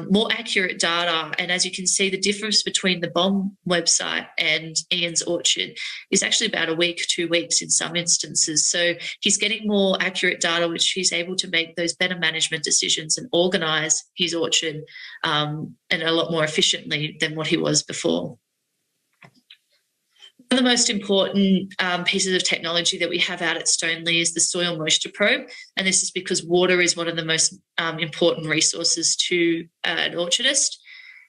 more accurate data. And as you can see, the difference between the BOM website and Ian's orchard is actually about a week, 2 weeks in some instances. So he's getting more accurate data, which he's able to make those better management decisions and organise his orchard and a lot more efficiently than what he was before. One of the most important pieces of technology that we have out at Fearnley is the soil moisture probe, and this is because water is one of the most important resources to an orchardist.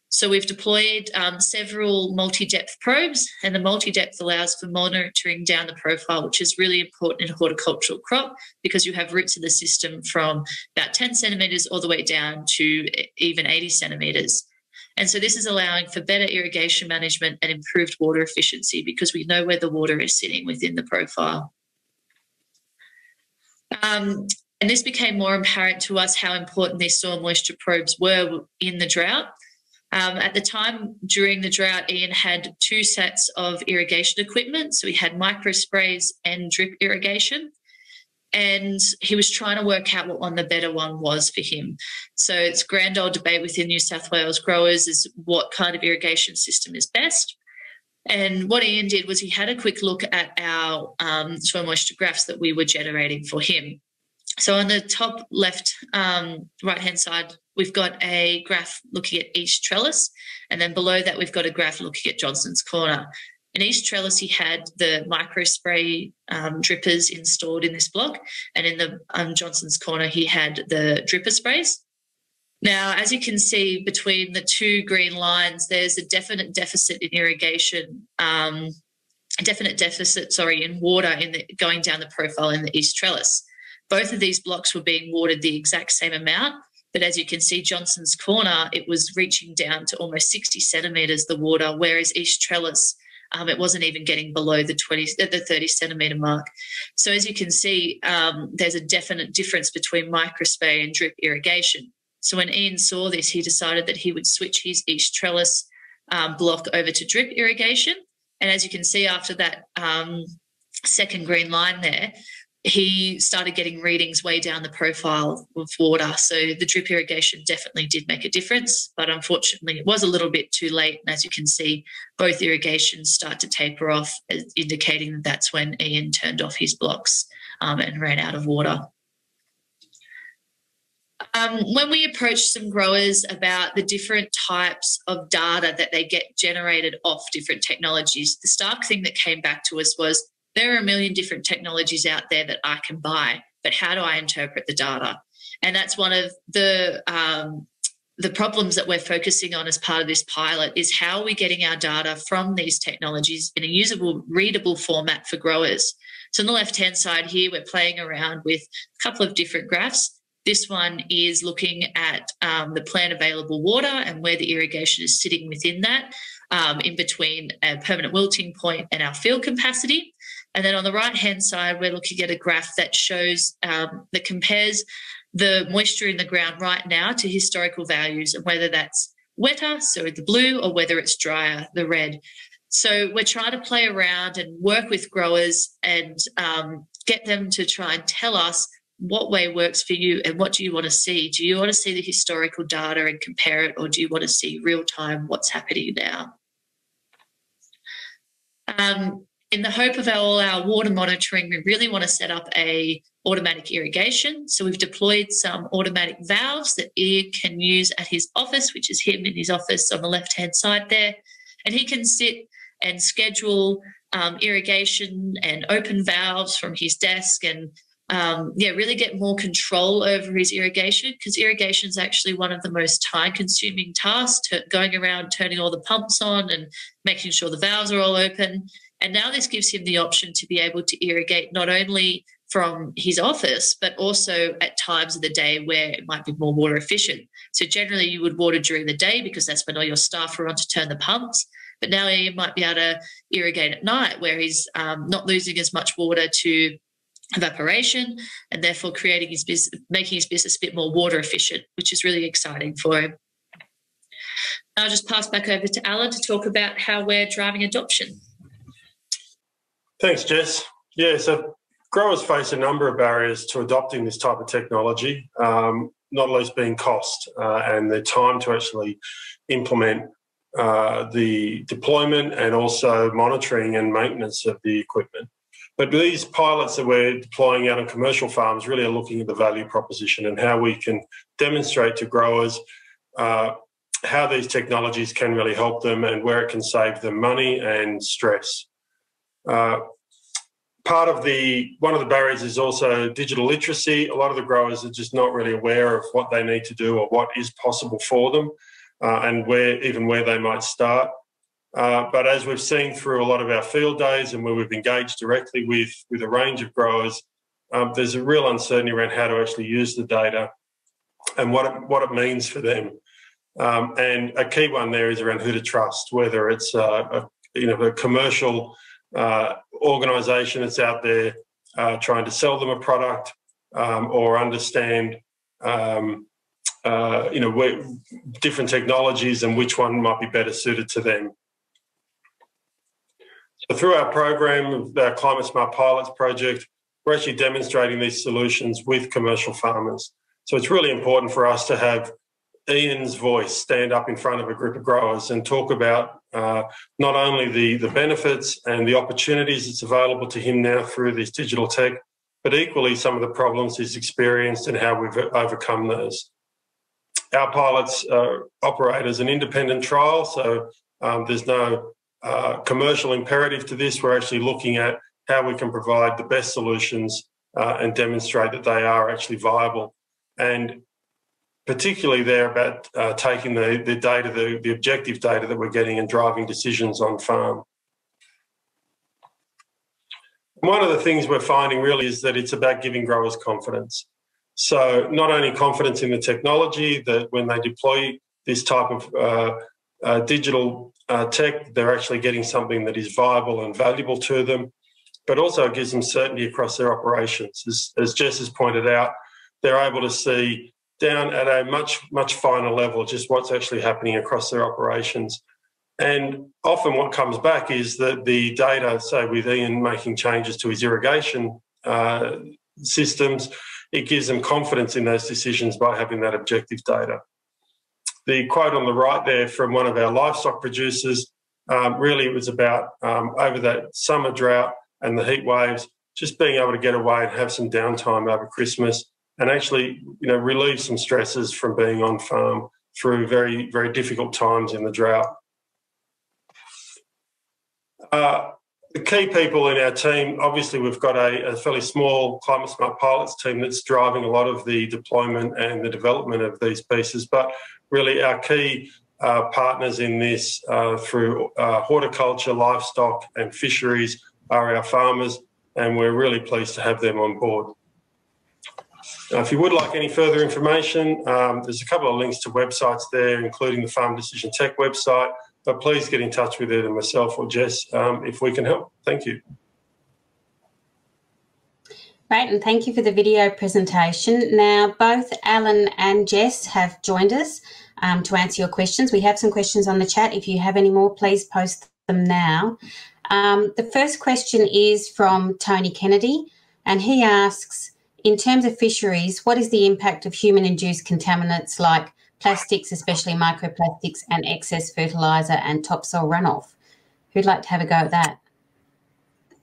So we've deployed several multi-depth probes, and the multi-depth allows for monitoring down the profile, which is really important in a horticultural crop because you have roots in the system from about 10 centimetres all the way down to even 80 centimetres. And so this is allowing for better irrigation management and improved water efficiency because we know where the water is sitting within the profile. And this became more apparent to us how important these soil moisture probes were in the drought. At the time during the drought, Ian had 2 sets of irrigation equipment. So he had micro sprays and drip irrigation. And he was trying to work out what one the better one was for him. So it's a grand old debate within New South Wales growers is what kind of irrigation system is best. And what Ian did was he had a quick look at our soil moisture graphs that we were generating for him. So on the top left right-hand side, we've got a graph looking at each trellis, and then below that we've got a graph looking at Johnson's Corner. In each trellis, he had the micro spray drippers installed in this block, and in the Johnson's Corner, he had the dripper sprays. Now, as you can see between the 2 green lines, there's a definite deficit in irrigation, in water going down the profile in the east trellis. Both of these blocks were being watered the exact same amount, but as you can see, Johnson's Corner, it was reaching down to almost 60 centimetres, the water, whereas each trellis, it wasn't even getting below the 30 centimetre mark. So as you can see, there's a definite difference between microspray and drip irrigation. So when Ian saw this, he decided that he would switch his east trellis block over to drip irrigation. And as you can see after that second green line there, he started getting readings way down the profile of water. So the drip irrigation definitely did make a difference, but unfortunately it was a little bit too late. And as you can see, both irrigations start to taper off, indicating that that's when Ian turned off his blocks and ran out of water. When we approached some growers about the different types of data that they get generated off different technologies, the stark thing that came back to us was, there are a million different technologies out there that I can buy, but how do I interpret the data? And that's one of the problems that we're focusing on as part of this pilot is how are we getting our data from these technologies in a usable, readable format for growers. So on the left-hand side here, we're playing around with a couple of different graphs. This one is looking at the plant available water and where the irrigation is sitting within that, in between a permanent wilting point and our field capacity. And then on the right-hand side, we're looking at a graph that shows, that compares the moisture in the ground right now to historical values, and whether that's wetter, so the blue, or whether it's drier, the red. So we're trying to play around and work with growers and get them to try and tell us what way works for you and what do you want to see. Do you want to see the historical data and compare it, or do you want to see real time what's happening now? In the hope of all our water monitoring, we really want to set up a automatic irrigation. So we've deployed some automatic valves that Ian can use at his office, which is him in his office on the left-hand side there. And he can sit and schedule irrigation and open valves from his desk, and really get more control over his irrigation, because irrigation is actually one of the most time-consuming tasks, going around turning all the pumps on and making sure the valves are all open. And now this gives him the option to be able to irrigate not only from his office, but also at times of the day where it might be more water efficient. So generally you would water during the day because that's when all your staff are on to turn the pumps. But now he might be able to irrigate at night, where he's not losing as much water to evaporation, and therefore making his business a bit more water efficient, which is really exciting for him. I'll just pass back over to Allan to talk about how we're driving adoption. Thanks, Jess. Yeah, so growers face a number of barriers to adopting this type of technology, not least being cost and the time to actually implement the deployment and also monitoring and maintenance of the equipment. But these pilots that we're deploying out on commercial farms really are looking at the value proposition and how we can demonstrate to growers how these technologies can really help them and where it can save them money and stress. One of the barriers is also digital literacy. A lot of the growers are just not really aware of what they need to do or what is possible for them, and where they might start. But as we've seen through a lot of our field days and where we've engaged directly with a range of growers, there's a real uncertainty around how to actually use the data and what it means for them. And a key one there is around who to trust, whether it's a commercial organisation that's out there trying to sell them a product, or understand different technologies and which one might be better suited to them. So through our program, our Climate Smart Pilots project, we're actually demonstrating these solutions with commercial farmers. So it's really important for us to have Ian's voice stand up in front of a group of growers and talk about not only the benefits and the opportunities that's available to him now through this digital tech, but equally some of the problems he's experienced and how we've overcome those. Our pilots operate as an independent trial, so there's no commercial imperative to this. We're actually looking at how we can provide the best solutions and demonstrate that they are actually viable. And particularly there about taking the data, the objective data that we're getting and driving decisions on farm. One of the things we're finding really is that it's about giving growers confidence. So not only confidence in the technology, that when they deploy this type of digital tech, they're actually getting something that is viable and valuable to them, but also it gives them certainty across their operations. As Jess has pointed out, they're able to see down at a much finer level just what's actually happening across their operations. And often what comes back is that the data, say with Ian making changes to his irrigation systems, it gives them confidence in those decisions by having that objective data. The quote on the right there from one of our livestock producers, really it was about over that summer drought and the heat waves, just being able to get away and have some downtime over Christmas and actually, relieve some stresses from being on farm through very, very difficult times in the drought. The key people in our team, obviously we've got a fairly small Climate Smart Pilots team that's driving a lot of the deployment and the development of these pieces, but really our key partners in this through horticulture, livestock and fisheries are our farmers, and we're really pleased to have them on board. If you would like any further information, there's a couple of links to websites there, including the Farm Decision Tech website, but please get in touch with either myself or Jess if we can help. Thank you. Great, and thank you for the video presentation. Now, both Allan and Jess have joined us to answer your questions. We have some questions on the chat. If you have any more, please post them now. The first question is from Tony Kennedy, and he asks, in terms of fisheries, what is the impact of human-induced contaminants like plastics, especially microplastics, and excess fertiliser and topsoil runoff? Who'd like to have a go at that?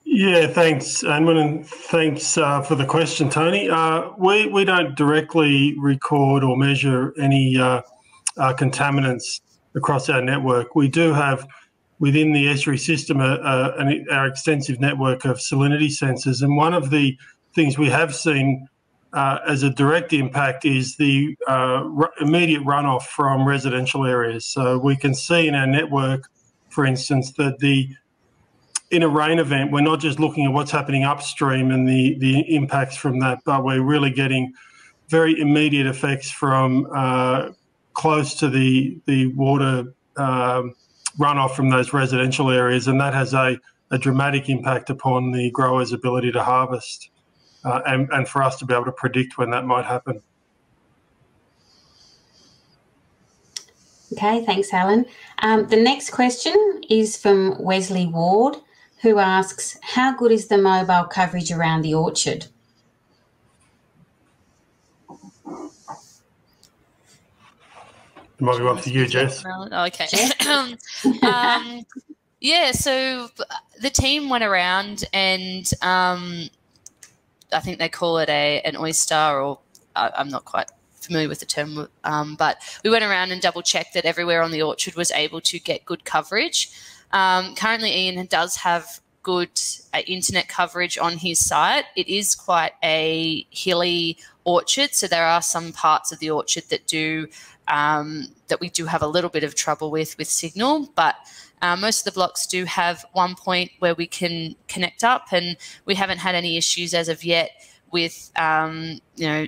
Yeah, thanks, Anwen, and thanks for the question, Tony. We don't directly record or measure any contaminants across our network. We do have within the estuary system our extensive network of salinity sensors, and one of the things we have seen as a direct impact is the immediate runoff from residential areas. So we can see in our network, for instance, that in a rain event, we're not just looking at what's happening upstream and the impacts from that, but we're really getting very immediate effects from close to the water runoff from those residential areas, and that has a dramatic impact upon the grower's ability to harvest and for us to be able to predict when that might happen. Okay, thanks, Allan. The next question is from Wesley Ward, who asks, how good is the mobile coverage around the orchard? It might be one for you, Jess. Okay. Yeah, so the team went around and I think they call it an oyster, or I'm not quite familiar with the term, but we went around and double-checked that everywhere on the orchard was able to get good coverage. Currently, Ian does have good internet coverage on his site. It is quite a hilly orchard, so there are some parts of the orchard that that we do have a little bit of trouble with signal, but most of the blocks do have one point where we can connect up, and we haven't had any issues as of yet with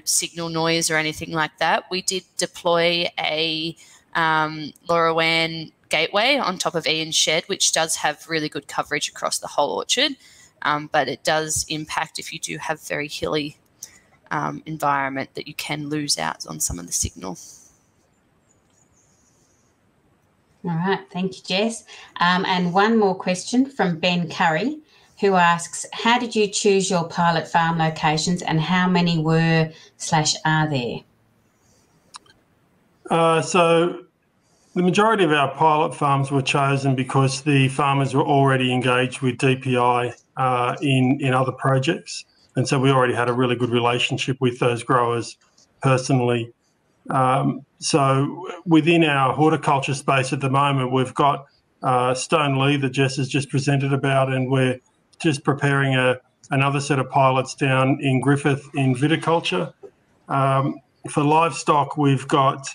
signal noise or anything like that. We did deploy a LoRaWAN gateway on top of Ian's shed, which does have really good coverage across the whole orchard, but it does impact if you do have very hilly environment that you can lose out on some of the signal. All right, thank you, Jess. And one more question from Ben Curry, who asks, how did you choose your pilot farm locations and how many were/are there? So the majority of our pilot farms were chosen because the farmers were already engaged with DPI in other projects. And so we already had a really good relationship with those growers personally. So within our horticulture space at the moment, we've got Fearnley that Jess has just presented about, and we're just preparing another set of pilots down in Griffith in viticulture. For livestock, we've got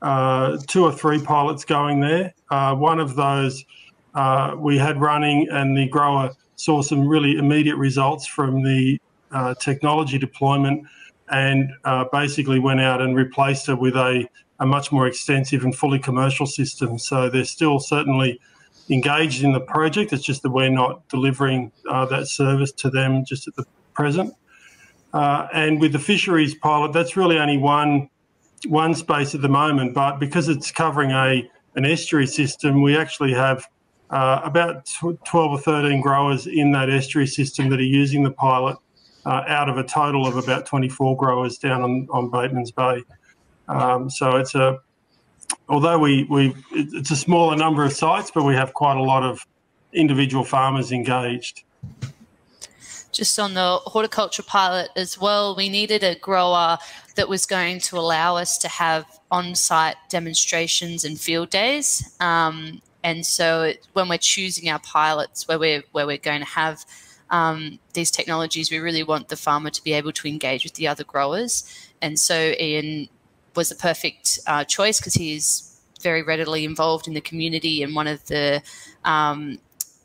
2 or 3 pilots going there. One of those we had running, and the grower saw some really immediate results from the technology deployment, and basically went out and replaced it with a much more extensive and fully commercial system. So they're still certainly engaged in the project. It's just that we're not delivering that service to them just at the present. And with the fisheries pilot, that's really only one space at the moment, but because it's covering an estuary system, we actually have about 12 or 13 growers in that estuary system that are using the pilot, out of a total of about 24 growers down on Bateman's Bay. So although it's a smaller number of sites, but we have quite a lot of individual farmers engaged. Just on the horticulture pilot as well, we needed a grower that was going to allow us to have on-site demonstrations and field days. And so when we're choosing our pilots, where we're going to have these technologies, we really want the farmer to be able to engage with the other growers. And so Ian was the perfect choice because he is very readily involved in the community, and one of the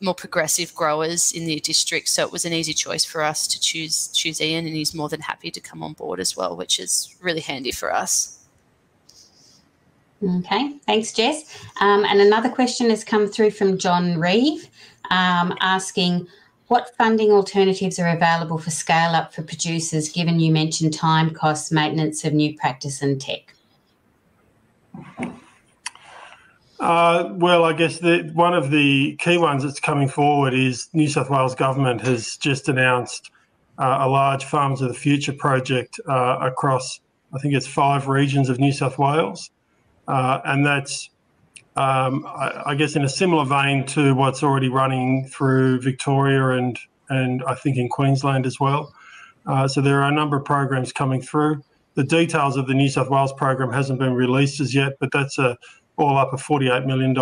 more progressive growers in the district. So it was an easy choice for us to choose Ian, and he's more than happy to come on board as well, which is really handy for us. Okay, thanks, Jess. And another question has come through from John Reeve, asking what funding alternatives are available for scale up for producers, given you mentioned time, costs, maintenance of new practice and tech? Well, I guess one of the key ones that's coming forward is New South Wales Government has just announced a large Farms of the Future project across, I think it's 5 regions of New South Wales. And that's, I guess, in a similar vein to what's already running through Victoria and I think in Queensland as well. So there are a number of programs coming through. The details of the New South Wales program hasn't been released as yet, but that's all up a $48 million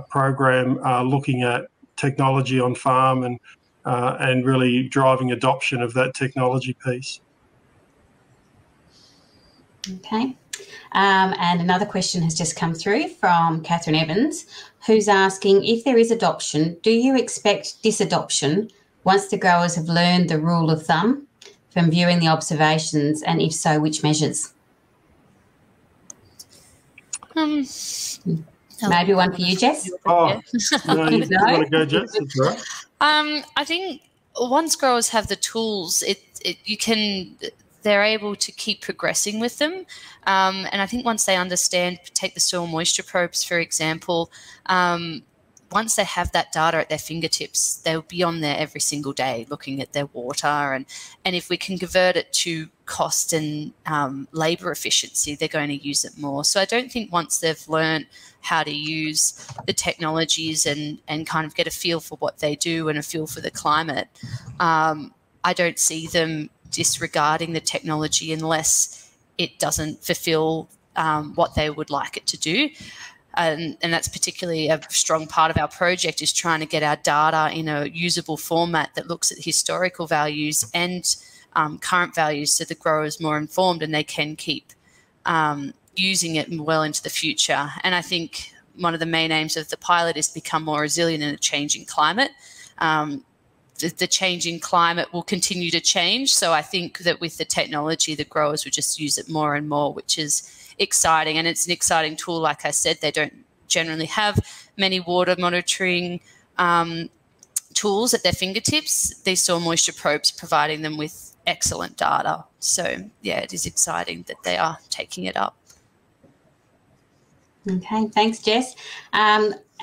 program looking at technology on farm and really driving adoption of that technology piece. Okay. And another question has just come through from Catherine Evans, who's asking, if there is adoption, do you expect disadoption once the growers have learned the rule of thumb from viewing the observations, and if so, which measures? Maybe one for you, Jess. Oh, no, you want to go, Jess? That's right. I think once growers have the tools, they're able to keep progressing with them. And I think once they understand, take the soil moisture probes, for example, once they have that data at their fingertips, they'll be on there every single day looking at their water. And if we can convert it to cost and labour efficiency, they're going to use it more. So I don't think once they've learned how to use the technologies and kind of get a feel for what they do and a feel for the climate, I don't see them disregarding the technology unless it doesn't fulfill what they would like it to do. And that's particularly a strong part of our project, is trying to get our data in a usable format that looks at historical values and current values, so the grower is more informed and they can keep using it well into the future. And I think one of the main aims of the pilot is to become more resilient in a changing climate. The changing climate will continue to change. So I think that with the technology, the growers will just use it more and more, which is exciting. And it's an exciting tool. Like I said, they don't generally have many water monitoring tools at their fingertips. These soil moisture probes providing them with excellent data. So yeah, it is exciting that they are taking it up. Okay, thanks, Jess.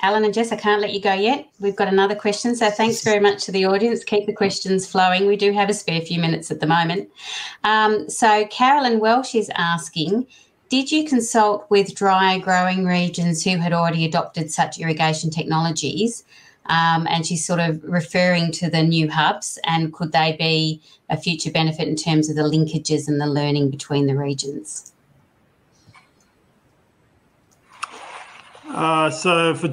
Allan and Jess, I can't let you go yet. We've got another question, so thanks very much to the audience. Keep the questions flowing. We do have a spare few minutes at the moment. So Carolyn Welsh is asking, did you consult with dry growing regions who had already adopted such irrigation technologies? And she's sort of referring to the new hubs, and could they be a future benefit in terms of the linkages and the learning between the regions? So for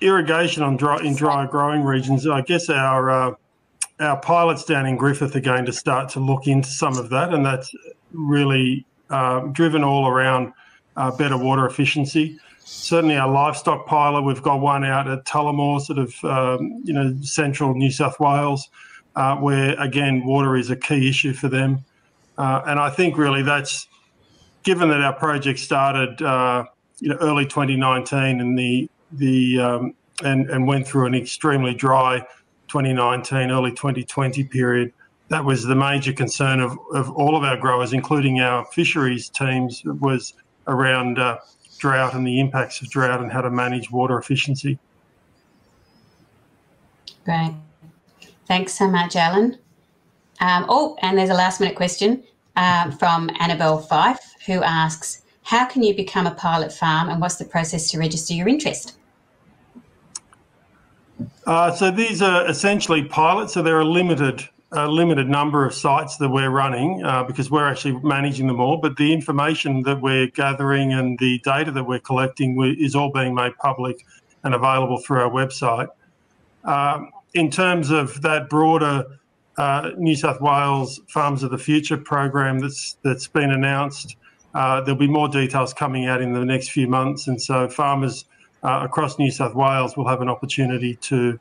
irrigation in dry growing regions, I guess our pilots down in Griffith are going to start to look into some of that, and that's really driven all around better water efficiency. Certainly our livestock pilot, we've got one out at Tullamore, sort of, central New South Wales, where, again, water is a key issue for them. And I think really that's, given that our project started early 2019 and went through an extremely dry 2019, early 2020 period, that was the major concern of all of our growers, including our fisheries teams, was around drought and the impacts of drought and how to manage water efficiency. Great. Thanks so much, Allan. And there's a last-minute question from Annabelle Fife, who asks, how can you become a pilot farm and what's the process to register your interest? So these are essentially pilots, so they're a limited number of sites that we're running because we're actually managing them all, but the information that we're gathering and the data that we're collecting is all being made public and available through our website. In terms of that broader New South Wales Farms of the Future program that's been announced, there'll be more details coming out in the next few months, and so farmers across New South Wales will have an opportunity to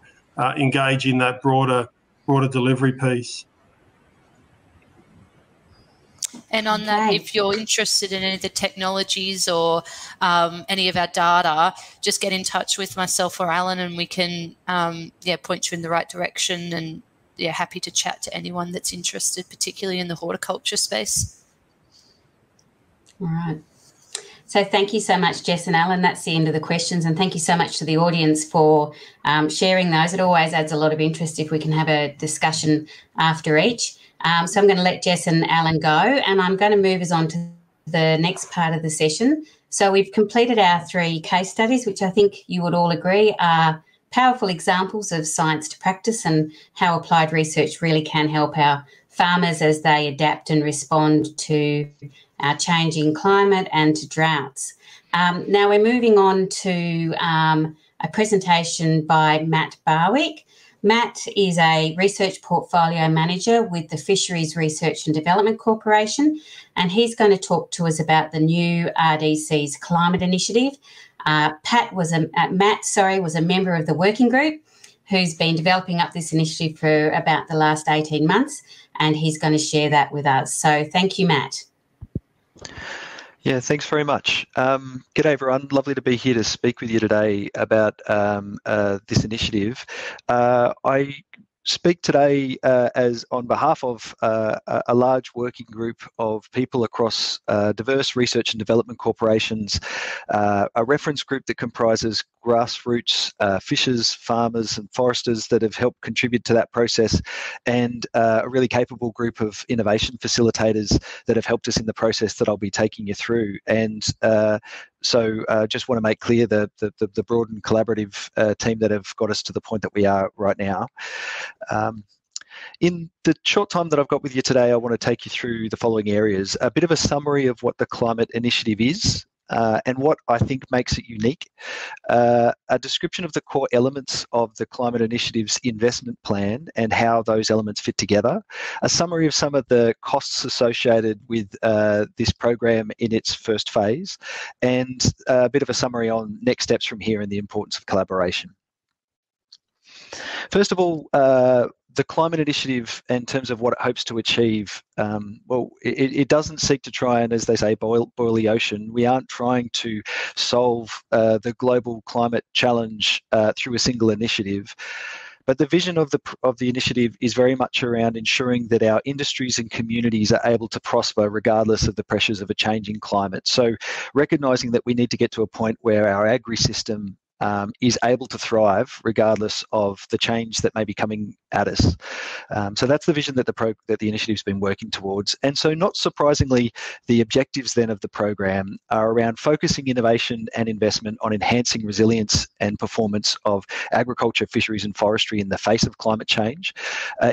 engage in that broader delivery piece. And on that, if you're interested in any of the technologies or any of our data, just get in touch with myself or Allan, and we can point you in the right direction. And happy to chat to anyone that's interested, particularly in the horticulture space. All right. So thank you so much, Jess and Allan. That's the end of the questions, and thank you so much to the audience for sharing those. It always adds a lot of interest if we can have a discussion after each. So I'm going to let Jess and Allan go, and I'm going to move us on to the next part of the session. So we've completed our 3 case studies, which I think you would all agree are powerful examples of science to practice and how applied research really can help our farmers as they adapt and respond to our changing climate and to droughts. Now we're moving on to a presentation by Matt Barwick. Matt is a research portfolio manager with the Fisheries Research and Development Corporation, and he's going to talk to us about the new RDCs climate initiative. Matt was a member of the working group who's been developing up this initiative for about the last 18 months, and he's going to share that with us. So thank you, Matt. Yeah, thanks very much. G'day everyone, lovely to be here to speak with you today about this initiative. I speak today as on behalf of a large working group of people across diverse research and development corporations, a reference group that comprises grassroots fishers, farmers and foresters that have helped contribute to that process, and a really capable group of innovation facilitators that have helped us in the process that I'll be taking you through. And so just want to make clear the broad and collaborative team that have got us to the point that we are right now. In the short time that I've got with you today, I want to take you through the following areas: a bit of a summary of what the Climate Initiative is, and what I think makes it unique, a description of the core elements of the Climate Initiative's investment plan and how those elements fit together, a summary of some of the costs associated with this program in its first phase, and a bit of a summary on next steps from here and the importance of collaboration. First of all, the Climate Initiative, in terms of what it hopes to achieve, well, it doesn't seek to try and, as they say, boil the ocean. We aren't trying to solve the global climate challenge through a single initiative. But the vision of the initiative is very much around ensuring that our industries and communities are able to prosper regardless of the pressures of a changing climate. So recognising that we need to get to a point where our agri-system is able to thrive regardless of the change that may be coming at us. So that's the vision that the initiative's been working towards. And so not surprisingly, the objectives then of the program are around focusing innovation and investment on enhancing resilience and performance of agriculture, fisheries and forestry in the face of climate change,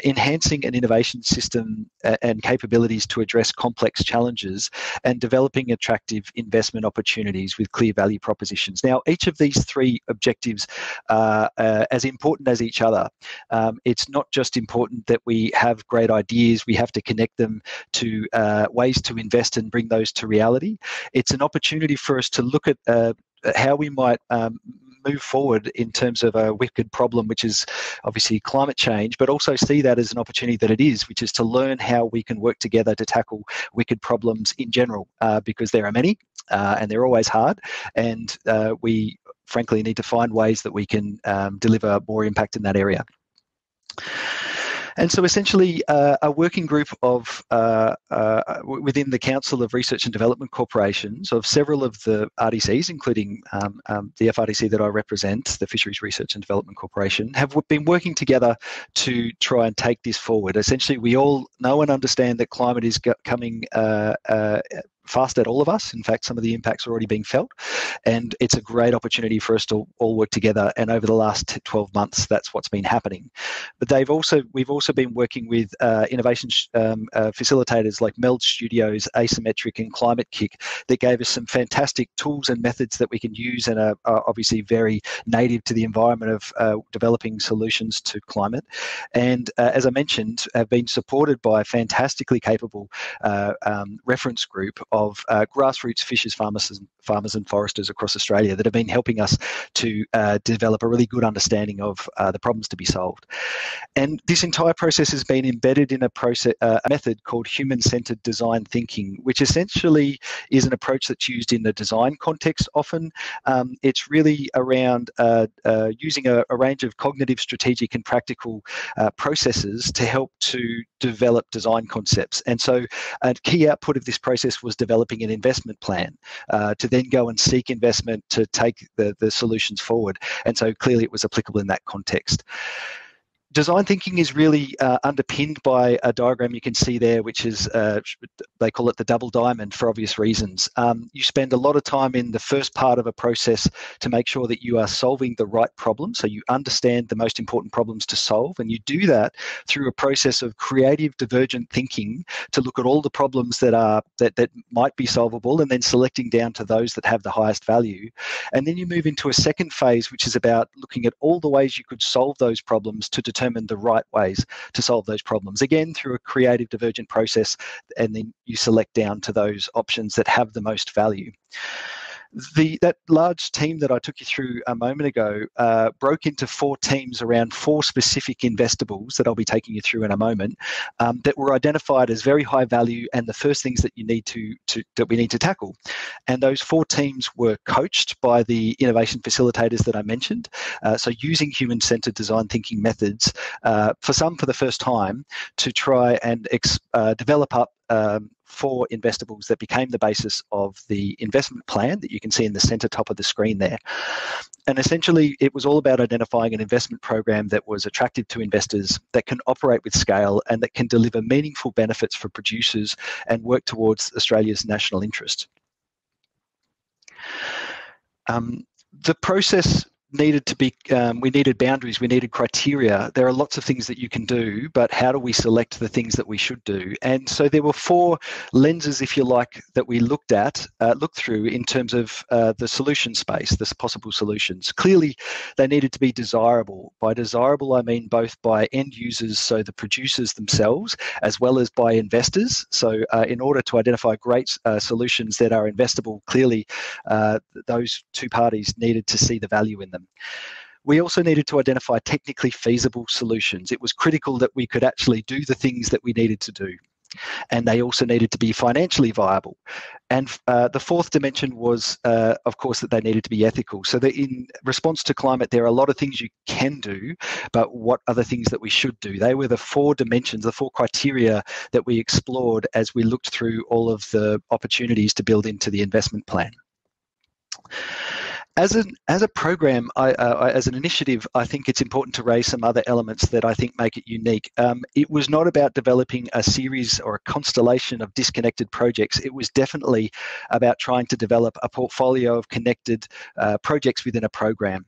enhancing an innovation system and capabilities to address complex challenges, and developing attractive investment opportunities with clear value propositions. Now, each of these 3 objectives are as important as each other. It's not just important that we have great ideas, we have to connect them to ways to invest and bring those to reality. It's an opportunity for us to look at how we might move forward in terms of a wicked problem, which is obviously climate change, but also see that as an opportunity that it is, which is to learn how we can work together to tackle wicked problems in general, because there are many and they're always hard, and we frankly need to find ways that we can deliver more impact in that area. And so essentially a working group of within the Council of Research and Development Corporations of several of the RDCs, including the FRDC that I represent, the Fisheries Research and Development Corporation, have been working together to try and take this forward. Essentially, we all know and understand that climate is coming fast at all of us. In fact, some of the impacts are already being felt, and it's a great opportunity for us to all work together. And over the last 12 months, that's what's been happening. But we've also been working with innovation facilitators like Meld Studios, Asymmetric, and Climate Kick that gave us some fantastic tools and methods that we can use, and are obviously very native to the environment of developing solutions to climate. And as I mentioned, have been supported by a fantastically capable reference group of grassroots fishers, farmers and foresters across Australia that have been helping us to develop a really good understanding of the problems to be solved. And this entire process has been embedded in a method called human-centered design thinking, which essentially is an approach that's used in the design context often. It's really around using a range of cognitive, strategic and practical processes to help to develop design concepts. And so a key output of this process was developing an investment plan to then go and seek investment to take the solutions forward. And so clearly it was applicable in that context. Design thinking is really underpinned by a diagram you can see there, which is, they call it the double diamond for obvious reasons. You spend a lot of time in the first part of a process to make sure that you are solving the right problem. So you understand the most important problems to solve, and you do that through a process of creative divergent thinking to look at all the problems that might be solvable, and then selecting down to those that have the highest value. And then you move into a second phase, which is about looking at all the ways you could solve those problems to determine the right ways to solve those problems, again through a creative divergent process, and then you select down to those options that have the most value. That large team that I took you through a moment ago broke into 4 teams around 4 specific investables that I'll be taking you through in a moment, that were identified as very high value and the first things that you need that we need to tackle. And those 4 teams were coached by the innovation facilitators that I mentioned. So using human-centered design thinking methods, for the first time, to try and develop up 4 investables that became the basis of the investment plan that you can see in the centre top of the screen there. And essentially, it was all about identifying an investment program that was attractive to investors, that can operate with scale, and that can deliver meaningful benefits for producers and work towards Australia's national interest. The process needed to be, we needed boundaries, we needed criteria. There are lots of things that you can do, but how do we select the things that we should do? And so there were 4 lenses, if you like, that we looked through in terms of the solution space, the possible solutions. Clearly, they needed to be desirable. By desirable, I mean both by end users, so the producers themselves, as well as by investors. So in order to identify great solutions that are investable, clearly those 2 parties needed to see the value in them. We also needed to identify technically feasible solutions. It was critical that we could actually do the things that we needed to do. And they also needed to be financially viable. And the 4th dimension was, of course, that they needed to be ethical. So that in response to climate, there are a lot of things you can do, but what are the things that we should do? They were the 4 dimensions, the 4 criteria that we explored as we looked through all of the opportunities to build into the investment plan. As a program, as an initiative, I think it's important to raise some other elements that I think make it unique. It was not about developing a series or a constellation of disconnected projects. It was definitely about trying to develop a portfolio of connected projects within a program.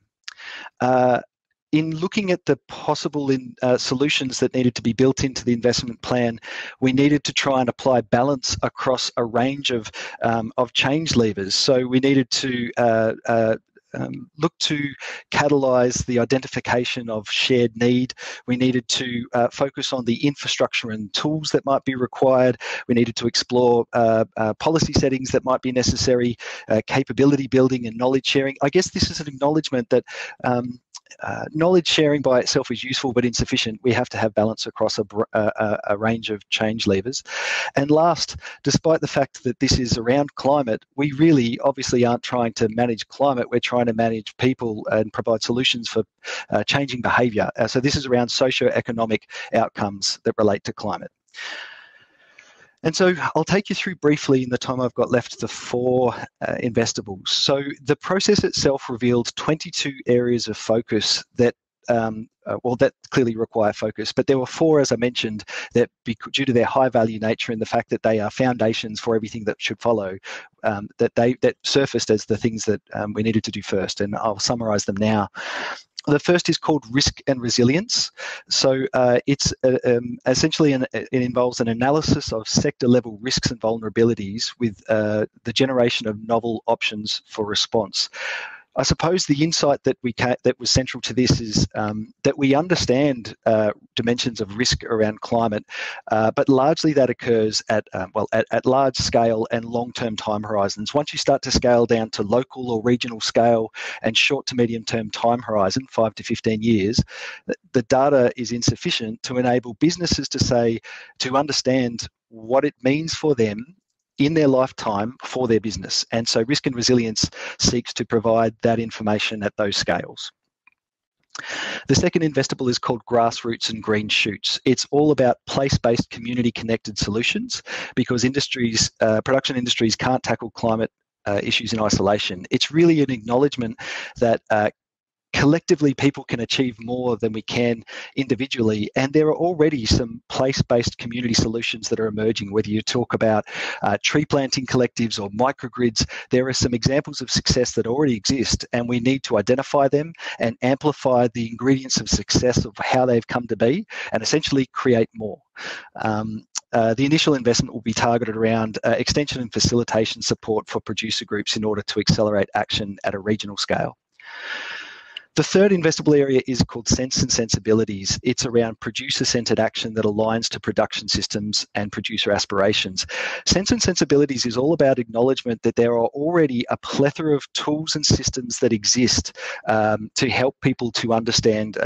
In looking at the possible solutions that needed to be built into the investment plan, we needed to try and apply balance across a range of change levers. So we needed to look to catalyse the identification of shared need. We needed to focus on the infrastructure and tools that might be required. We needed to explore policy settings that might be necessary, capability building and knowledge sharing. I guess this is an acknowledgement that knowledge sharing by itself is useful but insufficient. We have to have balance across a range of change levers. And last, despite the fact that this is around climate, we really obviously aren't trying to manage climate. We're trying to manage people and provide solutions for changing behaviour. So this is around socio-economic outcomes that relate to climate. And so I'll take you through briefly in the time I've got left the 4 investables. So the process itself revealed 22 areas of focus that that clearly require focus, but there were 4, as I mentioned, that due to their high value nature and the fact that they are foundations for everything that should follow, that surfaced as the things that we needed to do first, and I'll summarise them now. The first is called risk and resilience. So it's essentially it involves an analysis of sector-level risks and vulnerabilities with the generation of novel options for response. I suppose the insight that was central to this is that we understand dimensions of risk around climate, but largely that occurs at large scale and long-term time horizons. Once you start to scale down to local or regional scale and short to medium-term time horizon, 5 to 15 years, the data is insufficient to enable businesses to understand what it means for them in their lifetime for their business. And so risk and resilience seeks to provide that information at those scales. The second investable is called grassroots and green shoots. It's all about place-based, community-connected solutions, because production industries can't tackle climate issues in isolation. It's really an acknowledgement that collectively people can achieve more than we can individually, and there are already some place-based community solutions that are emerging. Whether you talk about tree planting collectives or microgrids, there are some examples of success that already exist, and we need to identify them and amplify the ingredients of success of how they've come to be and essentially create more. The initial investment will be targeted around extension and facilitation support for producer groups in order to accelerate action at a regional scale. The third investable area is called Sense and Sensibilities. It's around producer-centred action that aligns to production systems and producer aspirations. Sense and Sensibilities is all about acknowledgement that there are already a plethora of tools and systems that exist to help people to understand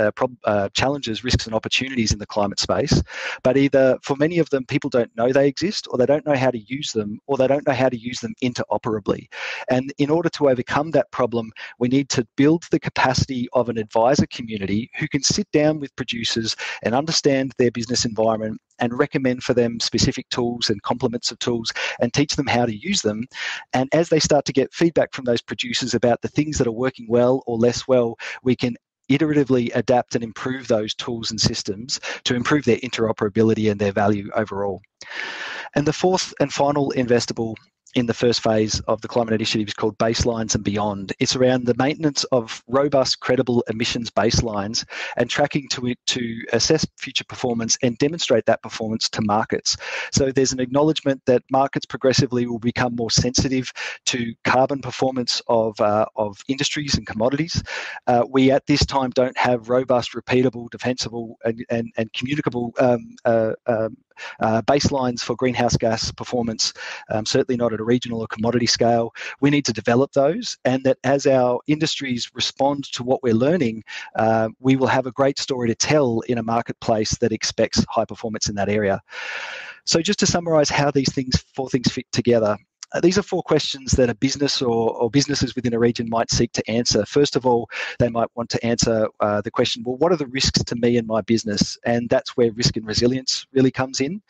challenges, risks and opportunities in the climate space. But either, for many of them, people don't know they exist, or they don't know how to use them, or they don't know how to use them interoperably. And in order to overcome that problem, we need to build the capacity of an advisor community who can sit down with producers and understand their business environment and recommend for them specific tools and complements of tools and teach them how to use them. And as they start to get feedback from those producers about the things that are working well or less well, we can iteratively adapt and improve those tools and systems to improve their interoperability and their value overall. And the fourth and final investable in the first phase of the climate initiative is called Baselines and Beyond. It's around the maintenance of robust, credible emissions baselines and tracking to assess future performance and demonstrate that performance to markets. So there's an acknowledgement that markets progressively will become more sensitive to carbon performance of industries and commodities. We at this time don't have robust, repeatable, defensible and communicable baselines for greenhouse gas performance, certainly not at a regional or commodity scale. We need to develop those, and that as our industries respond to what we're learning, we will have a great story to tell in a marketplace that expects high performance in that area. So just to summarise how these four things fit together, these are four questions that a business or businesses within a region might seek to answer. First of all, they might want to answer the question, well, what are the risks to me and my business? And that's where risk and resilience really comes in.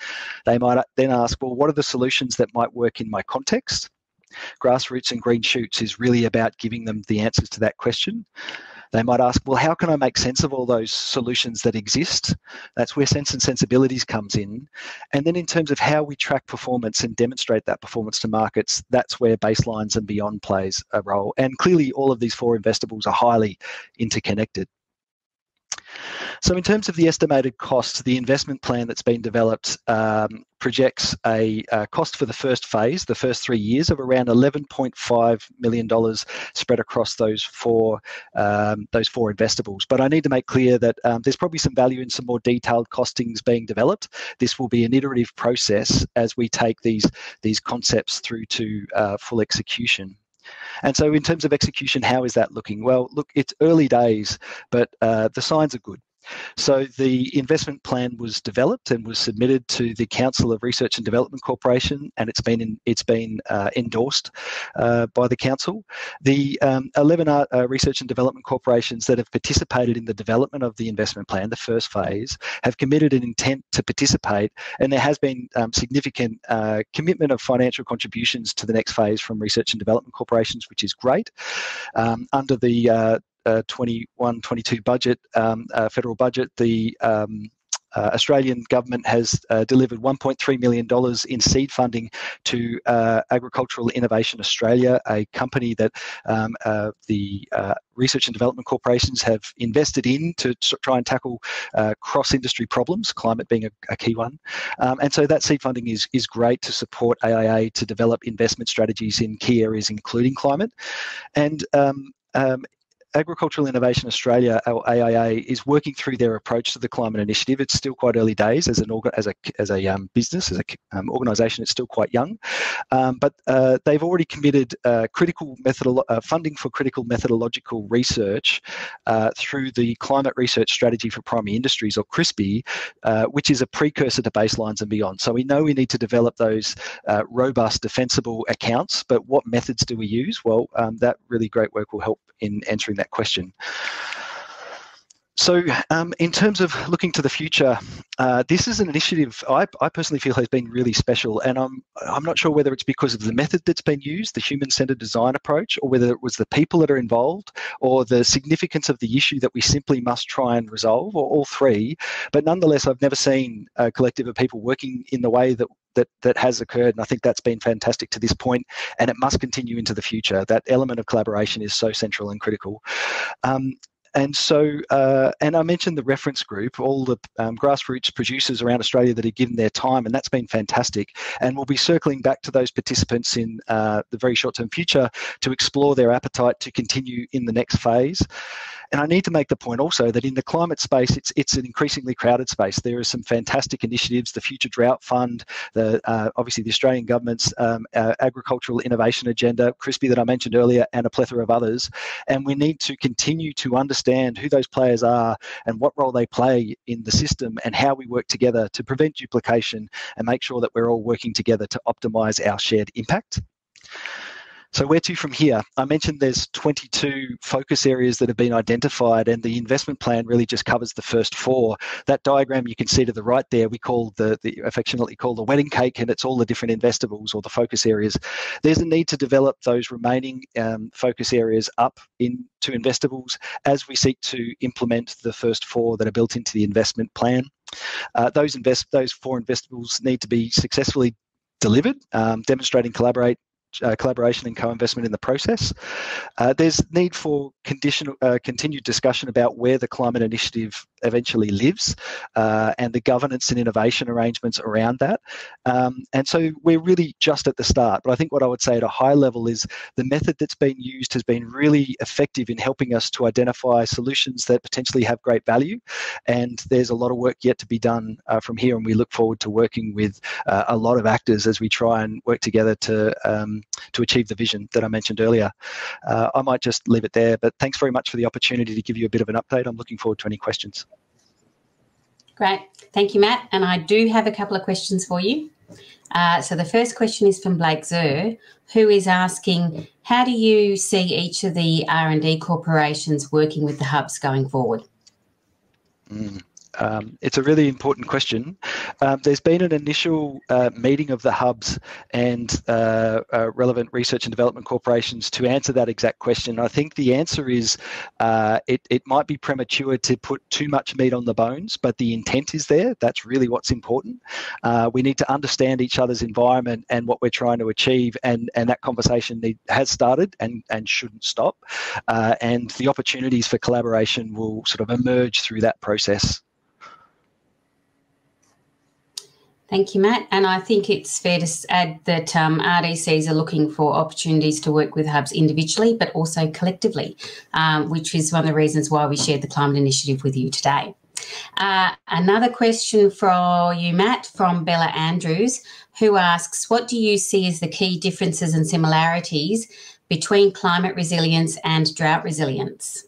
They might then ask, well, what are the solutions that might work in my context? Grassroots and green shoots is really about giving them the answers to that question. They might ask, well, how can I make sense of all those solutions that exist? That's where Sense and Sensibilities comes in. And then in terms of how we track performance and demonstrate that performance to markets, that's where Baselines and Beyond plays a role. And clearly all of these four investables are highly interconnected. So in terms of the estimated cost, the investment plan that's been developed projects a cost for the first phase, the first 3 years, of around $11.5 million spread across those four investables. But I need to make clear that there's probably some value in some more detailed costings being developed. This will be an iterative process as we take these concepts through to full execution. And so in terms of execution, how is that looking? Well, look, it's early days, but the signs are good. So the investment plan was developed and was submitted to the Council of Research and Development Corporation, and it's been endorsed by the council. The 11 research and development corporations that have participated in the development of the investment plan, the first phase, have committed an intent to participate, and there has been significant commitment of financial contributions to the next phase from research and development corporations, which is great. Under the 21-22 budget, federal budget, the Australian government has delivered $1.3 million in seed funding to Agricultural Innovation Australia, a company that the research and development corporations have invested in to try and tackle cross-industry problems, climate being a key one. And so that seed funding is great to support AIA to develop investment strategies in key areas, including climate. And Agricultural Innovation Australia, or AIA, is working through their approach to the climate initiative. It's still quite early days as a business, as an organisation. It's still quite young, but they've already committed funding for critical methodological research through the Climate Research Strategy for Primary Industries, or CRISPI, which is a precursor to baselines and beyond. So we know we need to develop those robust, defensible accounts. But what methods do we use? Well, that really great work will help in answering that question. So in terms of looking to the future, this is an initiative I personally feel has been really special, and I'm not sure whether it's because of the method that's been used, the human-centered design approach, or whether it was the people that are involved, or the significance of the issue that we simply must try and resolve, or all three. But nonetheless, I've never seen a collective of people working in the way that has occurred, and I think that's been fantastic to this point, and it must continue into the future. That element of collaboration is so central and critical. And so, and I mentioned the reference group, all the grassroots producers around Australia that have given their time, and that's been fantastic. And we'll be circling back to those participants in the very short-term future to explore their appetite to continue in the next phase. And I need to make the point also that in the climate space, it's an increasingly crowded space. There are some fantastic initiatives, the Future Drought Fund, obviously the Australian government's agricultural innovation agenda, CRISPI that I mentioned earlier, and a plethora of others. And we need to continue to understand who those players are and what role they play in the system, and how we work together to prevent duplication and make sure that we're all working together to optimise our shared impact. So where to from here? I mentioned there's 22 focus areas that have been identified, and the investment plan really just covers the first 4. That diagram you can see to the right there, we call the affectionately called the wedding cake, and it's all the different investables or the focus areas. There's a need to develop those remaining focus areas up into investables as we seek to implement the first 4 that are built into the investment plan. Those 4 investables need to be successfully delivered, demonstrating collaboration and co-investment in the process. There's need for continued discussion about where the climate initiative eventually lives, and the governance and innovation arrangements around that. And so we're really just at the start. But I think what I would say at a high level is the method that's been used has been really effective in helping us to identify solutions that potentially have great value. And there's a lot of work yet to be done from here, and we look forward to working with a lot of actors as we try and work together to achieve the vision that I mentioned earlier. I might just leave it there, but thanks very much for the opportunity to give you a bit of an update. I'm looking forward to any questions. Great. Thank you, Matt. And I do have a couple of questions for you. So the first question is from Blake Zer, who is asking, how do you see each of the R&D corporations working with the hubs going forward? It's a really important question. There's been an initial meeting of the hubs and relevant research and development corporations to answer that exact question. I think the answer is it might be premature to put too much meat on the bones, but the intent is there. That's really what's important. We need to understand each other's environment and what we're trying to achieve, and that conversation has started and shouldn't stop. And the opportunities for collaboration will sort of emerge through that process. Thank you, Matt. And I think it's fair to add that RDCs are looking for opportunities to work with hubs individually, but also collectively, which is one of the reasons why we shared the climate initiative with you today. Another question for you, Matt, from Bella Andrews, who asks, what do you see as the key differences and similarities between climate resilience and drought resilience?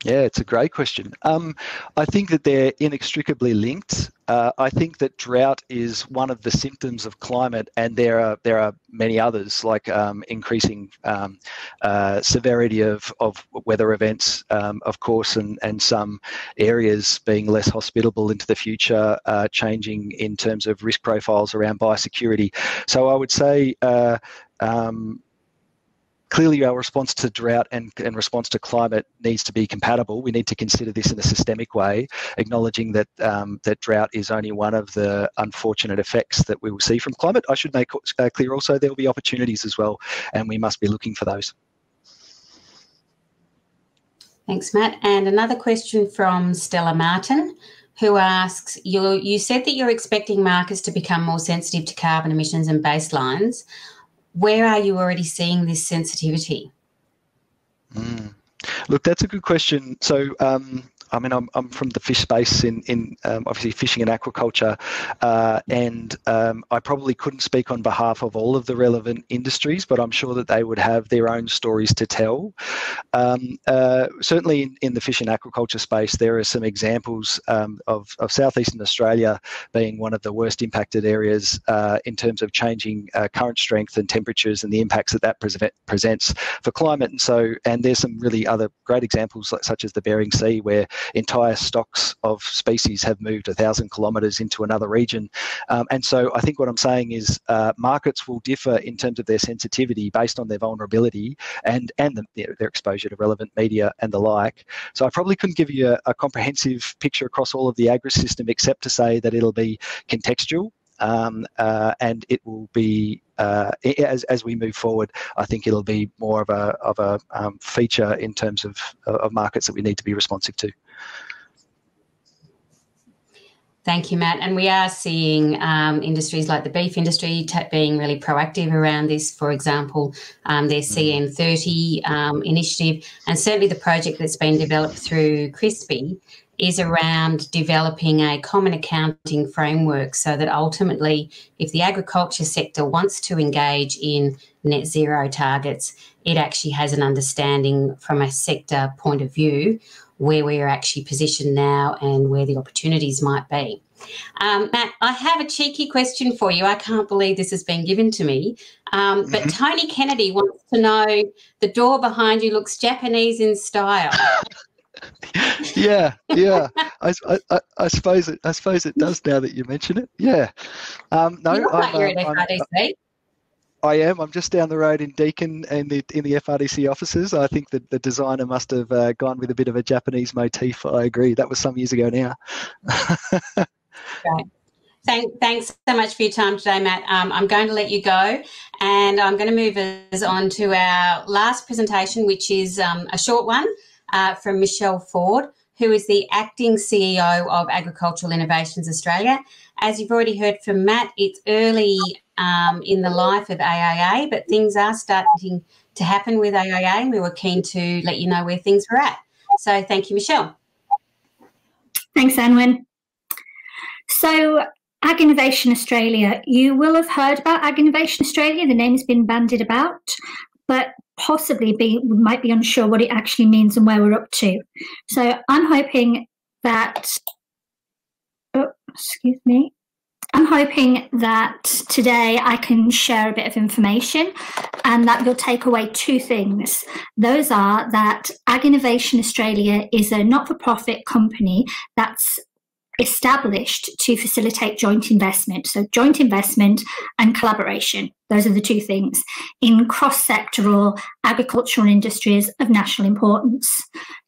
Yeah, it's a great question. I think that they're inextricably linked. I think that drought is one of the symptoms of climate, and there are many others, like increasing severity of weather events, of course, and some areas being less hospitable into the future, changing in terms of risk profiles around biosecurity. So I would say clearly our response to drought and response to climate needs to be compatible. We need to consider this in a systemic way, acknowledging that that drought is only one of the unfortunate effects that we will see from climate. I should make clear also there will be opportunities as well, and we must be looking for those. Thanks, Matt. And another question from Stella Martin, who asks, you said that you're expecting markets to become more sensitive to carbon emissions and baselines. Where are you already seeing this sensitivity? Look, that's a good question. So, I mean, I'm from the fish space in obviously fishing and aquaculture, and I probably couldn't speak on behalf of all of the relevant industries, but I'm sure that they would have their own stories to tell. Certainly in the fish and aquaculture space, there are some examples of southeastern Australia being one of the worst impacted areas in terms of changing current strength and temperatures and the impacts that presents for climate. And there's some really other great examples such as the Bering Sea, where entire stocks of species have moved 1,000 kilometres into another region. And so I think what I'm saying is markets will differ in terms of their sensitivity based on their vulnerability and their exposure to relevant media and the like. So I probably couldn't give you a comprehensive picture across all of the agri-system, except to say that it'll be contextual. And it will be as we move forward. I think it'll be more of a feature in terms of markets that we need to be responsive to. Thank you, Matt. And we are seeing industries like the beef industry being really proactive around this. For example, their CN30 initiative, and certainly the project that's been developed through Crispy is around developing a common accounting framework so that ultimately, if the agriculture sector wants to engage in net zero targets, it actually has an understanding from a sector point of view where we are actually positioned now and where the opportunities might be. Matt, I have a cheeky question for you. I can't believe this has been given to me. But Tony Kennedy wants to know, the door behind you looks Japanese in style. Yeah. I suppose it does now that you mention it. Yeah. No, you look like you're at FRDC. I am. I'm just down the road in Deakin in the FRDC offices. I think that the designer must have gone with a bit of a Japanese motif. I agree. That was some years ago now. Great. Thanks so much for your time today, Matt. I'm going to let you go, and I'm going to move us on to our last presentation, which is a short one from Michelle Ford, who is the Acting CEO of Agricultural Innovations Australia. As you've already heard from Matt, it's early in the life of AIA, but things are starting to happen with AIA, and we were keen to let you know where things were at. So thank you, Michelle. Thanks, Anwen. So Ag Innovation Australia, you will have heard about Ag Innovation Australia. The name has been bandied about, but possibly might be unsure what it actually means and where we're up to. So I'm hoping that, I'm hoping that today I can share a bit of information and that you'll take away two things. Those are that Ag Innovation Australia is a not-for-profit company that's established to facilitate joint investment. So joint investment and collaboration. Those are the two things in cross-sectoral agricultural industries of national importance.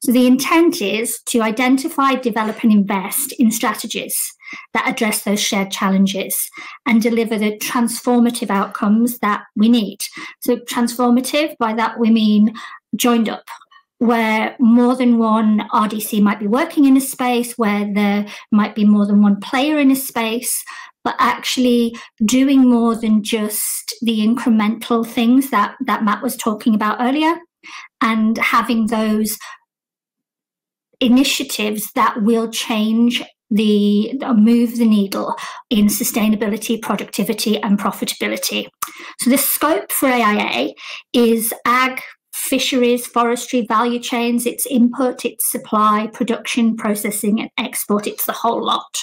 So the intent is to identify, develop and invest in strategies that address those shared challenges and deliver the transformative outcomes that we need. So transformative, by that we mean joined up, where more than one RDC might be working in a space, where there might be more than one player in a space, but actually doing more than just the incremental things that Matt was talking about earlier, and having those initiatives that will change move the needle in sustainability, productivity and profitability. So the scope for AIA is ag, fisheries, forestry, value chains, its input, its supply, production, processing and export. It's the whole lot.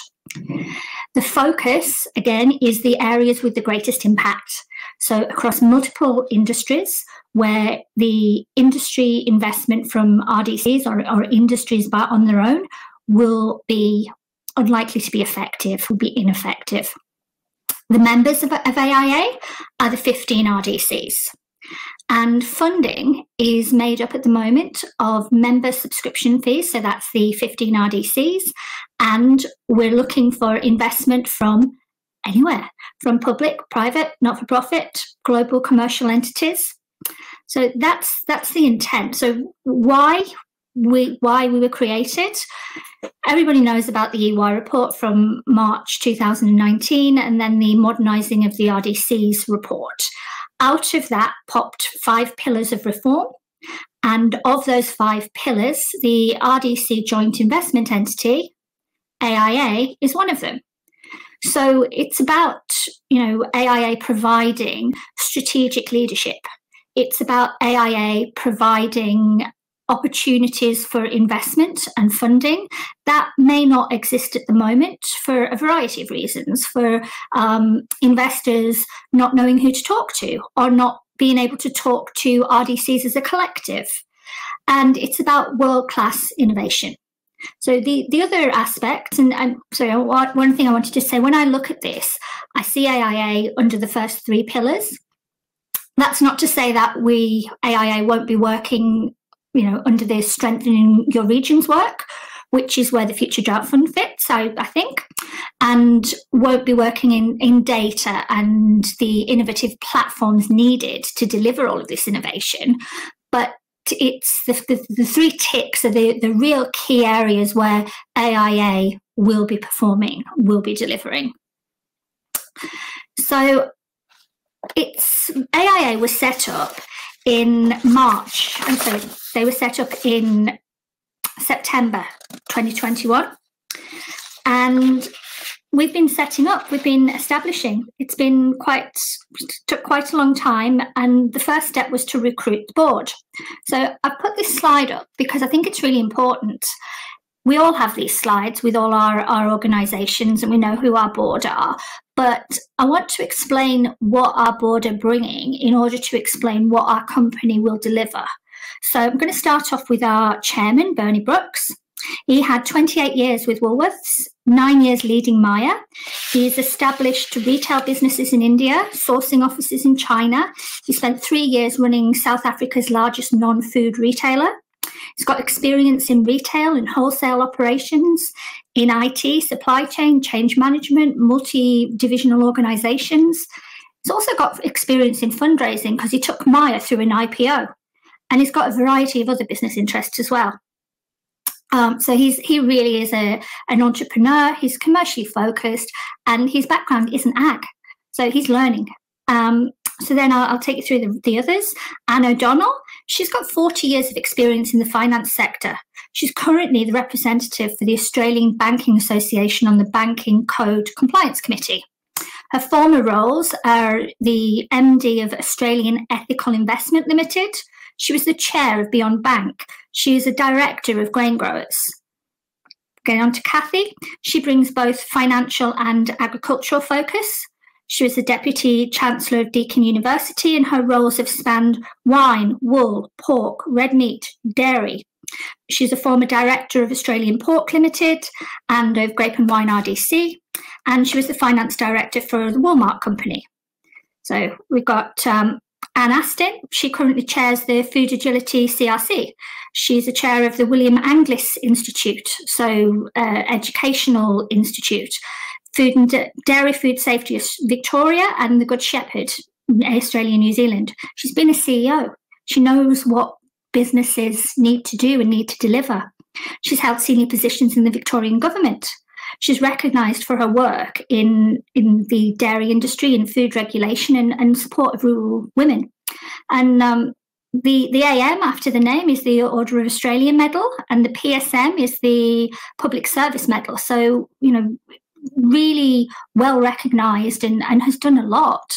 The focus, again, is the areas with the greatest impact. So across multiple industries where the industry investment from RDCs or industries on their own will be unlikely to be effective, will be ineffective. The members of AIA are the 15 RDCs. And funding is made up at the moment of member subscription fees, so that's the 15 RDCs, and we're looking for investment from anywhere, from public, private, not-for-profit, global commercial entities. So that's the intent. So why we were created? Everybody knows about the EY report from March 2019 and then the modernising of the RDCs report. Out of that popped 5 pillars of reform, And of those 5 pillars, the RDC joint investment entity, AIA, is one of them. So it's about, AIA providing strategic leadership. It's about AIA providing opportunities for investment and funding that may not exist at the moment for a variety of reasons, for investors not knowing who to talk to or not being able to talk to RDCs as a collective. And it's about world-class innovation. So the other aspect, and one thing I wanted to say, when I look at this, I see AIA under the first 3 pillars. That's not to say that AIA won't be working, under the strengthening your regions work, which is where the Future Drought Fund fits, I think, and won't be working in data and the innovative platforms needed to deliver all of this innovation. But it's the 3 ticks are the real key areas where AIA will be performing, will be delivering. So AIA was set up in March, and so they were set up in September 2021, and we've been setting up, we've been establishing. It's been took quite a long time, and the first step was to recruit the board. So I've put this slide up because I think it's really important. We all have these slides with all our organisations, and we know who our board are, but I want to explain what our board are bringing in order to explain what our company will deliver. So I'm going to start off with our chairman, Bernie Brooks. He had 28 years with Woolworths, 9 years leading Maya. He's established retail businesses in India, sourcing offices in China. He spent 3 years running South Africa's largest non-food retailer. He's got experience in retail and wholesale operations, in IT, supply chain, change management, multi-divisional organisations. He's also got experience in fundraising because he took Maya through an IPO, and he's got a variety of other business interests as well. So he really is an entrepreneur. He's commercially focused, and his background isn't ag, so he's learning. So then I'll take you through the others. Anne O'Donnell, she's got 40 years of experience in the finance sector. She's currently the representative for the Australian Banking Association on the Banking Code Compliance Committee. Her former roles are the MD of Australian Ethical Investment Limited. She was the chair of Beyond Bank. She is a director of Grain Growers. Going on to Kathy, she brings both financial and agricultural focus. She was the Deputy Chancellor of Deakin University, and her roles have spanned wine, wool, pork, red meat, dairy. She's a former director of Australian Pork Limited and of Grape and Wine RDC, and she was the finance director for the Walmart Company. So we've got Anne Astin. She currently chairs the Food Agility CRC. She's the chair of the William Anglis Institute, so educational institute, Food and Dairy Food Safety Victoria, and the Good Shepherd, Australia, New Zealand. She's been a CEO. She knows what businesses need to do and need to deliver. She's held senior positions in the Victorian government. She's recognised for her work in the dairy industry and food regulation and support of rural women. And the AM after the name is the Order of Australia Medal, and the PSM is the Public Service Medal. So, really well recognised and has done a lot.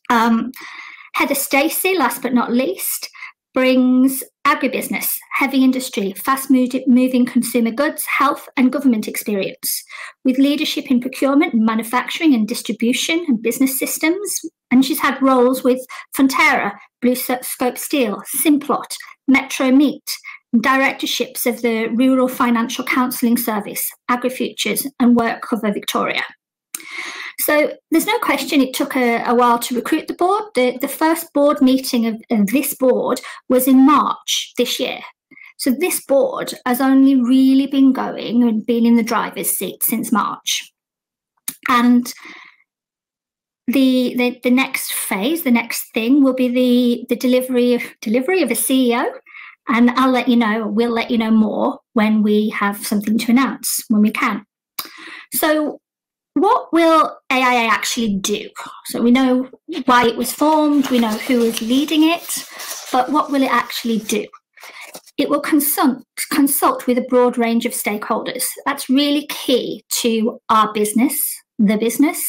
Heather Stacey, last but not least, brings agribusiness, heavy industry, fast-moving consumer goods, health and government experience, with leadership in procurement and manufacturing and distribution and business systems. And she's had roles with Fonterra, Blue Scope Steel, Simplot, Metro Meat, directorships of the Rural Financial Counselling Service, AgriFutures and WorkCover Victoria. So there's no question it took a while to recruit the board. The first board meeting of this board was in March this year. So this board has only really been going and been in the driver's seat since March. And the next phase, the next thing will be the delivery of a CEO. And I'll let you know, we'll let you know more when we have something to announce, when we can. So what will AIA actually do? So we know why it was formed, we know who is leading it, but what will it actually do? It will consult with a broad range of stakeholders. That's really key to our business, the business.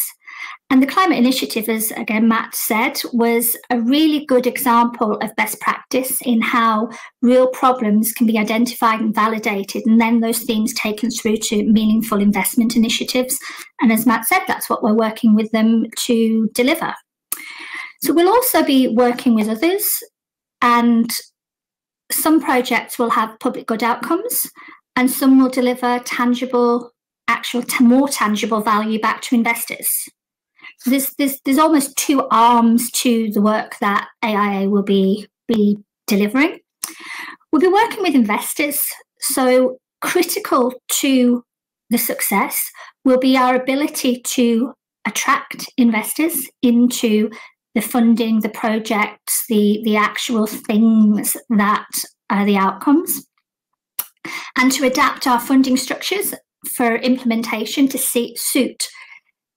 And the climate initiative, as again Matt said, was a really good example of best practice in how real problems can be identified and validated, and then those themes taken through to meaningful investment initiatives. And as Matt said, that's what we're working with them to deliver. So we'll also be working with others, and some projects will have public good outcomes, and some will deliver tangible, more tangible value back to investors. There's almost two arms to the work that AIA will be delivering. We'll be working with investors, so critical to the success will be our ability to attract investors into the funding, the projects, the actual things that are the outcomes, and to adapt our funding structures for implementation to suit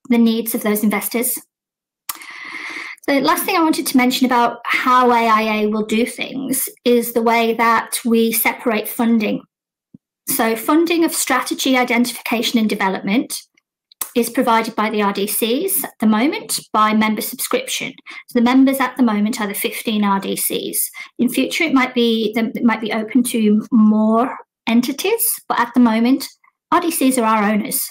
the needs of those investors. The last thing I wanted to mention about how AIA will do things is the way that we separate funding. So funding of strategy identification and development is provided by the RDCs at the moment by member subscription. So the members at the moment are the 15 RDCs. In future, it might be open to more entities, but at the moment, RDCs are our owners.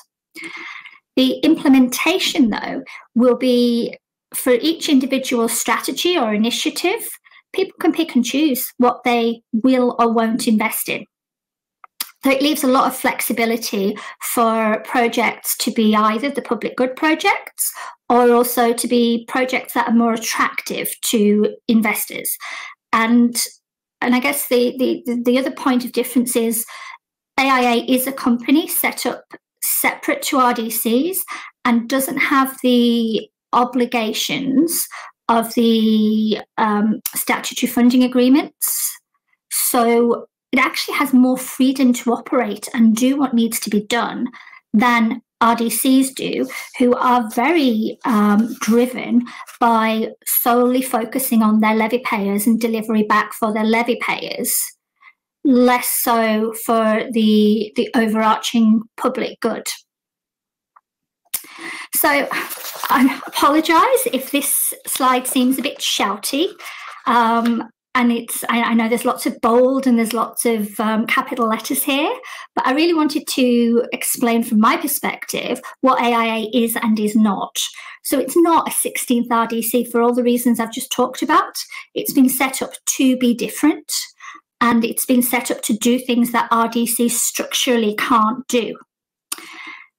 The implementation, though, will be for each individual strategy or initiative. People can pick and choose what they will or won't invest in. So it leaves a lot of flexibility for projects to be either the public good projects or also to be projects that are more attractive to investors. And I guess the other point of difference is AIA is a company set up separate to RDCs and doesn't have the obligations of the statutory funding agreements. So it actually has more freedom to operate and do what needs to be done than RDCs do, who are very driven by solely focusing on their levy payers and delivery back for their levy payers, less so for the overarching public good. So I apologise if this slide seems a bit shouty. And I know there's lots of bold and there's lots of capital letters here, but I really wanted to explain from my perspective what AIA is and is not. So it's not a 16th RDC for all the reasons I've just talked about. It's been set up to be different, and it's been set up to do things that RDCs structurally can't do.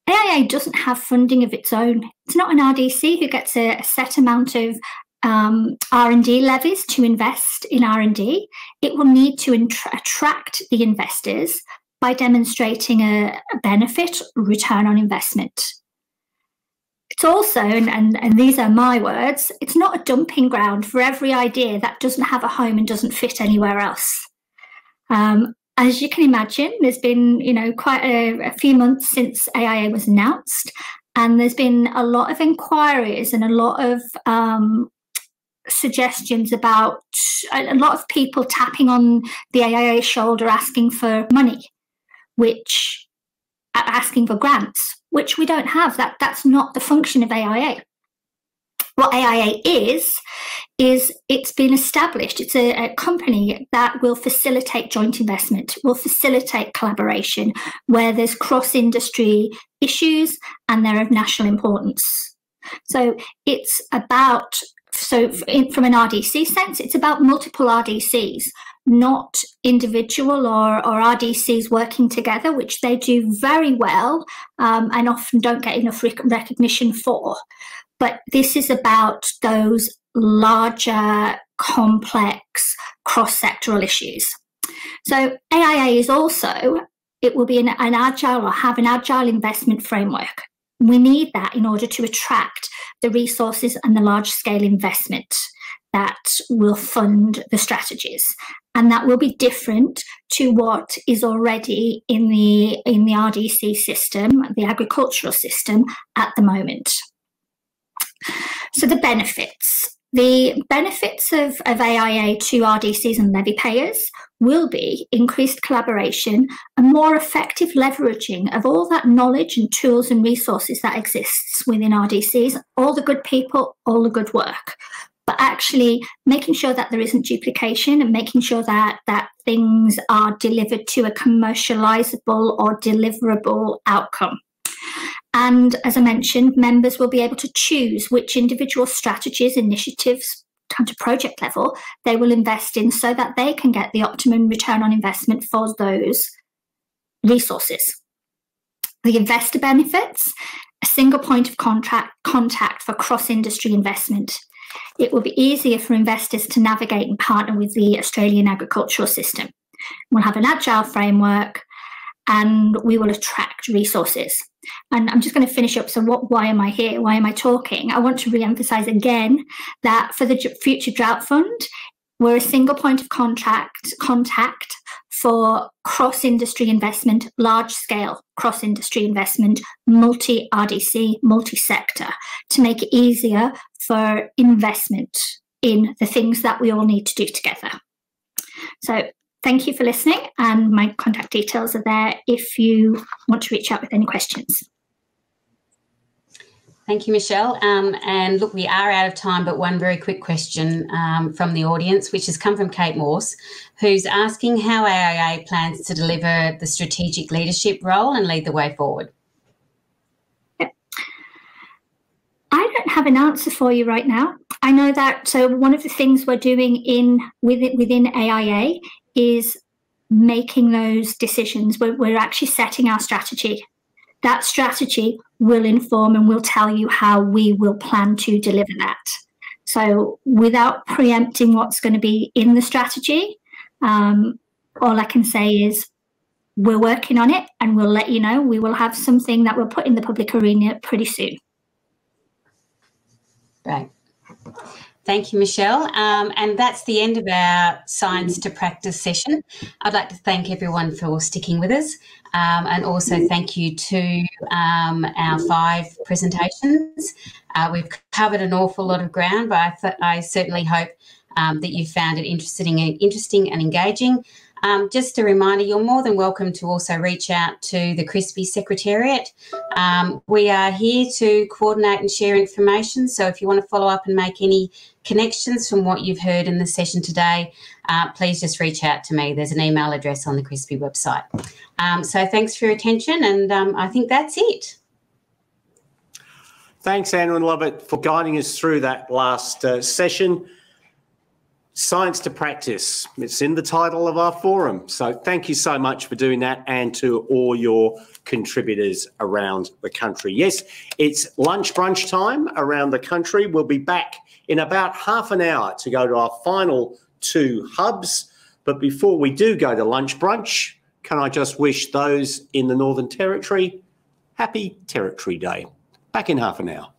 AIA doesn't have funding of its own. It's not an RDC who gets a set amount of R&D levies to invest in R&D. It will need to attract the investors by demonstrating a benefit return on investment. It's also, and these are my words, it's not a dumping ground for every idea that doesn't have a home and doesn't fit anywhere else. As you can imagine, there's been quite a few months since AIA was announced, and there's been a lot of inquiries and a lot of suggestions about a lot of people tapping on the AIA shoulder asking for money, asking for grants, which we don't have. That's not the function of AIA. What AIA is it's been established. It's a company that will facilitate joint investment, will facilitate collaboration where there's cross-industry issues and they're of national importance. So it's about, from an RDC sense, it's about multiple RDCs, not individual or RDCs working together, which they do very well and often don't get enough recognition for. But this is about those larger, complex, cross-sectoral issues. So AIA is also, it will be an agile or have an agile investment framework. We need that in order to attract the resources and the large-scale investment that will fund the strategies. and that will be different to what is already in the RDC system, the agricultural system at the moment. So the benefits. The benefits of AIA to RDCs and levy payers will be increased collaboration and more effective leveraging of all that knowledge and tools and resources that exists within RDCs, all the good people, all the good work, but actually making sure that there isn't duplication and making sure that things are delivered to a commercialisable or deliverable outcome. And as I mentioned, members will be able to choose which individual strategies, initiatives, down to project level, they will invest in so that they can get the optimum return on investment for those resources. The investor benefits, a single point of contact for cross-industry investment. It will be easier for investors to navigate and partner with the Australian agricultural system. We'll have an agile framework and we will attract resources. And I'm just going to finish up. So why am I here? Why am I talking? I want to re-emphasise again that for the Future Drought Fund, we're a single point of contact for cross-industry investment, large-scale cross-industry investment, multi-RDC, multi-sector, to make it easier for investment in the things that we all need to do together. So thank you for listening, and my contact details are there if you want to reach out with any questions. Thank you, Michelle. And look, we are out of time, but one very quick question from the audience, which has come from Kate Morse, who's asking how AIA plans to deliver the strategic leadership role and lead the way forward. I don't have an answer for you right now. I know that, so one of the things we're doing within AIA is making those decisions. We're actually setting our strategy. That strategy will inform and will tell you how we will plan to deliver that. So without preempting what's going to be in the strategy, all I can say is we're working on it and we'll let you know. We will have something that we'll put in the public arena pretty soon. Right. Thank you, Michelle. And that's the end of our Science to Practice session. I'd like to thank everyone for sticking with us, and also thank you to our 5 presentations. We've covered an awful lot of ground, but I certainly hope that you found it interesting and engaging. Just a reminder, you're more than welcome to also reach out to the CRISPy Secretariat. We are here to coordinate and share information, so if you want to follow up and make any connections from what you've heard in the session today, please just reach out to me. There's an email address on the CRISPy website. So thanks for your attention, and I think that's it. Thanks, Anne and Lovett, for guiding us through that last session. Science to Practice. It's in the title of our forum. So thank you so much for doing that, and to all your contributors around the country. Yes, it's lunch brunch time around the country. We'll be back in about half an hour to go to our final 2 hubs. But before we do go to lunch brunch, can I just wish those in the Northern Territory happy Territory Day. Back in half an hour.